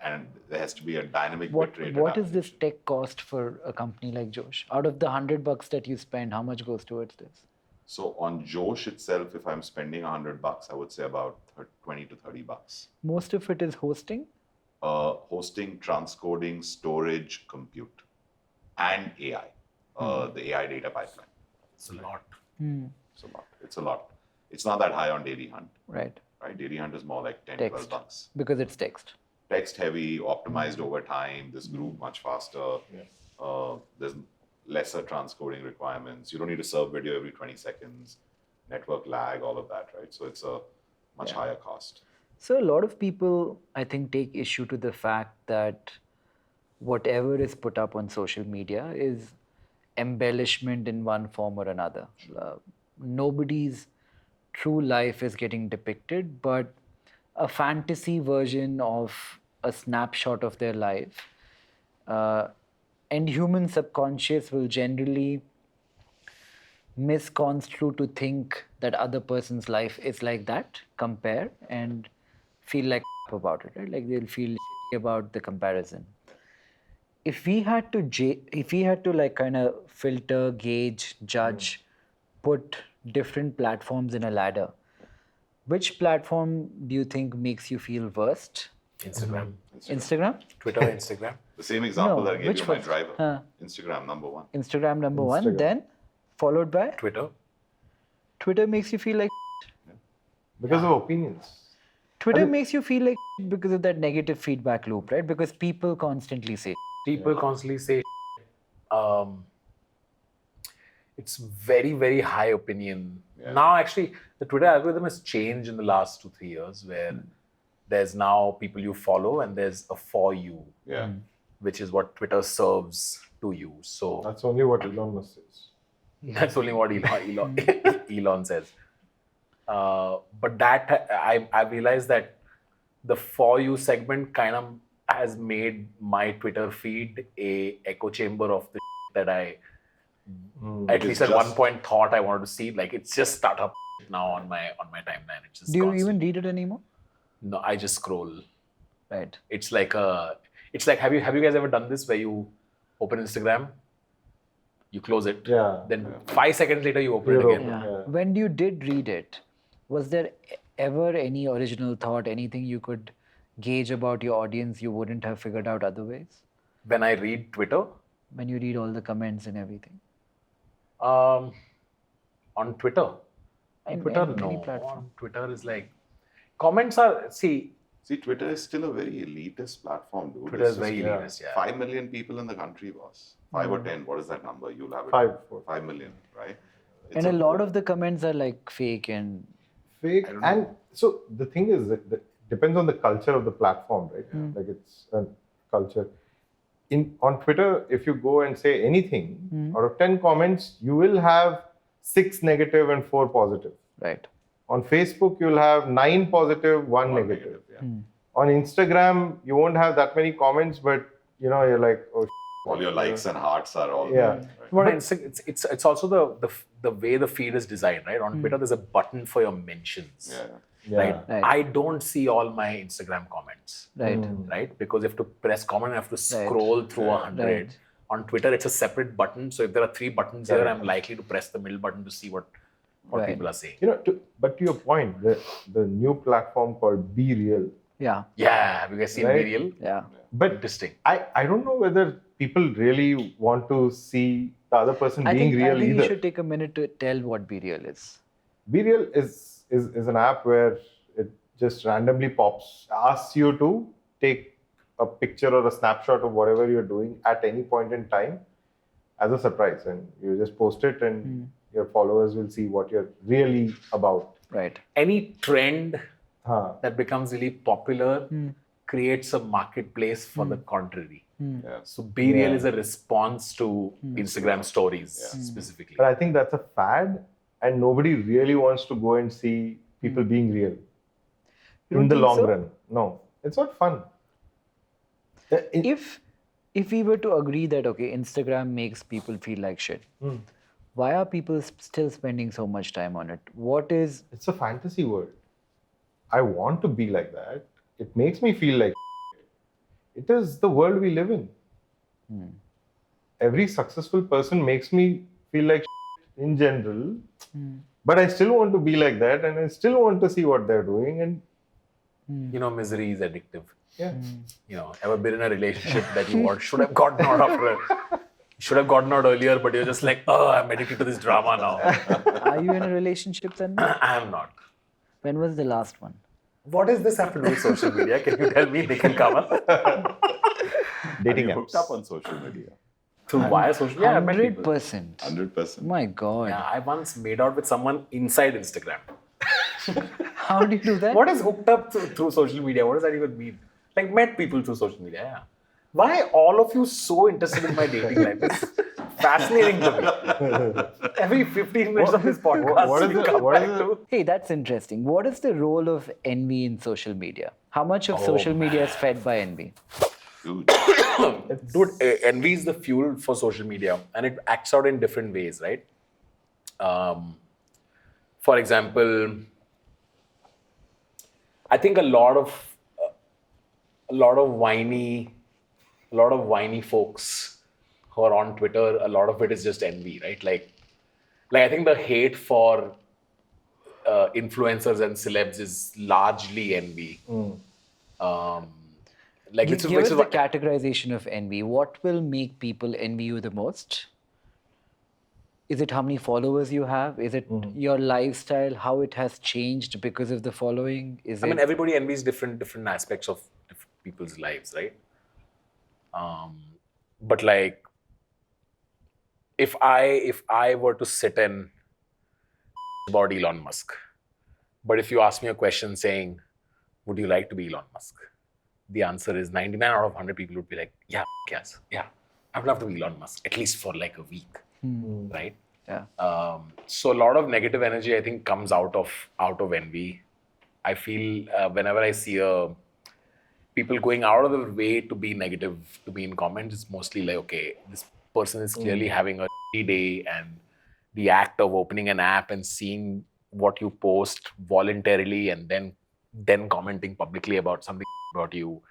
Speaker 1: And there has to be a dynamic bitrate.
Speaker 4: What is this tech cost for a company like Josh? Out of the $100 that you spend, how much goes towards this?
Speaker 1: So on Josh itself, if I'm spending $100, I would say about 20 to $30.
Speaker 4: Most of it is hosting?
Speaker 1: Hosting, transcoding, storage, compute, and AI. The AI data pipeline.
Speaker 2: It's a lot.
Speaker 1: It's a lot. It's not that high on Dailyhunt.
Speaker 4: Right.
Speaker 1: Dailyhunt is more like 10,
Speaker 4: Text.
Speaker 1: $12.
Speaker 4: Because it's text.
Speaker 1: Text heavy, optimized over time. This grew much faster. There's lesser transcoding requirements. You don't need to serve video every 20 seconds. Network lag, all of that, right? So it's a much higher cost.
Speaker 4: So a lot of people, I think, take issue to the fact that whatever is put up on social media is embellishment in one form or another. Nobody's true life is getting depicted, but a fantasy version of a snapshot of their life. And human subconscious will generally misconstrue to think that other person's life is like that, compare, and feel like about it, right? Like they'll feel shitty about the comparison. If we had to like kind of filter, gauge, judge, put different platforms in a ladder, which platform do you think makes you feel worst?
Speaker 2: Instagram.
Speaker 4: Instagram?
Speaker 2: Twitter, Instagram.
Speaker 1: The same example
Speaker 4: No,
Speaker 1: that I gave
Speaker 4: which
Speaker 1: you my
Speaker 4: was-
Speaker 1: driver. Instagram, number one.
Speaker 4: Instagram number one,
Speaker 3: Instagram.
Speaker 4: then followed by
Speaker 2: Twitter.
Speaker 4: Twitter makes you feel like
Speaker 3: Because of opinions.
Speaker 4: Twitter makes you feel like because of that negative feedback loop, right? Because people constantly say
Speaker 2: People constantly say, it's very, very high opinion. Now, actually, the Twitter algorithm has changed in the last 2-3 years, where there's now people you follow and there's a for you, which is what Twitter serves to you. So
Speaker 3: That's only what Elon Musk says.
Speaker 2: that's only what Elon says. But that I realized that the for you segment kind of has made my Twitter feed a echo chamber of the that I at least at one point thought I wanted to see. Like it's just startup now on my timeline. It's just
Speaker 4: do you
Speaker 2: constant.
Speaker 4: even read it anymore?
Speaker 2: No, I just scroll.
Speaker 4: Right.
Speaker 2: It's like have you guys ever done this where you open Instagram, you close it, then 5 seconds later you open it again.
Speaker 4: When you did read it, was there ever any original thought, anything you could gauge about your audience you wouldn't have figured out otherwise?
Speaker 2: When I read Twitter,
Speaker 4: When you read all the comments and everything?
Speaker 2: on Twitter. On
Speaker 4: In
Speaker 2: Twitter,
Speaker 4: any
Speaker 2: no.
Speaker 4: platform.
Speaker 2: On Twitter is like comments are
Speaker 1: See, Twitter is still a very elitist platform, dude.
Speaker 2: Twitter is very elitist, yeah.
Speaker 1: 5 million people in the country, boss. 5 or 10, what is that number? You'll have it. 5 million, right?
Speaker 4: And a lot of the comments are like fake and
Speaker 3: Fake. And so the thing is that it depends on the culture of the platform, right? Like it's a culture. On Twitter, if you go and say anything, out of 10 comments, you will have 6 negative and 4 positive.
Speaker 4: right.
Speaker 3: On Facebook, you'll have 9 positive, 1 negative. On Instagram, you won't have that many comments, but you're like, oh,
Speaker 1: all your likes and hearts are all
Speaker 3: Yeah.
Speaker 2: But it's also the way the feed is designed, right? On Twitter, there's a button for your mentions. Right?
Speaker 4: Right.
Speaker 2: I don't see all my Instagram comments.
Speaker 4: Right.
Speaker 2: Right? Because you have to press comment, I have to scroll through 100.
Speaker 4: Right.
Speaker 2: On Twitter, it's a separate button. So if there are 3 buttons here, I'm likely to press the middle button to see what people are saying.
Speaker 3: but to your point, the new platform called Be Real.
Speaker 4: Yeah.
Speaker 2: Yeah, have you guys seen
Speaker 3: Right?
Speaker 2: Real?
Speaker 4: Yeah.
Speaker 3: But
Speaker 2: Interesting.
Speaker 3: I don't know whether people really want to see the other person
Speaker 4: I
Speaker 3: being
Speaker 4: think
Speaker 3: real
Speaker 4: you
Speaker 3: either.
Speaker 4: should take a minute to tell what Be Real is.
Speaker 3: Be Real is an app where it just randomly asks you to take a picture or a snapshot of whatever you're doing at any point in time as a surprise, and you just post it and your followers will see what you're really about.
Speaker 4: Right.
Speaker 2: Any trend
Speaker 3: Huh.
Speaker 2: that becomes really popular creates a marketplace for the contrary. So Be Real is a response to Instagram stories specifically.
Speaker 3: But I think that's a fad, and nobody really wants to go and see people being real in the
Speaker 4: think
Speaker 3: long
Speaker 4: so?
Speaker 3: run. No, it's not fun.
Speaker 4: If we were to agree that okay, Instagram makes people feel like shit, Why are people still spending so much time on it? What is
Speaker 3: It's a fantasy world. I want to be like that. It makes me feel like it is the world we live in. Every successful person makes me feel like in general, but I still want to be like that, and I still want to see what they're doing. And
Speaker 2: You know, misery is addictive.
Speaker 3: yeah,
Speaker 2: You know, ever been in a relationship that you should have gotten out should have gotten out earlier, but you're just like, oh, I'm addicted to this drama now.
Speaker 4: Are you in a relationship then?
Speaker 2: I am not.
Speaker 4: When was the last one?
Speaker 2: What does this have to do with social media? Can you tell me, Nikhil Kamath?
Speaker 3: dating
Speaker 1: Are you
Speaker 3: apps.
Speaker 1: hooked up on social media?
Speaker 2: Through via social media? I met people.
Speaker 4: 100%.
Speaker 1: 100%.
Speaker 4: My God.
Speaker 2: Yeah, I once made out with someone inside Instagram.
Speaker 4: How do you do that?
Speaker 2: What is hooked up through social media? What does that even mean? Like, met people through social media, yeah. Why all of you so interested in my dating life? It's fascinating to me. Every 15 minutes of this podcast,
Speaker 3: what is
Speaker 2: we
Speaker 3: it-
Speaker 2: come
Speaker 3: what
Speaker 2: back
Speaker 3: is it-
Speaker 2: to...
Speaker 4: Hey, that's interesting. What is the role of envy in social media? How much of social media is fed by envy?
Speaker 1: Huge.
Speaker 2: Dude, envy is the fuel for social media, and it acts out in different ways, right? For example, I think a lot of whiny folks who are on Twitter, a lot of it is just envy, right? Like I think the hate for influencers and celebs is largely envy. Like
Speaker 4: Give
Speaker 2: which
Speaker 4: us
Speaker 2: is
Speaker 4: the
Speaker 2: what,
Speaker 4: categorization of envy. What will make people envy you the most? Is it how many followers you have? Is it your lifestyle, how it has changed because of the following?
Speaker 2: I mean, everybody envies different aspects of different people's lives, right? But like, if I were to sit and about Elon Musk, but if you ask me a question saying, would you like to be Elon Musk? The answer is 99 out of 100 people would be like, yeah, yes, yeah, I'd love to be Elon Musk, at least for like a week, right?
Speaker 4: Yeah.
Speaker 2: So a lot of negative energy, I think, comes out of envy. I feel whenever I see people going out of their way to be negative, to be in comments, it's mostly like, okay, this person is clearly having a shitty day, and the act of opening an app and seeing what you post voluntarily and then commenting publicly about something about you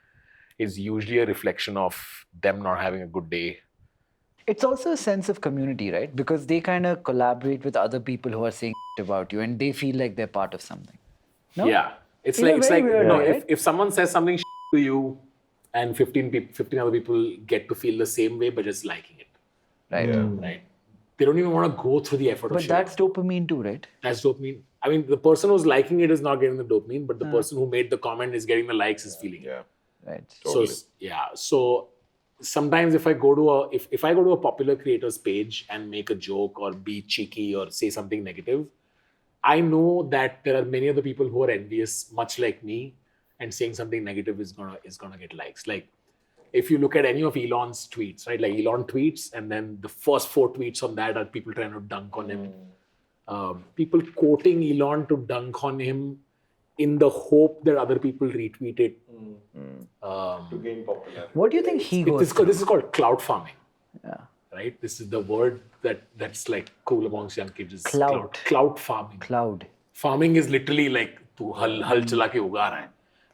Speaker 2: is usually a reflection of them not having a good day.
Speaker 4: It's also a sense of community, right? Because they kind of collaborate with other people who are saying about you and they feel like they're part of something. No?
Speaker 2: Yeah, it's
Speaker 4: In a
Speaker 2: like
Speaker 4: very weird
Speaker 2: no,
Speaker 4: way, right?
Speaker 2: if someone says something to you and 15 other people get to feel the same way but just liking it,
Speaker 4: Right.
Speaker 3: Yeah.
Speaker 2: right? They don't even want to go through the effort of
Speaker 4: But
Speaker 2: sharing.
Speaker 4: that's dopamine too, right?
Speaker 2: That's dopamine. I mean, the person who's liking it is not getting the dopamine, but the person who made the comment is getting the likes, is feeling it.
Speaker 1: Yeah.
Speaker 4: Right.
Speaker 1: Totally.
Speaker 2: So yeah, so sometimes if I go to a popular creator's page and make a joke or be cheeky or say something negative, I know that there are many other people who are envious, much like me, and saying something negative is gonna get likes. Like if you look at any of Elon's tweets, right? Like Elon tweets, and then the first 4 tweets on that are people trying to dunk on him. People quoting Elon to dunk on him in the hope that other people retweet it.
Speaker 3: To gain popularity.
Speaker 4: What do you think he goes through?
Speaker 2: This is called cloud farming.
Speaker 4: Yeah.
Speaker 2: Right? This is the word that's like cool amongst young kids. Is
Speaker 4: Cloud.
Speaker 2: Cloud farming.
Speaker 4: Cloud.
Speaker 2: Farming is literally like tu hal chala ke uga raha hai.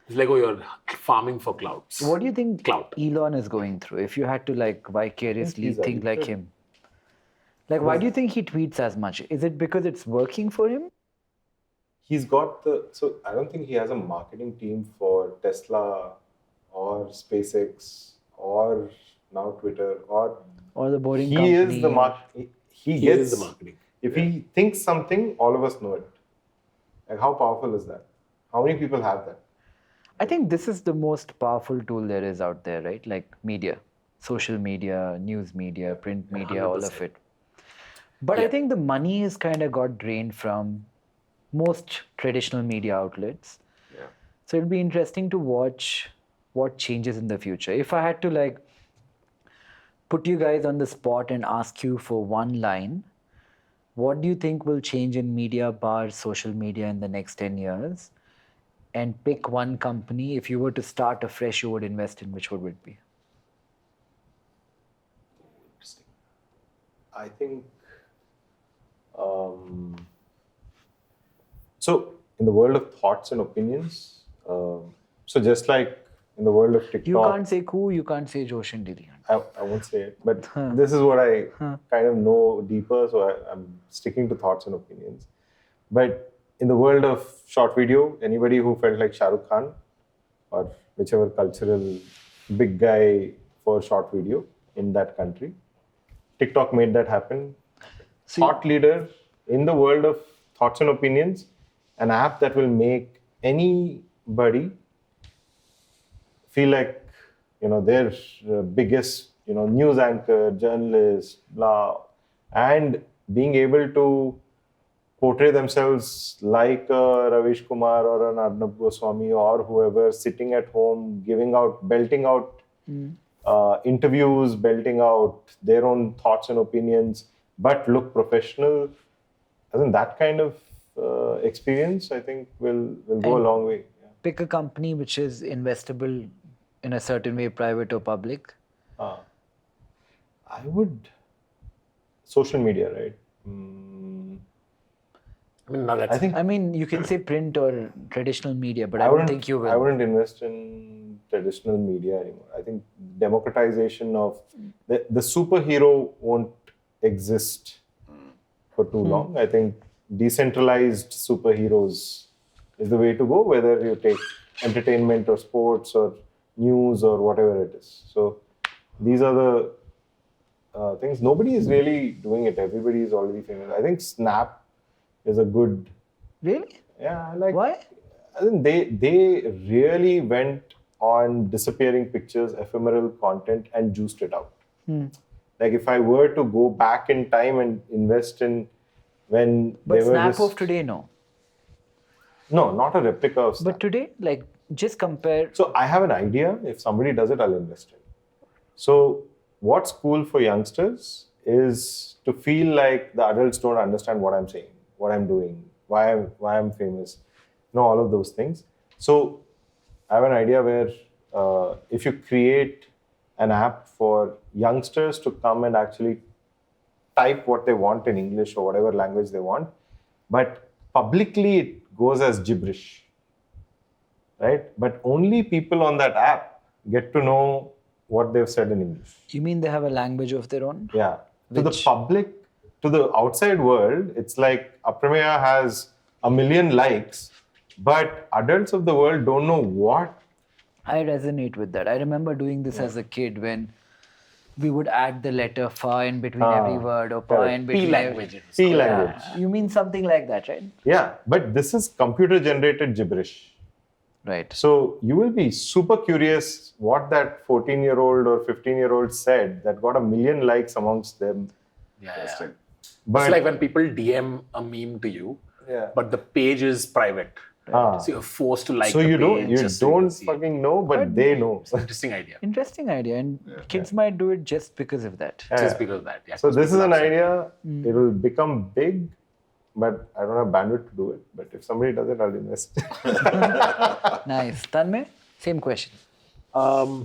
Speaker 2: It's like, oh, you're farming for clouds.
Speaker 4: What do you think
Speaker 2: Cloud.
Speaker 4: Elon is going through? If you had to like vicariously
Speaker 3: he's
Speaker 4: think like
Speaker 3: addicted.
Speaker 4: him. Like, why do you think he tweets as much? Is it because it's working for him?
Speaker 3: He's got so I don't think he has a marketing team for Tesla or SpaceX or now Twitter or
Speaker 4: Or the boring
Speaker 3: he
Speaker 4: company?
Speaker 3: is the market. He
Speaker 2: He
Speaker 3: gets
Speaker 2: is the marketing.
Speaker 3: If he thinks something, all of us know it. Like how powerful is that? How many people have that?
Speaker 4: I think this is the most powerful tool there is out there, right? Like media, social media, news media, print media, all of
Speaker 2: 100%.
Speaker 4: it. But I
Speaker 2: Yeah.
Speaker 4: think the money has kind of got drained from most traditional media outlets.
Speaker 1: Yeah.
Speaker 4: So it'll be interesting to watch what changes in the future. If I had to like put you guys on the spot and ask you for one line, what do you think will change in media bar social media in the next 10 years? And pick one company, if you were to start afresh, you would invest in, which would it be?
Speaker 3: I think So in the world of thoughts and opinions, so just like in the world of TikTok,
Speaker 4: You can't say Koo, you can't say Josh and Dailyhunt.
Speaker 3: I won't say it, but this is what I kind of know deeper, so I'm sticking to thoughts and opinions. But in the world of short video, anybody who felt like Shah Rukh Khan or whichever cultural big guy for short video in that country, TikTok made that happen. Thought leader in the world of thoughts and opinions, an app that will make anybody feel like, you know, their biggest, you know, news anchor, journalist, blah, and being able to portray themselves like a Ravish Kumar or an Arnab Goswami or whoever, sitting at home, belting out interviews, belting out their own thoughts and opinions, but look professional. I think that kind of experience, I think, will go a long way. Yeah.
Speaker 4: Pick a company which is investable in a certain way, private or public.
Speaker 3: I would social media, right?
Speaker 4: I mean, you can say print or traditional media, but I don't
Speaker 3: wouldn't
Speaker 4: think you will.
Speaker 3: I wouldn't invest in traditional media anymore. I think democratization of the superhero won't exist for too long. I think decentralized superheroes is the way to go, whether you take entertainment or sports or news or whatever it is. So these are the things. Nobody is really doing it. Everybody is already famous. I think Snap is a good.
Speaker 4: Really?
Speaker 3: Yeah, I like.
Speaker 4: Why?
Speaker 3: I think they really went on disappearing pictures, ephemeral content, and juiced it out. Like if I were to go back in time and invest in when
Speaker 4: But
Speaker 3: they were
Speaker 4: Snap
Speaker 3: just,
Speaker 4: of today, no.
Speaker 3: No, not a replica of Snap.
Speaker 4: But today, like, just compare.
Speaker 3: So I have an idea. If somebody does it, I'll invest in. So what's cool for youngsters is to feel like the adults don't understand what I'm saying, what I'm doing, why I'm famous, you know, all of those things. So I have an idea where if you create an app for youngsters to come and actually type what they want in English or whatever language they want, but publicly it goes as gibberish, right? But only people on that app get to know what they've said in English.
Speaker 4: You mean they have a language of their own?
Speaker 3: Yeah. To the
Speaker 4: Which-
Speaker 3: public, to the outside world, it's like Aprameya has 1 million likes, but adults of the world don't know what.
Speaker 4: I resonate with that. I remember doing this as a kid when we would add the letter fa in between every word or pa
Speaker 3: correct.
Speaker 4: in between
Speaker 2: P language.
Speaker 3: C language.
Speaker 4: You mean something like that, right?
Speaker 3: Yeah, but this is computer generated gibberish.
Speaker 4: Right.
Speaker 3: So you will be super curious what that 14-year-old or 15-year-old said that got 1 million likes amongst them.
Speaker 2: Yeah.
Speaker 3: But
Speaker 2: It's like when people DM a meme to you,
Speaker 3: yeah.
Speaker 2: but the page is private.
Speaker 3: Ah.
Speaker 2: So you're forced to like
Speaker 3: So
Speaker 2: the
Speaker 3: you
Speaker 2: page.
Speaker 3: don't
Speaker 2: just so you can
Speaker 3: don't
Speaker 2: see it.
Speaker 3: fucking know, but they know.
Speaker 2: Interesting idea.
Speaker 4: Interesting idea. And kids might do it just because of that.
Speaker 2: Just because of that. Yeah.
Speaker 3: So this is an
Speaker 2: Because
Speaker 3: idea. It will become big, but I don't have bandwidth to do it. But if somebody does it, I'll invest.
Speaker 4: Nice. Tanmay, same question.
Speaker 2: I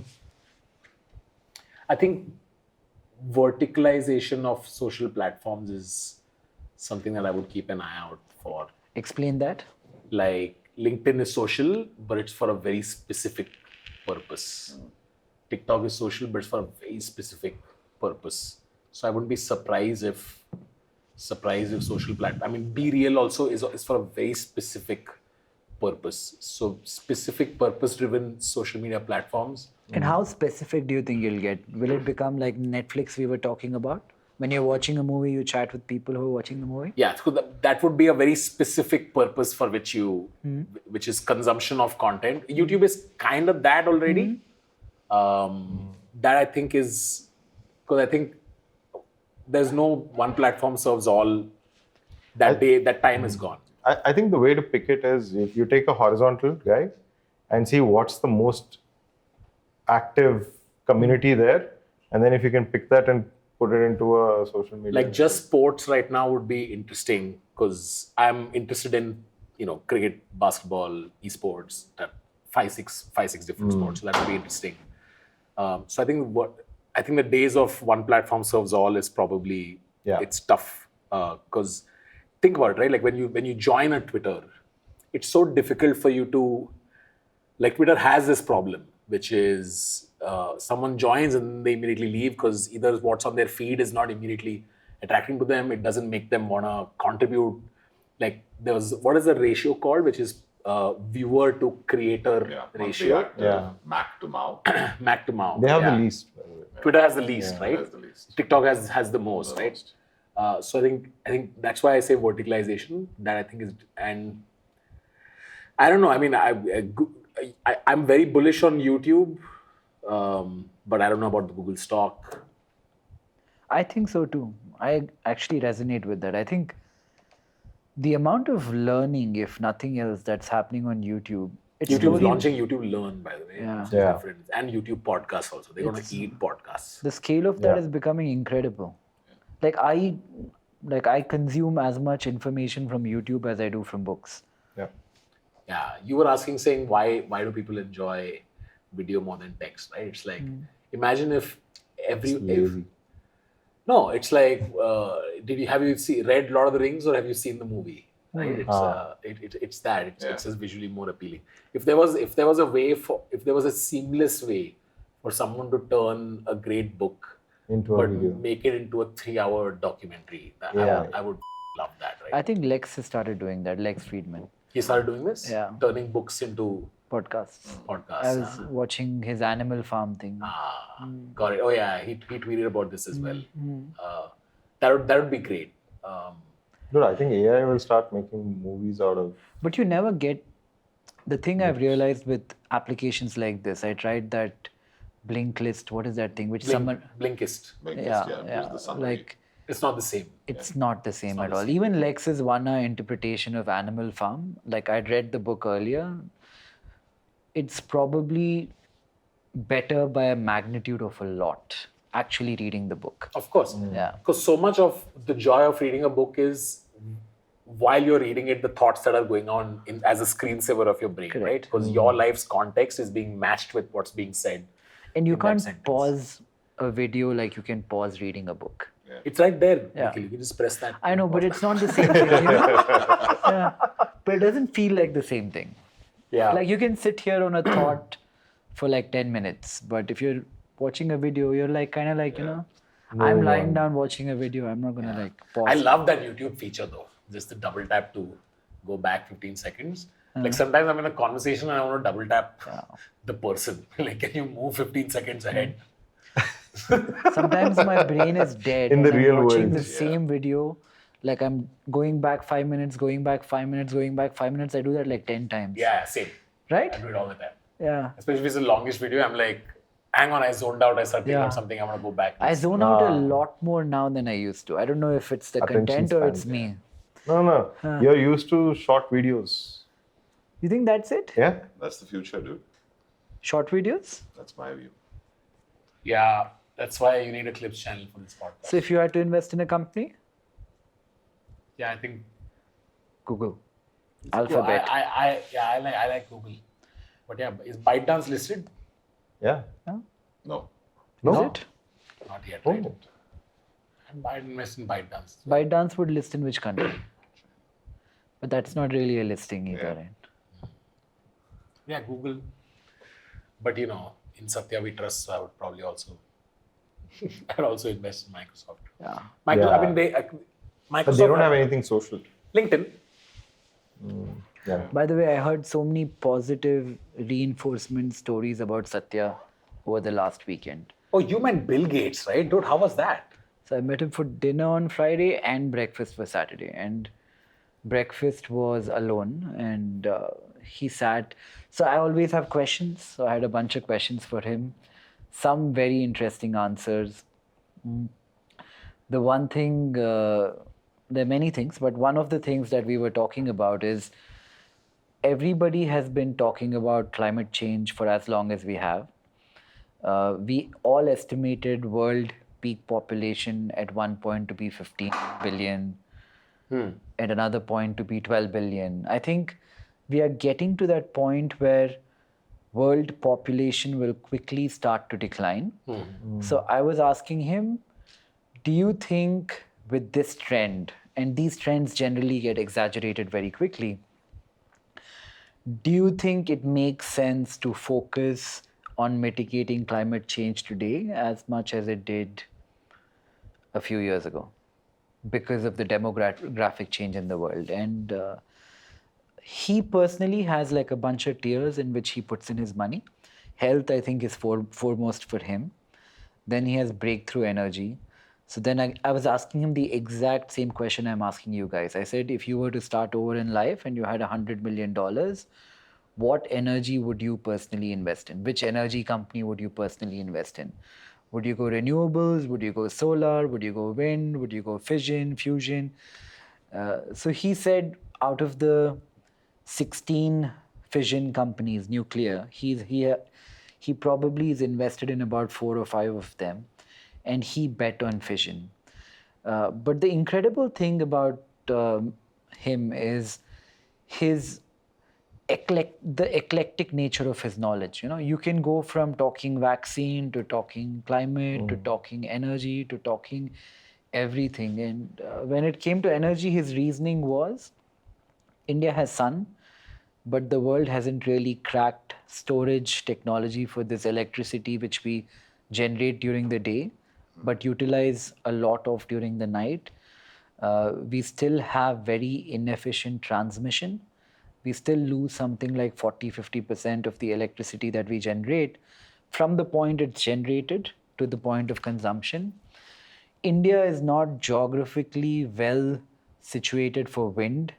Speaker 2: think verticalization of social platforms is something that I would keep an eye out for.
Speaker 4: Explain that.
Speaker 2: Like LinkedIn is social, but it's for a very specific purpose. TikTok is social, but it's for a very specific purpose. So I wouldn't be surprised if social platform. I mean, Be Real also is for a very specific purpose. So specific purpose-driven social media platforms.
Speaker 4: And how specific do you think you'll get? Will it become like Netflix we were talking about? When you're watching a movie, you chat with people who are watching the movie?
Speaker 2: Yeah, so that would be a very specific purpose for which which is consumption of content. YouTube is kind of that already. That I think is, because I think there's no one platform serves all. That time is gone.
Speaker 3: I think the way to pick it is if you take a horizontal guy and see what's the most active community there, and then if you can pick that and put it into a social media.
Speaker 2: Like just sports right now would be interesting because I'm interested in, cricket, basketball, esports, 5-6 different sports. So that would be interesting. So I think the days of one platform serves all is probably,
Speaker 3: Yeah.
Speaker 2: it's tough because think about it, right? Like when you join a Twitter, it's so difficult for you to, like Twitter has this problem, which is someone joins and they immediately leave because either what's on their feed is not immediately attracting to them. It doesn't make them want to contribute. Like what is the ratio called, which is viewer to creator ratio?
Speaker 1: Mac to Mao.
Speaker 2: Mac to Mao.
Speaker 3: They have the least, by the way.
Speaker 2: Twitter has the least, right?
Speaker 1: Has the least.
Speaker 2: TikTok has the most, right? So I think that's why I say verticalization. That I think is, and I don't know. I mean, I'm very bullish on YouTube, but I don't know about the Google stock.
Speaker 4: I think so too. I actually resonate with that. I think the amount of learning, if nothing else, that's happening on YouTube. It's
Speaker 2: YouTube is
Speaker 4: slowly-
Speaker 2: launching YouTube Learn, by the way.
Speaker 4: Yeah.
Speaker 2: Which is
Speaker 3: Yeah.
Speaker 2: different. And YouTube podcasts also. They're going to eat podcasts.
Speaker 4: The scale of that
Speaker 3: Yeah.
Speaker 4: is becoming incredible. Like I consume as much information from YouTube as I do from books.
Speaker 3: Yeah.
Speaker 2: Yeah, you were asking, saying why do people enjoy video more than text, right? It's like, imagine if
Speaker 3: It's lazy.
Speaker 2: No, it's like, have you read Lord of the Rings or have you seen the movie? Right? It's that. It's just visually more appealing. If there was a seamless way for someone to turn a great book
Speaker 3: Into a
Speaker 2: but
Speaker 3: video.
Speaker 2: make it into a 3-hour documentary, I would love that, right?
Speaker 4: I think Lex has started doing that. Lex Friedman
Speaker 2: He started doing this,
Speaker 4: Yeah.
Speaker 2: turning books into
Speaker 4: podcasts.
Speaker 2: podcasts.
Speaker 4: I was watching his Animal Farm thing.
Speaker 2: Got it. Oh yeah, he tweeted about this as well. That would be great.
Speaker 3: Dude, I think AI will start making movies out of.
Speaker 4: But you never get the thing I've realized with applications like this. I tried that Blink list. What is that thing? Which someone
Speaker 2: Blinkist.
Speaker 4: yeah.
Speaker 1: The summary.
Speaker 4: Like
Speaker 2: It's not the same.
Speaker 4: it's not the same
Speaker 2: not
Speaker 4: at
Speaker 2: the
Speaker 4: all.
Speaker 2: same.
Speaker 4: Even Lex's one-hour interpretation of Animal Farm. Like I'd read the book earlier. It's probably better by a magnitude of a lot. Actually reading the book.
Speaker 2: Of course.
Speaker 4: Yeah.
Speaker 2: Because so much of the joy of reading a book is while you're reading it, the thoughts that are going on as a screensaver of your brain,
Speaker 4: Correct.
Speaker 2: right? Because your life's context is being matched with what's being said.
Speaker 4: And you
Speaker 2: in that
Speaker 4: can't
Speaker 2: sentence.
Speaker 4: pause a video like you can pause reading a book.
Speaker 2: It's right there.
Speaker 4: Yeah.
Speaker 2: Nikhil. You can just press that.
Speaker 4: I know, but it's not the same thing. You know? Yeah. But it doesn't feel like the same thing.
Speaker 2: Yeah.
Speaker 4: Like you can sit here on a thought for like 10 minutes, but if you're watching a video, you're like kind of like, I'm lying down watching a video. I'm not gonna like pause.
Speaker 2: I love that YouTube feature though. Just the double tap to go back 15 seconds. Like sometimes I'm in a conversation and I want to double tap the person. Like, can you move 15 seconds ahead?
Speaker 4: Sometimes my brain is dead.
Speaker 3: In the
Speaker 4: and I'm
Speaker 3: real
Speaker 4: watching
Speaker 3: world.
Speaker 4: the same video. Like I'm going back 5 minutes, going back 5 minutes, going back 5 minutes. I do that like 10 times.
Speaker 2: Yeah, same.
Speaker 4: Right?
Speaker 2: I do it all the time.
Speaker 4: Yeah.
Speaker 2: Especially if it's the longest video, I'm like, hang on, I zoned out. I started thinking
Speaker 4: Yeah.
Speaker 2: about something. I want to go back.
Speaker 4: I zone out a lot more now than I used to. I don't know if it's the
Speaker 3: Attention
Speaker 4: content or
Speaker 3: span,
Speaker 4: it's me.
Speaker 3: No. You're used to short videos.
Speaker 4: You think that's it?
Speaker 3: Yeah?
Speaker 1: That's the future, dude.
Speaker 4: Short videos?
Speaker 1: That's my view.
Speaker 2: Yeah, that's why you need a clips channel for this podcast.
Speaker 4: So if you had to invest in a company,
Speaker 2: Yeah, I think
Speaker 4: Google.
Speaker 2: cool.
Speaker 4: Alphabet.
Speaker 2: I like Google. But yeah, is ByteDance listed?
Speaker 3: Yeah.
Speaker 1: No.
Speaker 3: No?
Speaker 4: Is it?
Speaker 2: Not yet,
Speaker 3: Oh.
Speaker 2: right? I'd invest in ByteDance.
Speaker 4: ByteDance would list in which country? But that's not really a listing either,
Speaker 1: Yeah.
Speaker 4: right?
Speaker 2: Yeah, Google. But in Satya we trust, so I would probably also I'd also invest in Microsoft.
Speaker 4: Yeah.
Speaker 3: Yeah.
Speaker 2: I mean, Microsoft.
Speaker 3: But they don't have anything social.
Speaker 2: LinkedIn.
Speaker 3: Yeah.
Speaker 4: By the way, I heard so many positive reinforcement stories about Satya over the last weekend.
Speaker 2: Oh, you meant Bill Gates, right? Dude, how was that?
Speaker 4: So I met him for dinner on Friday and breakfast for Saturday. And breakfast was alone and he sat. So I always have questions. So I had a bunch of questions for him. Some very interesting answers. The one thing, there are many things, but one of the things that we were talking about is everybody has been talking about climate change for as long as we have. We all estimated world peak population at one point to be 15 billion, at another point to be 12 billion. I think we are getting to that point where world population will quickly start to decline. So I was asking him, do you think with this trend and these trends generally get exaggerated very quickly. Do you think it makes sense to focus on mitigating climate change today as much as it did a few years ago because of the demographic change in the world? And he personally has like a bunch of tiers in which he puts in his money. Health, I think, is foremost for him. Then he has breakthrough energy. So then I was asking him the exact same question I'm asking you guys. I said, if you were to start over in life and you had $100 million, what energy would you personally invest in? Which energy company would you personally invest in? Would you go renewables? Would you go solar? Would you go wind? Would you go fission, fusion? So he said out of the 16 fission companies, nuclear, he probably is invested in about 4 or 5 of them, and he bet on fission. But the incredible thing about him is his the eclectic nature of his knowledge. You know, you can go from talking vaccine to talking climate to talking energy to talking everything. And when it came to energy, his reasoning was India has sun, but the world hasn't really cracked storage technology for this electricity which we generate during the day but utilize a lot of during the night. We still have very inefficient transmission. We still lose something like 40-50% of the electricity that we generate from the point it's generated to the point of consumption. India is not geographically well situated for wind.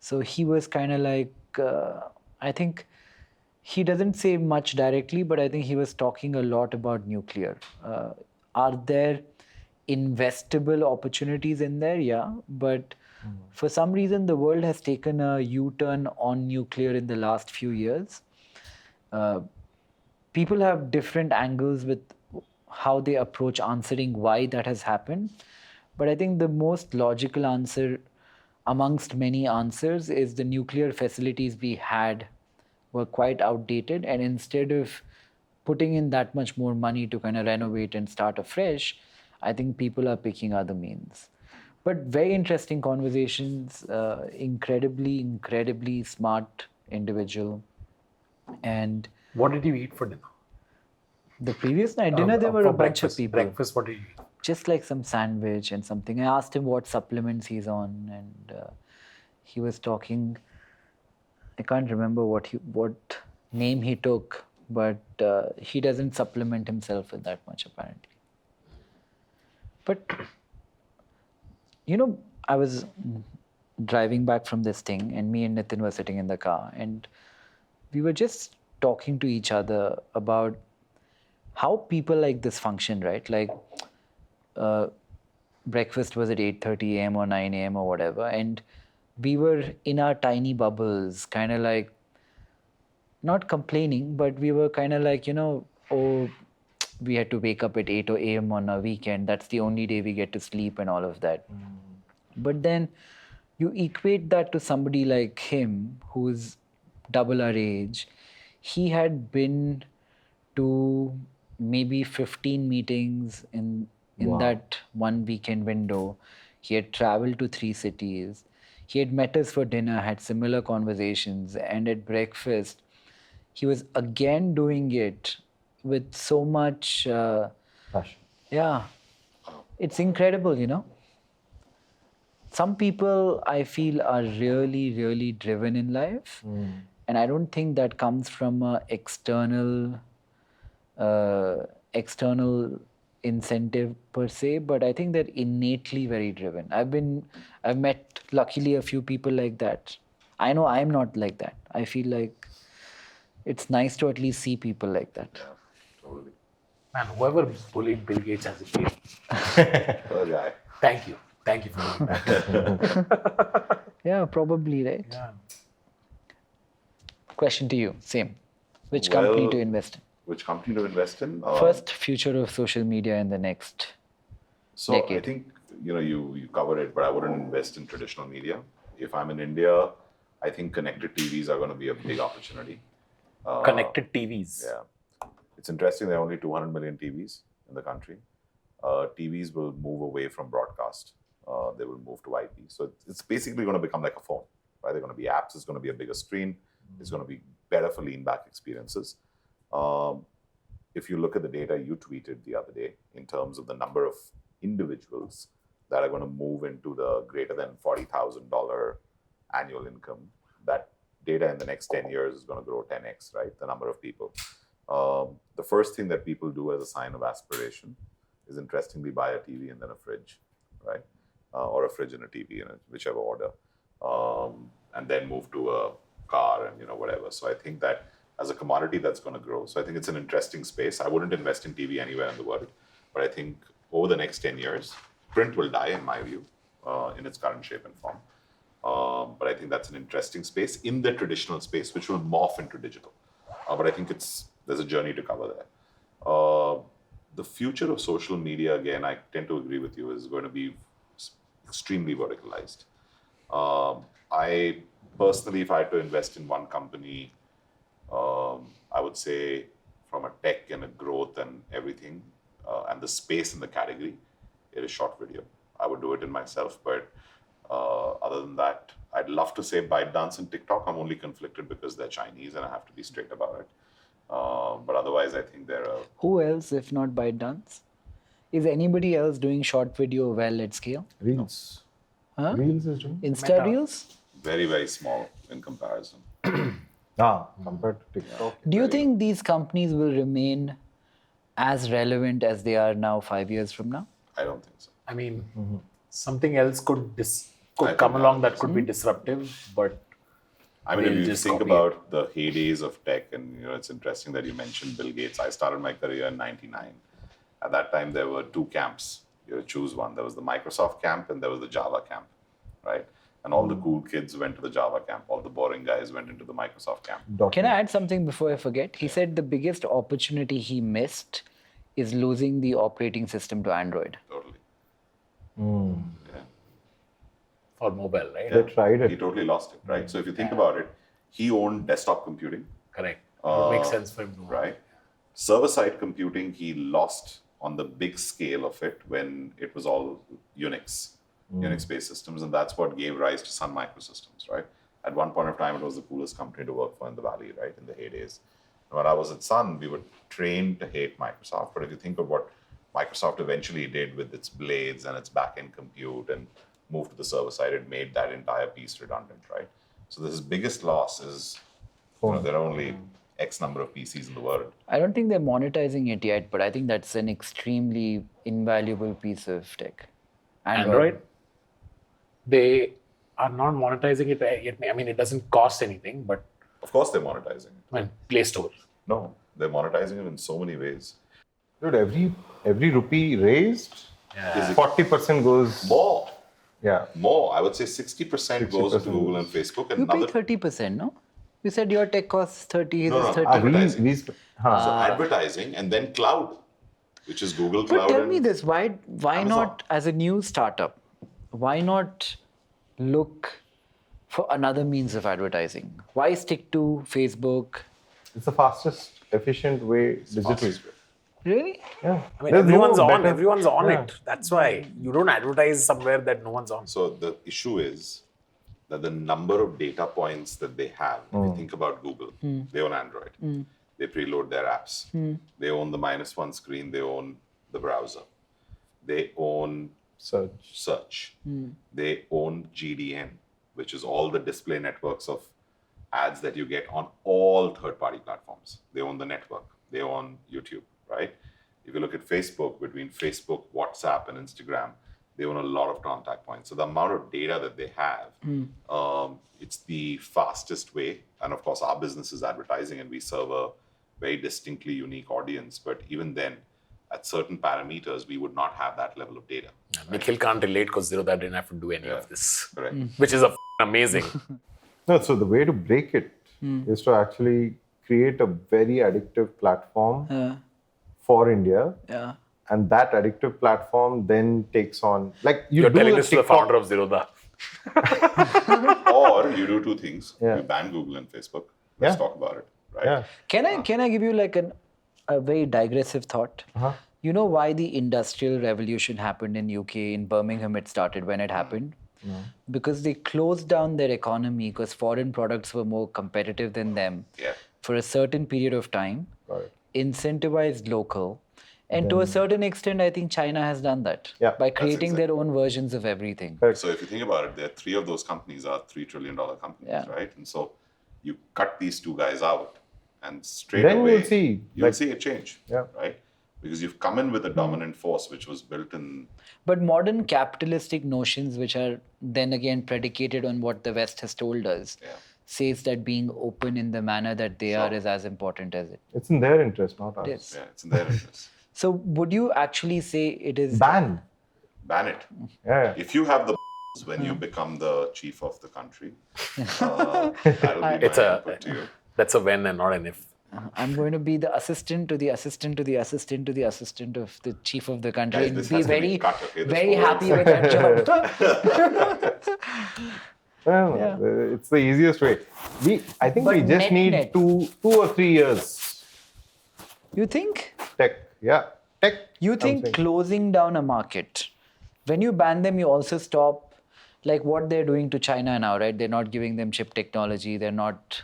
Speaker 4: So he was kind of like, I think he doesn't say much directly, but I think he was talking a lot about nuclear. Are there investable opportunities in there? Yeah. But for some reason, the world has taken a U-turn on nuclear in the last few years. People have different angles with how they approach answering why that has happened. But I think the most logical answer amongst many answers is the nuclear facilities we had were quite outdated, and instead of putting in that much more money to kind of renovate and start afresh, I think people are picking other means. But very interesting conversations, incredibly smart individual. And
Speaker 2: What did you eat for dinner?
Speaker 4: the previous night dinner, there were a bunch of people.
Speaker 2: Breakfast, what did you eat?
Speaker 4: Just like some sandwich and something. I asked him what supplements he's on, and he was talking. I can't remember what name he took, but he doesn't supplement himself with that much apparently. But you know, I was driving back from this thing, and me and Nitin were sitting in the car, and we were just talking to each other about how people like this function, right? Like breakfast was at 8:30 a.m. or 9 a.m. or whatever, and we were in our tiny bubbles, kind of like not complaining, but we were kind of like, you know, oh, we had to wake up at 8 a.m. on a weekend. That's the only day we get to sleep and all of that. But then you equate that to somebody like him, who's double our age. He had been to maybe 15 meetings in that one weekend window. He had traveled to 3 cities. He had met us for dinner, had similar conversations, and at breakfast, he was again doing it with so much
Speaker 3: passion.
Speaker 4: Yeah, it's incredible, you know. Some people I feel are really driven in life, and I don't think that comes from a external incentive per se, but I think they're innately very driven. I've met luckily a few people like that. I know I'm not like that. I feel like it's nice to at least see people like that.
Speaker 1: Yeah, totally.
Speaker 2: Man, whoever bullied Bill Gates has a kid.
Speaker 1: Poor guy.
Speaker 2: Thank you for doing that.
Speaker 4: Yeah, probably, right?
Speaker 2: Yeah.
Speaker 4: Question to you, same. Which company to invest in?
Speaker 1: Which company to invest in?
Speaker 4: First, future of social media in the next decade.
Speaker 1: I think, you know, you covered it, but I wouldn't invest in traditional media. If I'm in India, I think connected TVs are going to be a big opportunity.
Speaker 2: Connected TVs.
Speaker 1: Yeah. It's interesting, there are only 200 million TVs in the country. TVs will move away from broadcast. they will move to IP. So it's basically going to become like a phone, right? They're going to be apps. It's going to be a bigger screen. It's going to be better for lean back experiences. If you look at the data you tweeted the other day in terms of the number of individuals that are going to move into the greater than $40,000 annual income, that data in the next 10 years is going to grow 10x, right? The number of people. The first thing that people do as a sign of aspiration is, interestingly, buy a TV and then a fridge, right? Or a fridge and a TV in whichever order, and then move to a car and whatever. So I think that as a commodity, that's going to grow. So I think it's an interesting space. I wouldn't invest in TV anywhere in the world, but I think over the next 10 years, print will die, in my view, in its current shape and form. But I think that's an interesting space in the traditional space, which will morph into digital. But I think there's a journey to cover there. The future of social media, again, I tend to agree with you, is going to be extremely verticalized. I personally, if I had to invest in one company, I would say from a tech and a growth and everything, and the space in the category, it is short video. I would do it in myself, but other than that, I'd love to say ByteDance and TikTok. I'm only conflicted because they're Chinese and I have to be straight about it. But otherwise, I think they're a...
Speaker 4: Who else, if not ByteDance? Is anybody else doing short video well at scale?
Speaker 3: Reels.
Speaker 4: Huh?
Speaker 3: Reels is doing.
Speaker 4: Insta Reels?
Speaker 1: very, very small in comparison.
Speaker 3: Compared to TikTok.
Speaker 4: Do you think these companies will remain as relevant as they are now 5 years from now?
Speaker 1: I don't think so.
Speaker 2: I mean, something else could
Speaker 1: I
Speaker 2: come
Speaker 1: think
Speaker 2: along
Speaker 1: that
Speaker 2: that could be disruptive, but
Speaker 1: I mean,
Speaker 2: they'll
Speaker 1: if you
Speaker 2: just
Speaker 1: think
Speaker 2: copy
Speaker 1: about the heydays of tech, and it's interesting that you mentioned Bill Gates. I started my career in '99. At that time, there were two camps. You choose one. There was the Microsoft camp and there was the Java camp, right? And all the cool kids went to the Java camp. All the boring guys went into the Microsoft camp.
Speaker 4: Can I add something before I forget? He said the biggest opportunity he missed is losing the operating system to Android.
Speaker 1: Totally. Yeah.
Speaker 2: for mobile, right?
Speaker 3: They tried
Speaker 1: He
Speaker 3: it.
Speaker 1: totally lost it, right? So if you think about it, he owned desktop computing,
Speaker 2: Correct. It makes sense for him to
Speaker 1: right? Server-side computing, he lost on the big scale of it when it was all Unix, Unix-based systems, and that's what gave rise to Sun Microsystems, right? At one point of time, it was the coolest company to work for in the Valley, right? In the heydays. When I was at Sun, we were trained to hate Microsoft, but if you think of what Microsoft eventually did with its blades and its back-end compute and moved to the server side, it made that entire piece redundant, right? So this biggest loss is, there are only X number of PCs in the world.
Speaker 4: I don't think they're monetizing it yet, but I think that's an extremely invaluable piece of tech.
Speaker 2: Android, they are not monetizing it yet. I mean, it doesn't cost anything, but
Speaker 1: Of course, they're monetizing it.
Speaker 2: I mean, Play Store.
Speaker 1: No, they're monetizing it in so many ways.
Speaker 3: Dude, every rupee raised,
Speaker 2: Yeah.
Speaker 3: 40% goes.
Speaker 1: More.
Speaker 3: Yeah.
Speaker 1: More. I would say 60% goes to
Speaker 3: 60%
Speaker 1: Google and Facebook, and
Speaker 4: You pay
Speaker 1: another
Speaker 4: 30%, no? You said your tech costs 30, his
Speaker 1: No,
Speaker 4: is
Speaker 1: no,
Speaker 4: 30.
Speaker 1: advertising.
Speaker 3: Huh.
Speaker 1: so advertising, and then cloud, which is Google
Speaker 4: But
Speaker 1: Cloud.
Speaker 4: tell
Speaker 1: and
Speaker 4: me this, why
Speaker 1: Amazon.
Speaker 4: not, as a new startup, why not look for another means of advertising? Why stick to Facebook?
Speaker 3: It's the fastest, efficient way digitally.
Speaker 1: fastest way.
Speaker 4: Really?
Speaker 3: Yeah.
Speaker 2: I mean,
Speaker 3: There's no
Speaker 2: everyone's on.
Speaker 3: better-
Speaker 2: Everyone's on
Speaker 3: Yeah.
Speaker 2: it. That's why you don't advertise somewhere that no one's on.
Speaker 1: So the issue is that the number of data points that they have, if you think about Google, they own Android. They preload their apps. They own the -1 screen. They own the browser. They own search. They own GDN, which is all the display networks of ads that you get on all third-party platforms. They own the network. They own YouTube, right? If you look at Facebook, between Facebook, WhatsApp, and Instagram, they own a lot of contact points. So the amount of data that they have, it's the fastest way. And of course, our business is advertising, and we serve a very distinctly unique audience. But even then, at certain parameters, we would not have that level of data.
Speaker 2: Nikhil can't relate because Zerodha didn't have to do any of this,
Speaker 1: Correct.
Speaker 2: which is amazing.
Speaker 3: No, so the way to break it is to actually create a very addictive platform for India.
Speaker 4: Yeah.
Speaker 3: And that addictive platform then takes on, like
Speaker 2: You're
Speaker 3: do
Speaker 2: telling
Speaker 3: a
Speaker 2: this to the
Speaker 3: TikTok-
Speaker 2: founder of Zerodha.
Speaker 1: Or you do two things.
Speaker 3: Yeah.
Speaker 1: You ban Google and Facebook. Let's
Speaker 3: Yeah.
Speaker 1: talk about it, right?
Speaker 3: Yeah.
Speaker 4: Can I give you like a very digressive thought? You know why the industrial revolution happened in UK? In Birmingham, it started when it happened.
Speaker 3: No.
Speaker 4: Because they closed down their economy because foreign products were more competitive than them
Speaker 1: Yeah.
Speaker 4: for a certain period of time,
Speaker 3: Got it.
Speaker 4: incentivized local. And to a
Speaker 3: Then-
Speaker 4: certain extent, I think China has done that
Speaker 3: Yeah,
Speaker 4: by
Speaker 1: that's
Speaker 4: creating their own versions of everything.
Speaker 3: Correct.
Speaker 1: So if you think about it, there are 3 of those companies are $3 trillion companies,
Speaker 4: Yeah.
Speaker 1: right? And so you cut these 2 guys out, and straight
Speaker 3: Then
Speaker 1: away
Speaker 3: you'll see,
Speaker 1: you'll
Speaker 3: like-
Speaker 1: see a change,
Speaker 3: Yeah.
Speaker 1: right? Because you've come in with a dominant force which was built in.
Speaker 4: But modern capitalistic notions, which are then again predicated on what the West has told us,
Speaker 1: Yeah.
Speaker 4: says that being open in the manner that they are
Speaker 1: Sure.
Speaker 4: is as important as it
Speaker 3: It's in their interest, not ours.
Speaker 4: is.
Speaker 1: Yeah, it's in their interest.
Speaker 4: So would you actually say it is...
Speaker 3: Ban.
Speaker 1: Ban it.
Speaker 3: Yeah.
Speaker 1: If you have the when you become the chief of the country, that'll be
Speaker 2: It's
Speaker 1: my
Speaker 2: a-
Speaker 1: input to you.
Speaker 2: That's a when and not an if.
Speaker 4: I'm going to be the assistant to the assistant to the assistant to the assistant of the chief of the country
Speaker 1: Guys,
Speaker 4: and
Speaker 1: this
Speaker 4: be
Speaker 1: has to be
Speaker 4: very,
Speaker 1: cut, okay? This
Speaker 4: very
Speaker 1: whole-
Speaker 4: happy with that job.
Speaker 3: Well,
Speaker 4: Yeah.
Speaker 3: it's the easiest way. I think
Speaker 4: But
Speaker 3: we just need
Speaker 4: net.
Speaker 3: 2 or 3 years.
Speaker 4: You think?
Speaker 3: Tech. Yeah. Tech.
Speaker 4: You
Speaker 3: I'm
Speaker 4: think
Speaker 3: saying.
Speaker 4: closing down a market, when you ban them, you also stop, like what they're doing to China now, right? They're not giving them chip technology. They're not...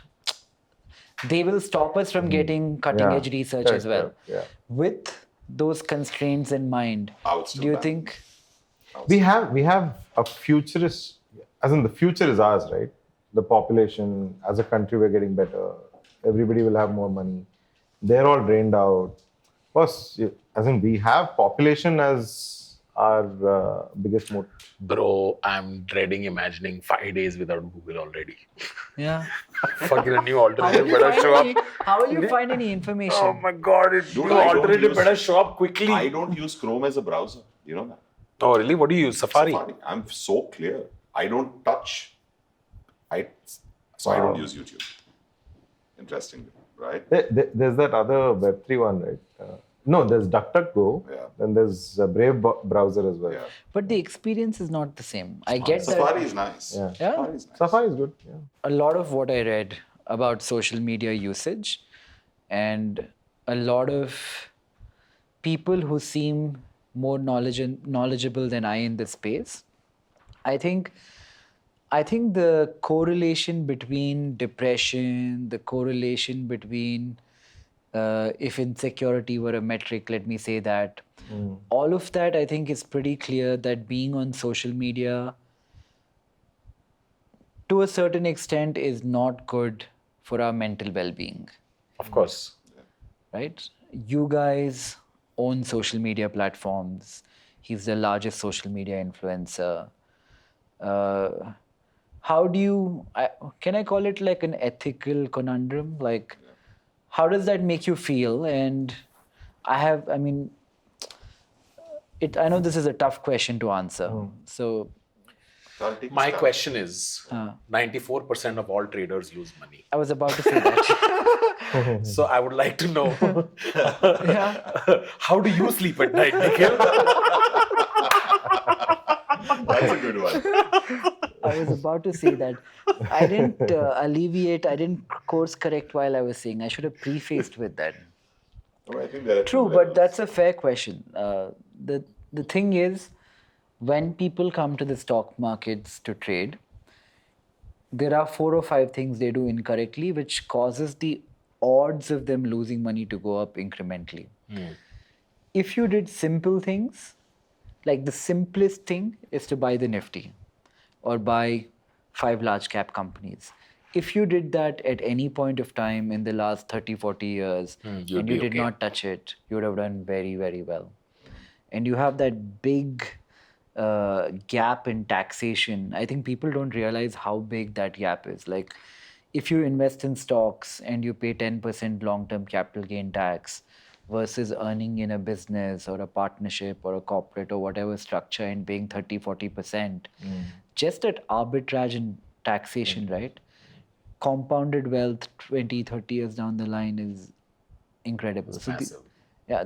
Speaker 4: They will stop us from getting cutting edge research
Speaker 3: Correct,
Speaker 4: as well.
Speaker 3: correct, Yeah.
Speaker 4: With those constraints in mind,
Speaker 1: I would still
Speaker 4: do you
Speaker 1: ban
Speaker 4: think...
Speaker 3: We have a futurist, as in the future is ours, right? The population, as a country, we're getting better. Everybody will have more money. They're all drained out. Plus, as in we have population as our biggest moat.
Speaker 2: Bro, I'm dreading imagining 5 days without Google already.
Speaker 4: Yeah.
Speaker 2: Fucking a new
Speaker 4: How
Speaker 2: alternative
Speaker 4: will you
Speaker 2: better
Speaker 4: find
Speaker 2: show up.
Speaker 4: any- how will you find any information?
Speaker 2: Oh my god,
Speaker 1: Dude,
Speaker 2: new
Speaker 1: I don't
Speaker 2: alternative
Speaker 1: use-
Speaker 2: better show up quickly.
Speaker 1: I don't use Chrome as a browser. You know that?
Speaker 2: Oh, really? What do you use? Safari?
Speaker 1: I'm so clear. I don't touch. I don't
Speaker 3: Wow.
Speaker 1: use YouTube. Interesting, right?
Speaker 3: There's that other Web3 one, right? No, there's DuckDuckGo.
Speaker 1: Yeah.
Speaker 3: Then there's a Brave browser as well.
Speaker 1: Yeah.
Speaker 4: But the experience is not the same. I get
Speaker 1: Safari
Speaker 4: that
Speaker 1: is nice.
Speaker 3: Yeah.
Speaker 4: Yeah.
Speaker 1: Safari is nice.
Speaker 3: Safari is good. Yeah.
Speaker 4: a lot of what I read about social media usage and a lot of people who seem more knowledgeable than I in this space. I think the correlation between depression, the correlation between if insecurity were a metric, let me say that, all of that I think is pretty clear that being on social media to a certain extent is not good for our mental well-being,
Speaker 2: Of course.
Speaker 4: right? You guys own social media platforms. He's the largest social media influencer. How do you, can I call it like an ethical conundrum? Like, how does that make you feel? And I know this is a tough question to answer. So,
Speaker 1: So I'll take
Speaker 2: My
Speaker 1: a stab.
Speaker 2: question is 94% of all traders lose money.
Speaker 4: I was about to say that.
Speaker 2: So I would like to know how do you sleep at night, Nikhil?
Speaker 1: That's a good one.
Speaker 4: I was about to say that. I didn't I didn't course correct while I was saying. I should have prefaced with that.
Speaker 1: No, I think there are
Speaker 4: True,
Speaker 1: two
Speaker 4: but
Speaker 1: levels.
Speaker 4: that's a fair question. The thing is, when people come to the stock markets to trade, there are 4 or 5 things they do incorrectly, which causes the odds of them losing money to go up incrementally. If you did simple things, like the simplest thing is to buy the Nifty or buy 5 large cap companies. If you did that at any point of time in the last 30, 40 years and
Speaker 2: you'd
Speaker 4: you
Speaker 2: be
Speaker 4: did
Speaker 2: okay.
Speaker 4: not touch it, you would have done very, very well. And you have that big gap in taxation. I think people don't realize how big that gap is. Like, if you invest in stocks and you pay 10% long-term capital gain tax versus earning in a business or a partnership or a corporate or whatever structure and paying 30, 40%, just that arbitrage in taxation, right? Compounded wealth 20, 30 years down the line is incredible. So
Speaker 2: massive.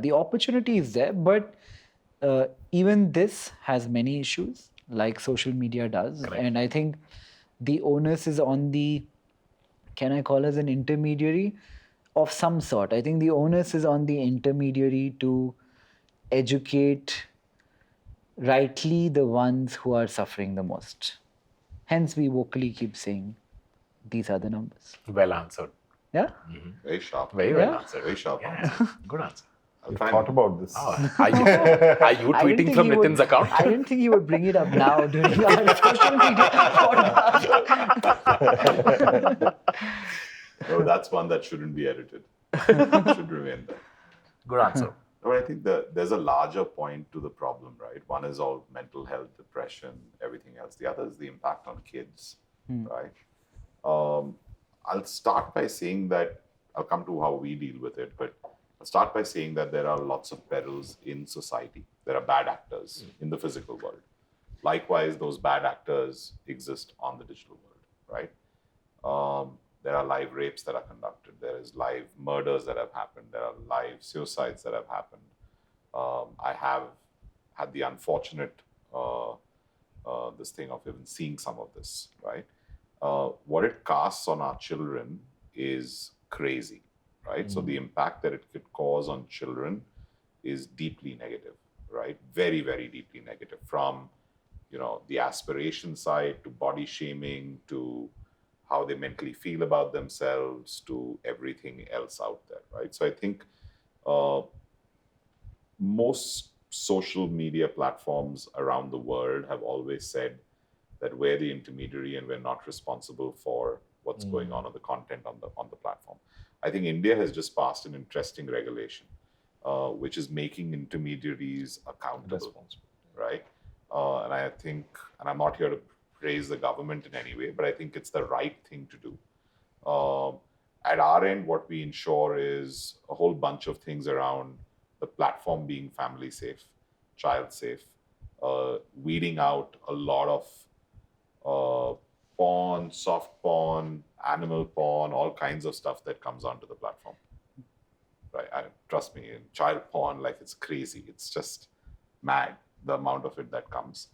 Speaker 4: the opportunity is there, but even this has many issues, like social media does.
Speaker 2: Correct.
Speaker 4: And I think the onus is on the, can I call as an intermediary of some sort? I think the onus is on the intermediary to educate rightly the ones who are suffering the most. Hence, we vocally keep saying these are the numbers.
Speaker 2: Well answered.
Speaker 4: Yeah?
Speaker 1: Very sharp.
Speaker 2: Very
Speaker 4: Yeah.
Speaker 2: well answered.
Speaker 1: Very sharp
Speaker 2: Yeah,
Speaker 1: answer.
Speaker 2: good answer.
Speaker 1: I'll
Speaker 3: You
Speaker 1: try
Speaker 3: thought
Speaker 1: and-
Speaker 3: about this.
Speaker 2: Oh, are you
Speaker 4: I didn't
Speaker 2: tweeting
Speaker 4: think
Speaker 2: from
Speaker 4: he would-
Speaker 2: Nitin's account?
Speaker 4: I didn't think he would bring it up now during our social media podcast.
Speaker 1: No, that's one that shouldn't be edited. Should remain there.
Speaker 2: Good answer.
Speaker 1: No, I think there's a larger point to the problem, right? One is all mental health, depression, everything else. The other is the impact on kids, right? I'll start by saying that, I'll come to how we deal with it, but I'll start by saying that there are lots of perils in society. There are bad actors in the physical world. Likewise, those bad actors exist on the digital world, right? There are live rapes that are conducted. There is live murders that have happened. There are live suicides that have happened. I have had the unfortunate this thing of even seeing some of this, right? What it casts on our children is crazy, right? So the impact that it could cause on children is deeply negative, right? Very, very deeply negative. From the aspiration side to body shaming to how they mentally feel about themselves to everything else out there, right? So I think most social media platforms around the world have always said that we're the intermediary and we're not responsible for what's going on the content on the platform. I think India has just passed an interesting regulation, which is making intermediaries accountable, right? And I think, and I'm not here to praise the government in any way, but I think it's the right thing to do. At our end, what we ensure is a whole bunch of things around the platform being family safe, child safe, weeding out a lot of porn, soft porn, animal porn, all kinds of stuff that comes onto the platform. Right? Trust me, in child porn, like it's crazy. It's just mad, the amount of it that comes.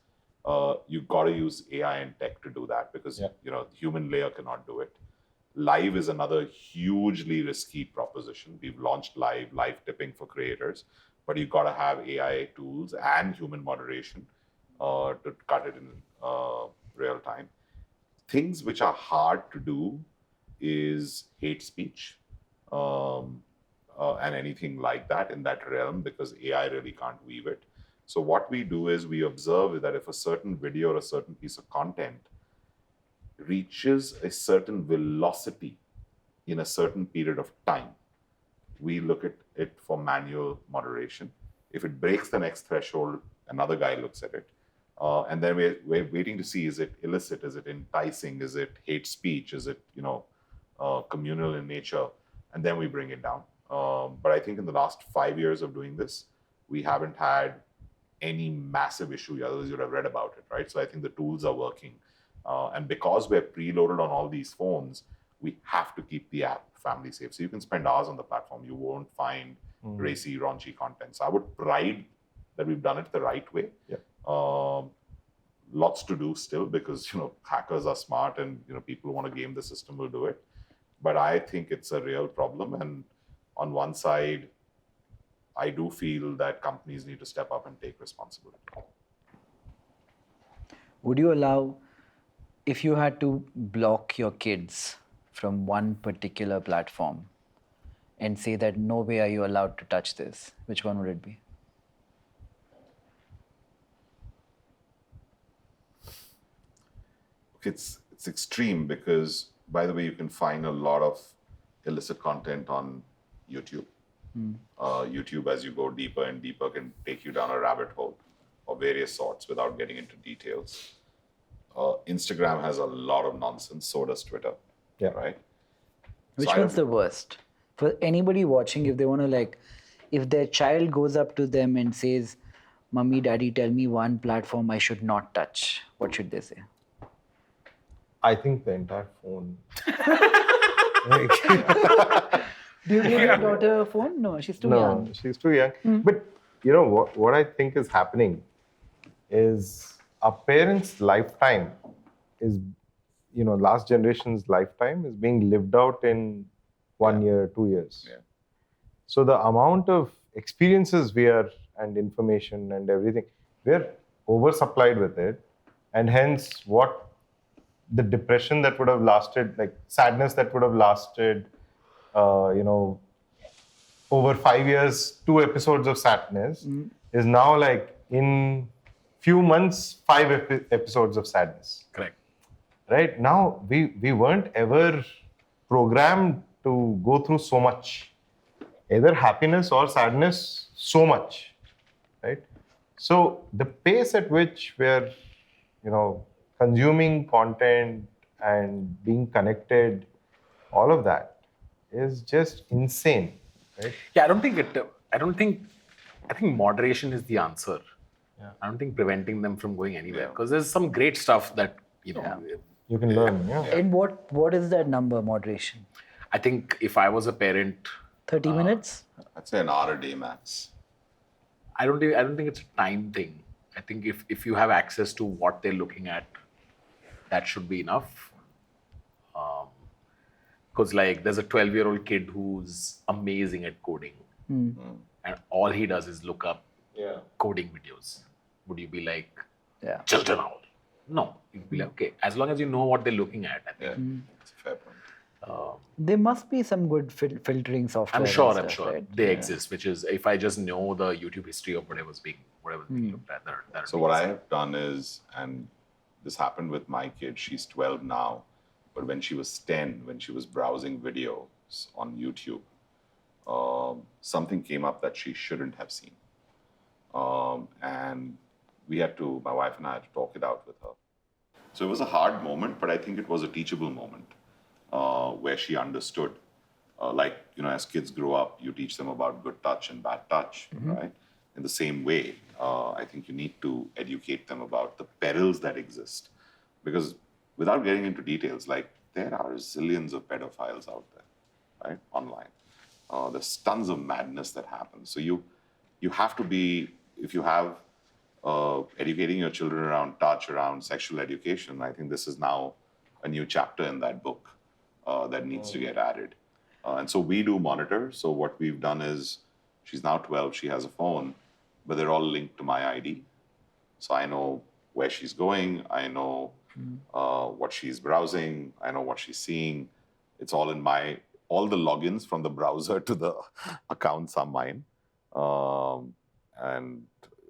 Speaker 1: You've got to use AI and tech to do that because the human layer cannot do it. Live is another hugely risky proposition. We've launched live tipping for creators, but you've got to have AI tools and human moderation to cut it in real time. Things which are hard to do is hate speech and anything like that in that realm because AI really can't weave it. So what we do is we observe that if a certain video or a certain piece of content reaches a certain velocity in a certain period of time, we look at it for manual moderation. If it breaks the next threshold, another guy looks at it. And then we're waiting to see, is it illicit? Is it enticing? Is it hate speech? Is it, communal in nature? And then we bring it down. But I think in the last 5 years of doing this, we haven't had any massive issue. Otherwise, you'd have read about it, right? So I think the tools are working. And because we're preloaded on all these phones, we have to keep the app family safe. So you can spend hours on the platform. You won't find racy, raunchy content. So I would pride that we've done it the right way.
Speaker 3: Yeah.
Speaker 1: Lots to do still because, hackers are smart and, people who want to game the system will do it. But I think it's a real problem. And on one side, I do feel that companies need to step up and take responsibility.
Speaker 4: Would you allow, if you had to block your kids from one particular platform and say that no way are you allowed to touch this, which one would it be?
Speaker 1: It's extreme because, by the way, you can find a lot of illicit content on YouTube. YouTube, as you go deeper and deeper, can take you down a rabbit hole of various sorts without getting into details. Instagram has a lot of nonsense, so does Twitter.
Speaker 3: Yeah.
Speaker 1: Right?
Speaker 4: Which
Speaker 1: So
Speaker 4: one's the worst? For anybody watching, if they want to if their child goes up to them and says, "Mummy, Daddy, tell me one platform I should not touch," what should they say?
Speaker 3: I think the entire phone.
Speaker 4: Do you give your daughter a phone? No, she's too
Speaker 3: No,
Speaker 4: young.
Speaker 3: she's too young. But what I think is happening is our parents' lifetime is, last generation's lifetime is being lived out in 1 year, 2 years.
Speaker 1: Yeah.
Speaker 3: So the amount of experiences we are and information and everything. We're oversupplied with it, and hence what the depression that would have lasted, like sadness that would have lasted, over 5 years, 2 episodes of sadness is now like in few months, 5 episodes of sadness.
Speaker 2: Correct.
Speaker 3: Right now, we weren't ever programmed to go through so much, either happiness or sadness, so much, right? So the pace at which we're, consuming content and being connected, all of that is just insane, right?
Speaker 2: Yeah, I think moderation is the answer.
Speaker 3: Yeah.
Speaker 2: I don't think preventing them from going anywhere, because there's some great stuff that,
Speaker 3: You can learn, yeah.
Speaker 4: And what is that number, moderation?
Speaker 2: I think if I was a parent,
Speaker 4: 30 minutes?
Speaker 1: I'd say an hour a day max.
Speaker 2: I don't think it's a time thing. I think if you have access to what they're looking at, that should be enough. Because like there's a 12-year-old kid who's amazing at coding, and all he does is look up coding videos. Would you be like,
Speaker 4: Yeah.
Speaker 2: just an hour? No. You'd be like, okay, as long as you know what they're looking at, I think.
Speaker 1: That's a fair point.
Speaker 4: There must be some good filtering software.
Speaker 2: I'm
Speaker 4: and
Speaker 2: sure
Speaker 4: stuff, right?
Speaker 2: they exist. Which is, if I just know the YouTube history of whatever's being looked at, that.
Speaker 1: So what I have done is, and this happened with my kid, she's 12 now, but when she was 10, when she was browsing videos on YouTube, something came up that she shouldn't have seen. And my wife and I had to talk it out with her. So it was a hard moment, but I think it was a teachable moment where she understood. As kids grow up, you teach them about good touch and bad touch, right? In the same way, I think you need to educate them about the perils that exist. Because without getting into details, like there are zillions of pedophiles out there, right? Online. There's tons of madness that happens. So you have to be, if you have educating your children around touch, around sexual education, I think this is now a new chapter in that book that needs to get added. And so we do monitor. So what we've done is, she's now 12, she has a phone, but they're all linked to my ID. So I know where she's going, I know what she's browsing, I know what she's seeing. It's all in all the logins from the browser to the accounts are mine. And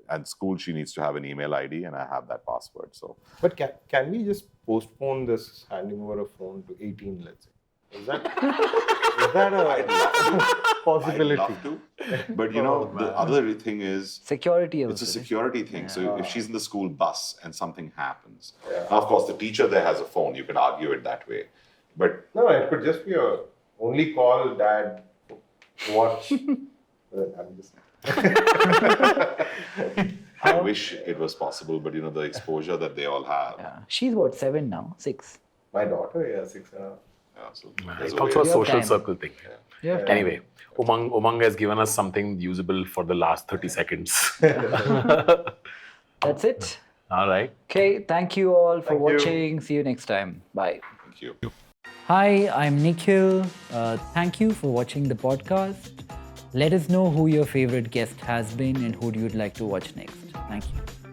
Speaker 1: at school, she needs to have an email ID, and I have that password. So,
Speaker 3: But can we just postpone this handing over a phone to 18, let's say? Is that a possibility?
Speaker 1: I'd love to. But the other thing is,
Speaker 4: Security
Speaker 1: it's a
Speaker 4: also.
Speaker 1: security thing. So if she's in the school bus and something happens, now, of course, the teacher there has a phone. You can argue it that way. But
Speaker 3: No, it could just be a only call dad watch. I'm just
Speaker 1: I wish it was possible, but the exposure that they all have.
Speaker 4: Yeah. She's what, 7 now? 6?
Speaker 3: my daughter, 6 and a half.
Speaker 1: Yeah, so
Speaker 2: It's
Speaker 1: there's a
Speaker 2: also a
Speaker 1: way.
Speaker 2: social
Speaker 4: time.
Speaker 2: circle thing.
Speaker 4: Yeah.
Speaker 2: Anyway, Umang has given us something usable for the last 30 seconds.
Speaker 4: That's it.
Speaker 2: All right.
Speaker 4: Okay, thank you all for
Speaker 3: Thank you.
Speaker 4: watching. See you next time. Bye.
Speaker 1: Thank you.
Speaker 4: Hi, I'm Nikhil. Thank you for watching the podcast. Let us know who your favorite guest has been and who you'd like to watch next. Thank you.